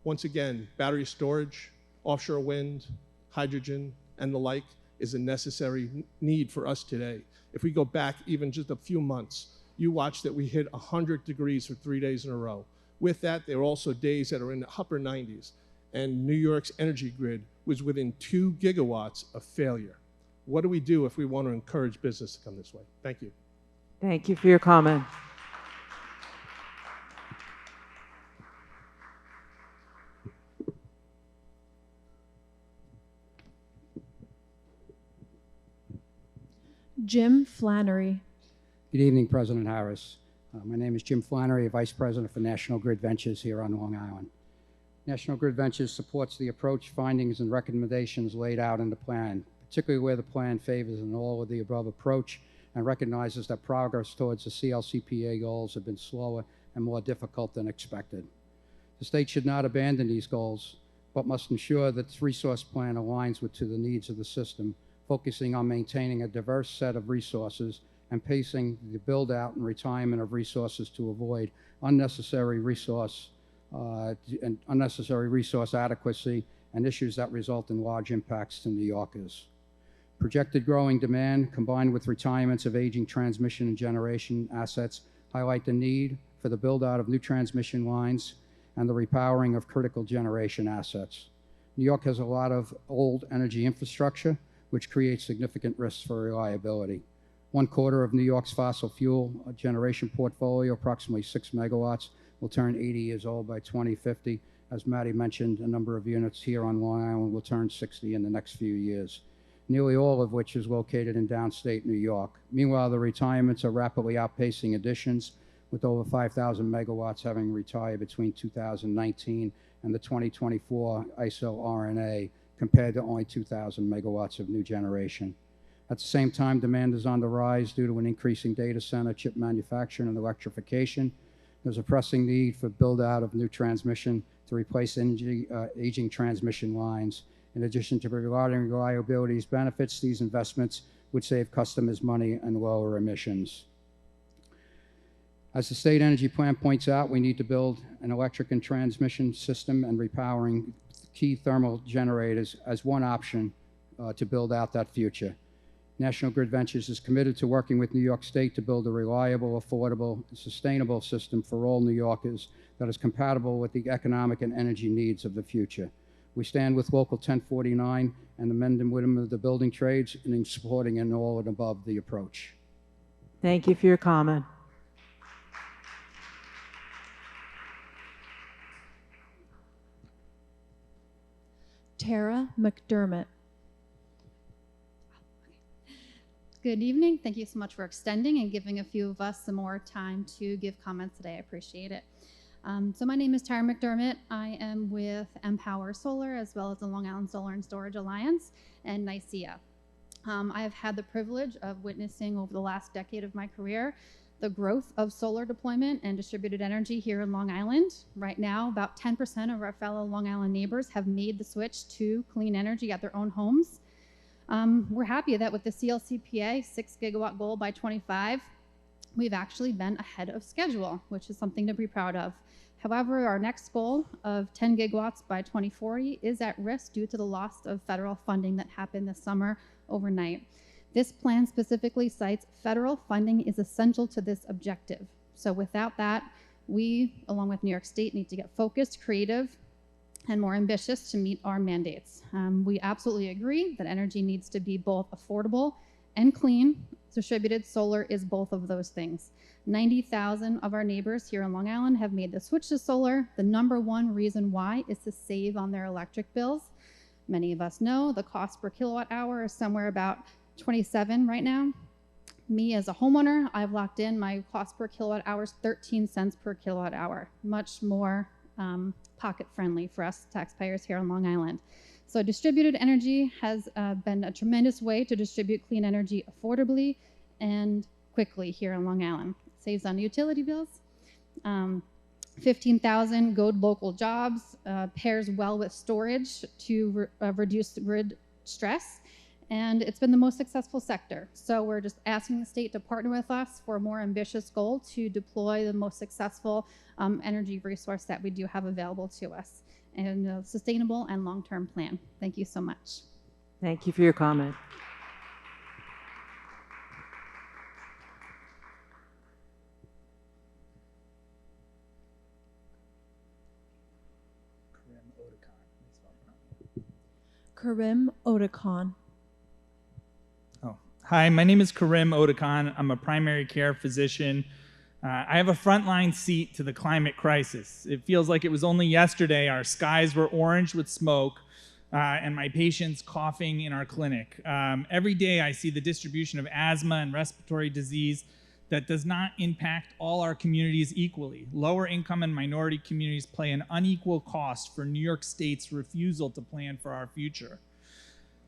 Once again, battery storage, offshore wind, hydrogen, and the like is a necessary need for us today. If we go back even just a few months, you watch that we hit 100 degrees for 3 days in a row. With that, there are also days that are in the upper 90s, and New York's energy grid was within 2 gigawatts of failure. What do we do if we want to encourage business to come this way? Thank you. Thank you for your comment. Jim Flannery. Good evening, President Harris. My name is Jim Flannery, Vice President for National Grid Ventures here on Long Island. National Grid Ventures supports the approach, findings, and recommendations laid out in the plan, particularly where the plan favors an all-of-the-above approach and recognizes that progress towards the CLCPA goals have been slower and more difficult than expected. The state should not abandon these goals, but must ensure that its resource plan aligns to the needs of the system, focusing on maintaining a diverse set of resources and pacing the build-out and retirement of resources to avoid unnecessary resource adequacy and issues that result in large impacts to New Yorkers. Projected growing demand, combined with retirements of aging transmission and generation assets, highlight the need for the build-out of new transmission lines and the repowering of critical generation assets. New York has a lot of old energy infrastructure, which creates significant risks for reliability. 1/4 of New York's fossil fuel generation portfolio, approximately 6 megawatts, will turn 80 years old by 2050. As Maddie mentioned, a number of units here on Long Island will turn 60 in the next few years, nearly all of which is located in downstate New York. Meanwhile, the retirements are rapidly outpacing additions, with over 5,000 megawatts having retired between 2019 and the 2024 ISO RNA, compared to only 2,000 megawatts of new generation. At the same time, demand is on the rise due to an increasing data center, chip manufacturing, and electrification. There's a pressing need for build-out of new transmission to replace aging transmission lines. In addition to providing reliability benefits, these investments would save customers money and lower emissions. As the state energy plan points out, we need to build an electric and transmission system and repowering key thermal generators as one option to build out that future. National Grid Ventures is committed to working with New York State to build a reliable, affordable, and sustainable system for all New Yorkers that is compatible with the economic and energy needs of the future. We stand with Local 1049 and the men and women of the building trades in supporting an all and above the approach. Thank you for your comment. Tara McDermott. Good evening. Thank you so much for extending and giving a few of us some more time to give comments today. I appreciate it. So my name is Tara McDermott. I am with Empower Solar as well as the Long Island Solar and Storage Alliance and NYSEA. I have had the privilege of witnessing over the last decade of my career the growth of solar deployment and distributed energy here in Long Island. Right now, about 10% of our fellow Long Island neighbors have made the switch to clean energy at their own homes. We're happy that with the CLCPA 6 gigawatt goal by 25, we've actually been ahead of schedule, which is something to be proud of. However, our next goal of 10 gigawatts by 2040 is at risk due to the loss of federal funding that happened this summer overnight. This plan specifically cites federal funding is essential to this objective. So without that, we, along with New York State, need to get focused, creative, and more ambitious to meet our mandates. We absolutely agree that energy needs to be both affordable and clean. Distributed solar is both of those things. 90,000 of our neighbors here in Long Island have made the switch to solar. The number one reason why is to save on their electric bills. Many of us know the cost per kilowatt hour is somewhere about 27 right now. Me as a homeowner, I've locked in my cost per kilowatt hour is 13 cents per kilowatt hour, much more pocket friendly for us taxpayers here on Long Island. So distributed energy has been a tremendous way to distribute clean energy affordably and quickly here on Long Island. It saves on utility bills. 15,000 good local jobs, pairs well with storage to reduce grid stress, and it's been the most successful sector. So we're just asking the state to partner with us for a more ambitious goal to deploy the most successful energy resource that we do have available to us, and a sustainable and long-term plan. Thank you so much. Thank you for your comment. Karim Otakon. Hi, my name is Karim Otakon. I'm a primary care physician. I have a frontline seat to the climate crisis. It feels like it was only yesterday our skies were orange with smoke and my patients coughing in our clinic. Every day I see the distribution of asthma and respiratory disease that does not impact all our communities equally. Lower income and minority communities pay an unequal cost for New York State's refusal to plan for our future.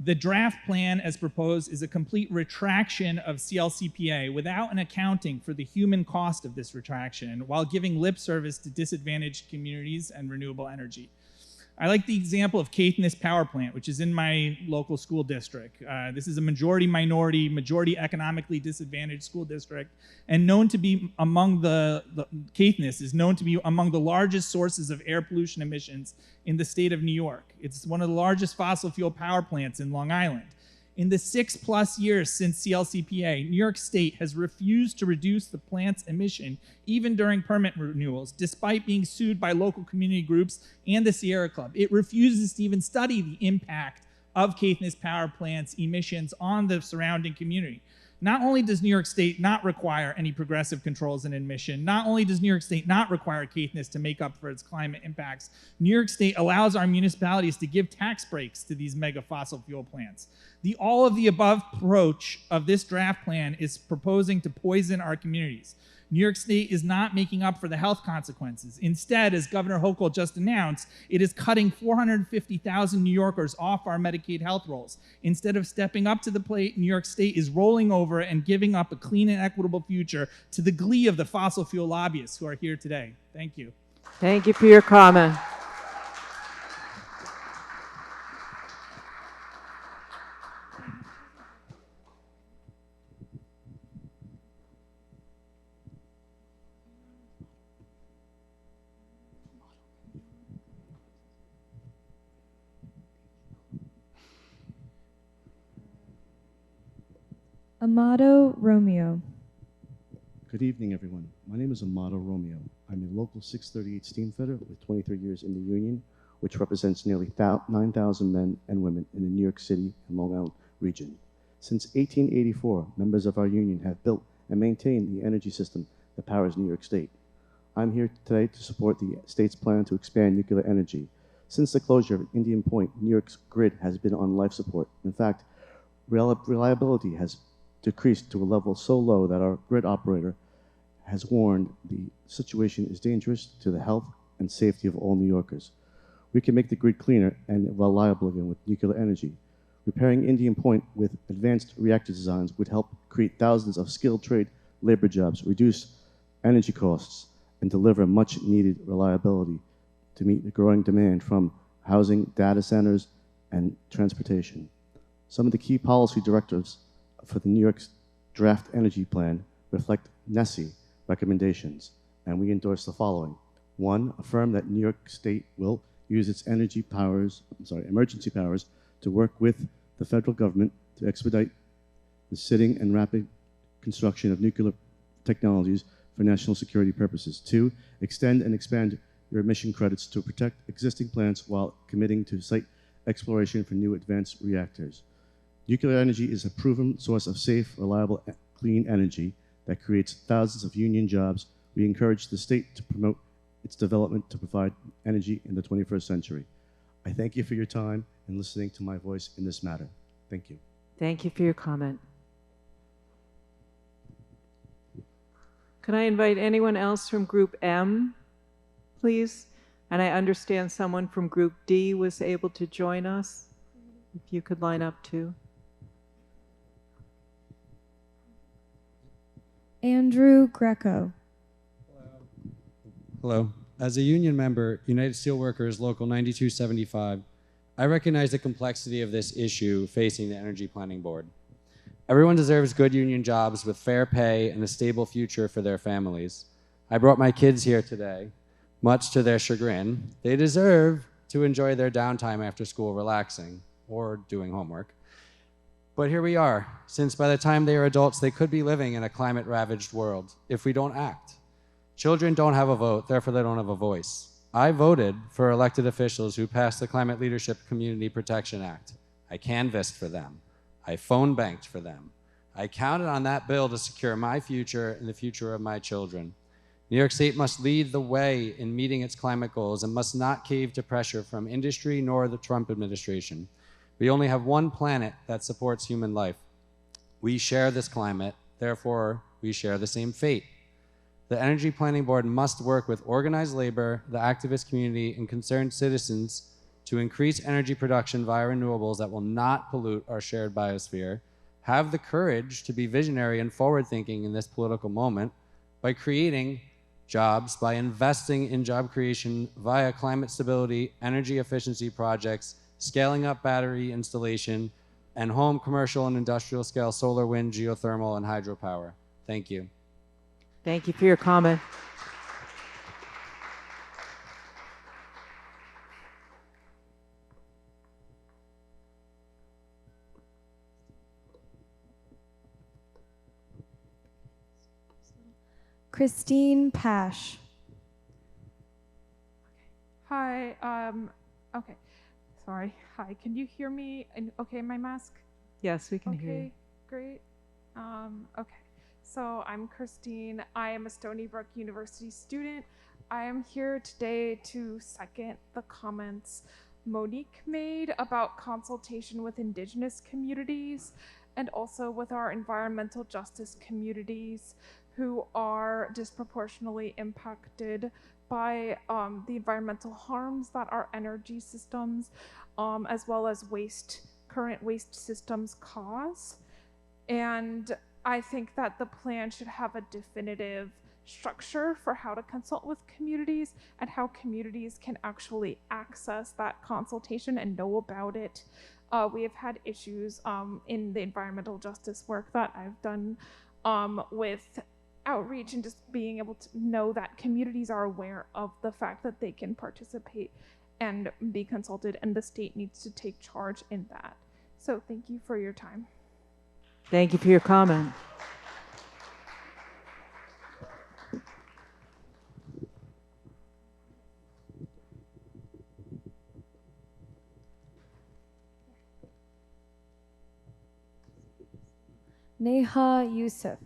The draft plan as proposed is a complete retraction of CLCPA without an accounting for the human cost of this retraction while giving lip service to disadvantaged communities and renewable energy. I like the example of Caithness Power Plant, which is in my local school district. This is a majority-minority, majority economically disadvantaged school district, and known to be among Caithness is known to be among the largest sources of air pollution emissions in the state of New York. It's one of the largest fossil fuel power plants in Long Island. In the 6+ years since CLCPA, New York State has refused to reduce the plant's emission even during permit renewals, despite being sued by local community groups and the Sierra Club. It refuses to even study the impact of Caithness Power Plant's emissions on the surrounding community. Not only does New York State not require any progressive controls in emission, not only does New York State not require Caithness to make up for its climate impacts, New York State allows our municipalities to give tax breaks to these mega fossil fuel plants. The all of the above approach of this draft plan is proposing to poison our communities. New York State is not making up for the health consequences. Instead, as Governor Hochul just announced, it is cutting 450,000 New Yorkers off our Medicaid health rolls. Instead of stepping up to the plate, New York State is rolling over and giving up a clean and equitable future to the glee of the fossil fuel lobbyists who are here today. Thank you. Thank you for your comment. Amato Romeo. Good evening, everyone. My name is Amato Romeo. I'm a local 638 steamfitter with 23 years in the union, which represents nearly 9,000 men and women in the New York City and Long Island region. Since 1884, members of our union have built and maintained the energy system that powers New York State. I'm here today to support the state's plan to expand nuclear energy. Since the closure of Indian Point, New York's grid has been on life support. In fact, reliability has decreased to a level so low that our grid operator has warned the situation is dangerous to the health and safety of all New Yorkers. We can make the grid cleaner and reliable again with nuclear energy. Repairing Indian Point with advanced reactor designs would help create thousands of skilled trade labor jobs, reduce energy costs, and deliver much needed reliability to meet the growing demand from housing, data centers, and transportation. Some of the key policy directives for the New York's draft energy plan reflect NESE recommendations, and we endorse the following. One, affirm that New York State will use its emergency powers to work with the federal government to expedite the sitting and rapid construction of nuclear technologies for national security purposes. Two, extend and expand your emission credits to protect existing plants while committing to site exploration for new advanced reactors. Nuclear energy is a proven source of safe, reliable, clean energy that creates thousands of union jobs. We encourage the state to promote its development to provide energy in the 21st century. I thank you for your time and listening to my voice in this matter. Thank you. Thank you for your comment. Can I invite anyone else from Group M, please? And I understand someone from Group D was able to join us. If you could line up too. Andrew Greco. Hello. As a union member, United Steelworkers Local 9275, I recognize the complexity of this issue facing the Energy Planning Board. Everyone deserves good union jobs with fair pay and a stable future for their families. I brought my kids here today, much to their chagrin. They deserve to enjoy their downtime after school relaxing or doing homework. But here we are, since by the time they are adults, they could be living in a climate-ravaged world if we don't act. Children don't have a vote, therefore they don't have a voice. I voted for elected officials who passed the Climate Leadership Community Protection Act. I canvassed for them. I phone banked for them. I counted on that bill to secure my future and the future of my children. New York State must lead the way in meeting its climate goals and must not cave to pressure from industry nor the Trump administration. We only have one planet that supports human life. We share this climate, therefore we share the same fate. The Energy Planning Board must work with organized labor, the activist community, and concerned citizens to increase energy production via renewables that will not pollute our shared biosphere, have the courage to be visionary and forward-thinking in this political moment by creating jobs, by investing in job creation via climate stability, energy efficiency projects, scaling up battery installation, and home, commercial, and industrial scale solar, wind, geothermal, and hydropower. Thank you. Thank you for your comment. Christine Pash. Hi, okay, sorry. Hi, can you hear me? Okay, my mask? Yes, we can hear you. Okay, great. Okay, so I'm Christine. I am a Stony Brook University student. I am here today to second the comments Monique made about consultation with Indigenous communities and also with our environmental justice communities who are disproportionately impacted by the environmental harms that our energy systems, as well as current waste systems cause. And I think that the plan should have a definitive structure for how to consult with communities and how communities can actually access that consultation and know about it. We have had issues in the environmental justice work that I've done with outreach and just being able to know that communities are aware of the fact that they can participate and be consulted, and the state needs to take charge in that. So thank you for your time. Thank you for your comment. Neha Youssef.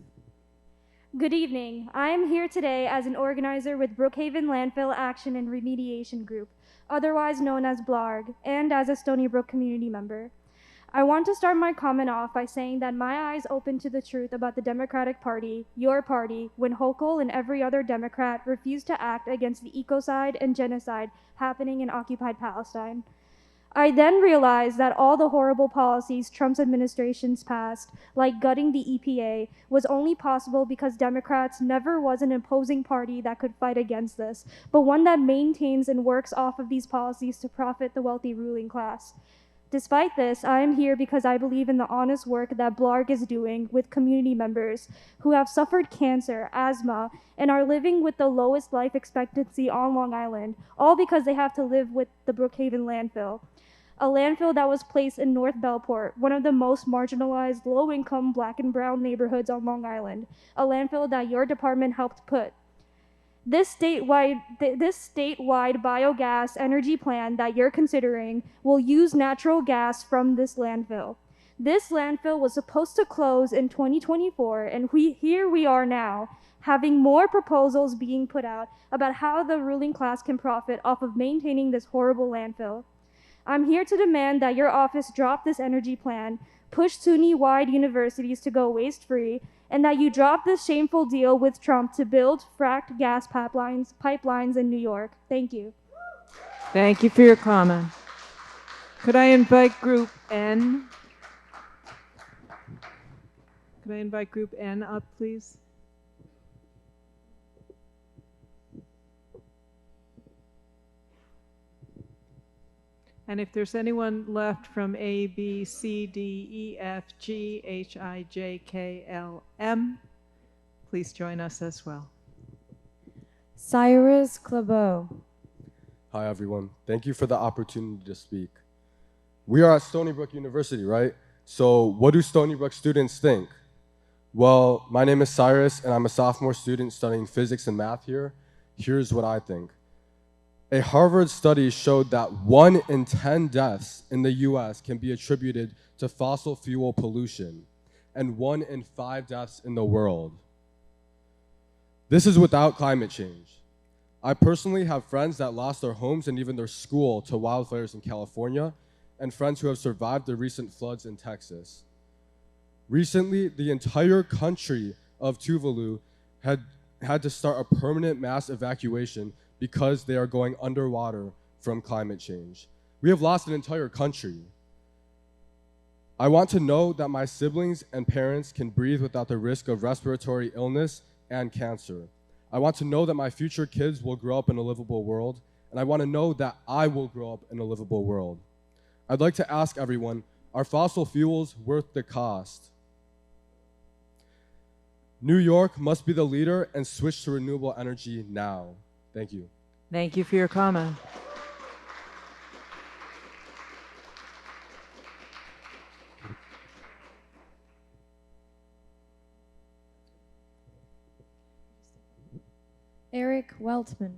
Good evening. I am here today as an organizer with Brookhaven Landfill Action and Remediation Group, otherwise known as BLARG, and as a Stony Brook community member. I want to start my comment off by saying that my eyes opened to the truth about the Democratic Party, your party, when Hochul and every other Democrat refused to act against the ecocide and genocide happening in occupied Palestine. I then realized that all the horrible policies Trump's administrations passed, like gutting the EPA, was only possible because Democrats never was an opposing party that could fight against this, but one that maintains and works off of these policies to profit the wealthy ruling class. Despite this, I am here because I believe in the honest work that Blarg is doing with community members who have suffered cancer, asthma, and are living with the lowest life expectancy on Long Island, all because they have to live with the Brookhaven landfill. A landfill that was placed in North Bellport, one of the most marginalized, low-income Black and brown neighborhoods on Long Island. A landfill that your department helped put. This statewide biogas energy plan that you're considering will use natural gas from this landfill. This landfill was supposed to close in 2024, and here we are now, having more proposals being put out about how the ruling class can profit off of maintaining this horrible landfill. I'm here to demand that your office drop this energy plan, push SUNY-wide universities to go waste-free, and that you drop this shameful deal with Trump to build fracked gas pipelines in New York. Thank you. Thank you for your comment. Could I invite Group N? Could I invite Group N up, please? And if there's anyone left from A, B, C, D, E, F, G, H, I, J, K, L, M, please join us as well. Cyrus Clabeau. Hi, everyone. Thank you for the opportunity to speak. We are at Stony Brook University, right? So what do Stony Brook students think? Well, my name is Cyrus, and I'm a sophomore student studying physics and math here. Here's what I think. A Harvard study showed that 1 in 10 deaths in the US can be attributed to fossil fuel pollution, and 1 in 5 deaths in the world. This is without climate change. I personally have friends that lost their homes and even their school to wildfires in California, and friends who have survived the recent floods in Texas. Recently, the entire country of Tuvalu had to start a permanent mass evacuation because they are going underwater from climate change. We have lost an entire country. I want to know that my siblings and parents can breathe without the risk of respiratory illness and cancer. I want to know that my future kids will grow up in a livable world, and I want to know that I will grow up in a livable world. I'd like to ask everyone, are fossil fuels worth the cost? New York must be the leader and switch to renewable energy now. Thank you. Thank you for your comment. Eric Weltman.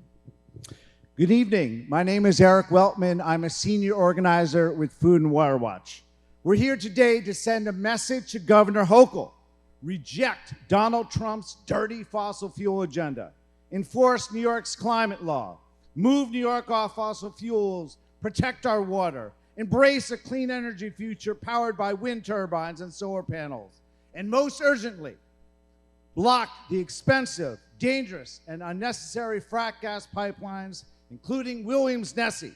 Good evening. My name is Eric Weltman. I'm a senior organizer with Food and Water Watch. We're here today to send a message to Governor Hochul. Reject Donald Trump's dirty fossil fuel agenda. Enforce New York's climate law. Move New York off fossil fuels. Protect our water. Embrace a clean energy future powered by wind turbines and solar panels. And most urgently, block the expensive, dangerous, and unnecessary frack gas pipelines, including Williams-Nessie,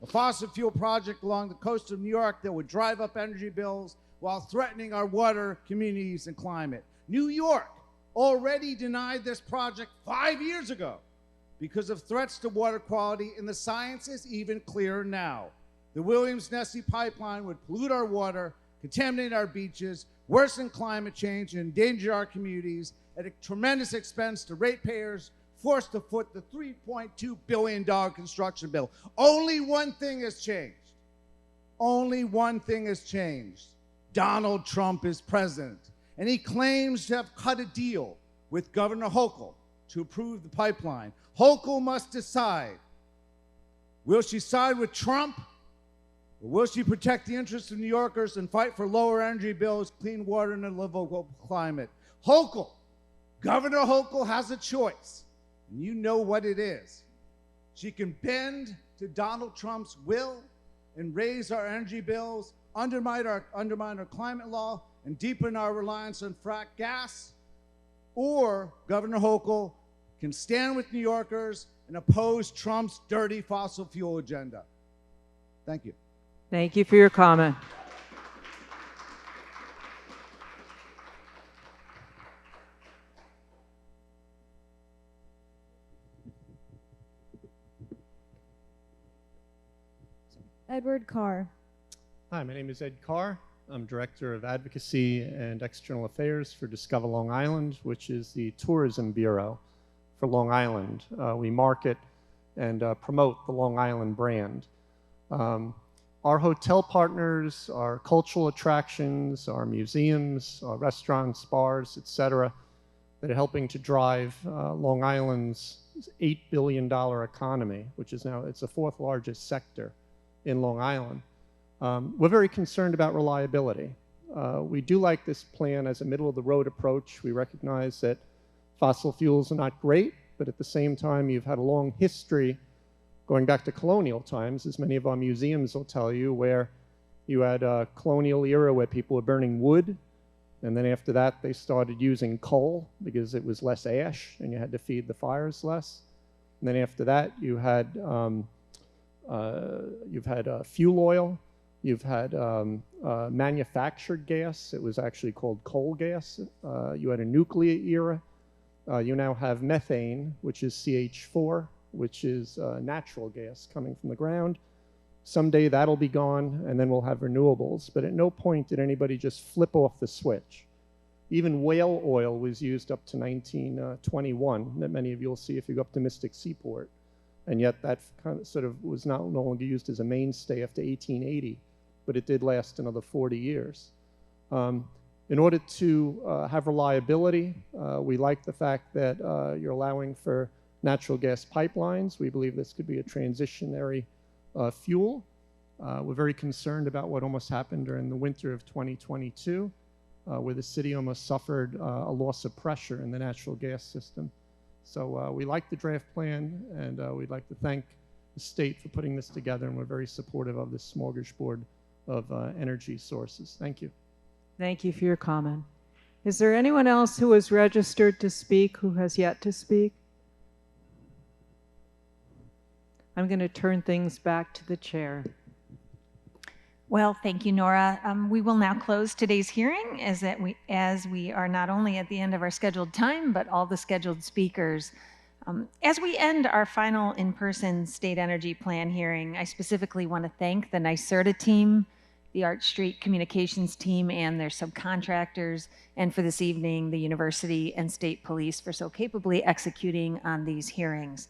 a fossil fuel project along the coast of New York that would drive up energy bills while threatening our water, communities, and climate. New York already denied this project 5 years ago because of threats to water quality, and the science is even clearer now. The Williams-Nessie pipeline would pollute our water, contaminate our beaches, worsen climate change, and endanger our communities at a tremendous expense to ratepayers forced to foot the $3.2 billion construction bill. Only one thing has changed. Only one thing has changed. Donald Trump is president, and he claims to have cut a deal with Governor Hochul to approve the pipeline. Hochul must decide. Will she side with Trump, or will she protect the interests of New Yorkers and fight for lower energy bills, clean water, and a livable climate? Hochul, Governor Hochul has a choice, and you know what it is. She can bend to Donald Trump's will and raise our energy bills, undermine our climate law, and deepen our reliance on frack gas, or Governor Hochul can stand with New Yorkers and oppose Trump's dirty fossil fuel agenda. Thank you. Thank you for your comment. Edward Carr. Hi, my name is Ed Carr. I'm Director of Advocacy and External Affairs for Discover Long Island, which is the tourism bureau for Long Island. We market and promote the Long Island brand. Our hotel partners, our cultural attractions, our museums, our restaurants, bars, etc., that are helping to drive Long Island's $8 billion economy, which is now, it's the fourth largest sector in Long Island. We're very concerned about reliability. We do like this plan as a middle-of-the-road approach. We recognize that fossil fuels are not great, but at the same time, you've had a long history going back to colonial times, as many of our museums will tell you, where you had a colonial era where people were burning wood, and then after that, they started using coal because it was less ash and you had to feed the fires less. And then after that, you had fuel oil. You've had manufactured gas. It was actually called coal gas. You had a nuclear era. You now have methane, which is CH4, which is natural gas coming from the ground. Someday that'll be gone, and then we'll have renewables. But at no point did anybody just flip off the switch. Even whale oil was used up to 1921, that many of you will see if you go up to Mystic Seaport. And yet that kind of sort of was no longer used as a mainstay after 1880, but it did last another 40 years. In order to have reliability, we like the fact that you're allowing for natural gas pipelines. We believe this could be a transitionary fuel. We're very concerned about what almost happened during the winter of 2022, where the city almost suffered a loss of pressure in the natural gas system. So we like the draft plan, and we'd like to thank the state for putting this together, and we're very supportive of this smorgasbord of energy sources. Thank you. Thank you for your comment. Is there anyone else who is registered to speak who has yet to speak? I'm going to turn things back to the chair. Well, thank you, Nora. We will now close today's hearing as we are not only at the end of our scheduled time, but all the scheduled speakers. As we end our final in-person state energy plan hearing, I specifically want to thank the NYSERDA team, the Arch Street Communications team and their subcontractors, and for this evening, the university and state police for so capably executing on these hearings.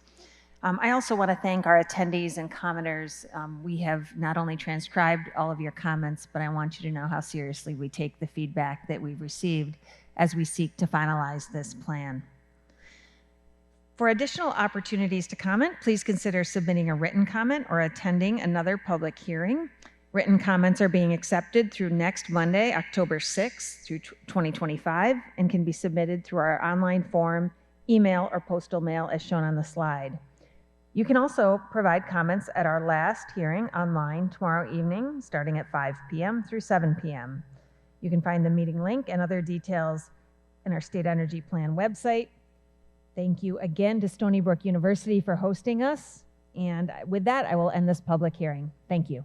I also want to thank our attendees and commenters. We have not only transcribed all of your comments, but I want you to know how seriously we take the feedback that we've received as we seek to finalize this plan. For additional opportunities to comment, please consider submitting a written comment or attending another public hearing. Written comments are being accepted through next Monday, October 6th through 2025, and can be submitted through our online form, email, or postal mail as shown on the slide. You can also provide comments at our last hearing online tomorrow evening, starting at 5 p.m. through 7 p.m. You can find the meeting link and other details in our State Energy Plan website. Thank you again to Stony Brook University for hosting us. And with that, I will end this public hearing. Thank you.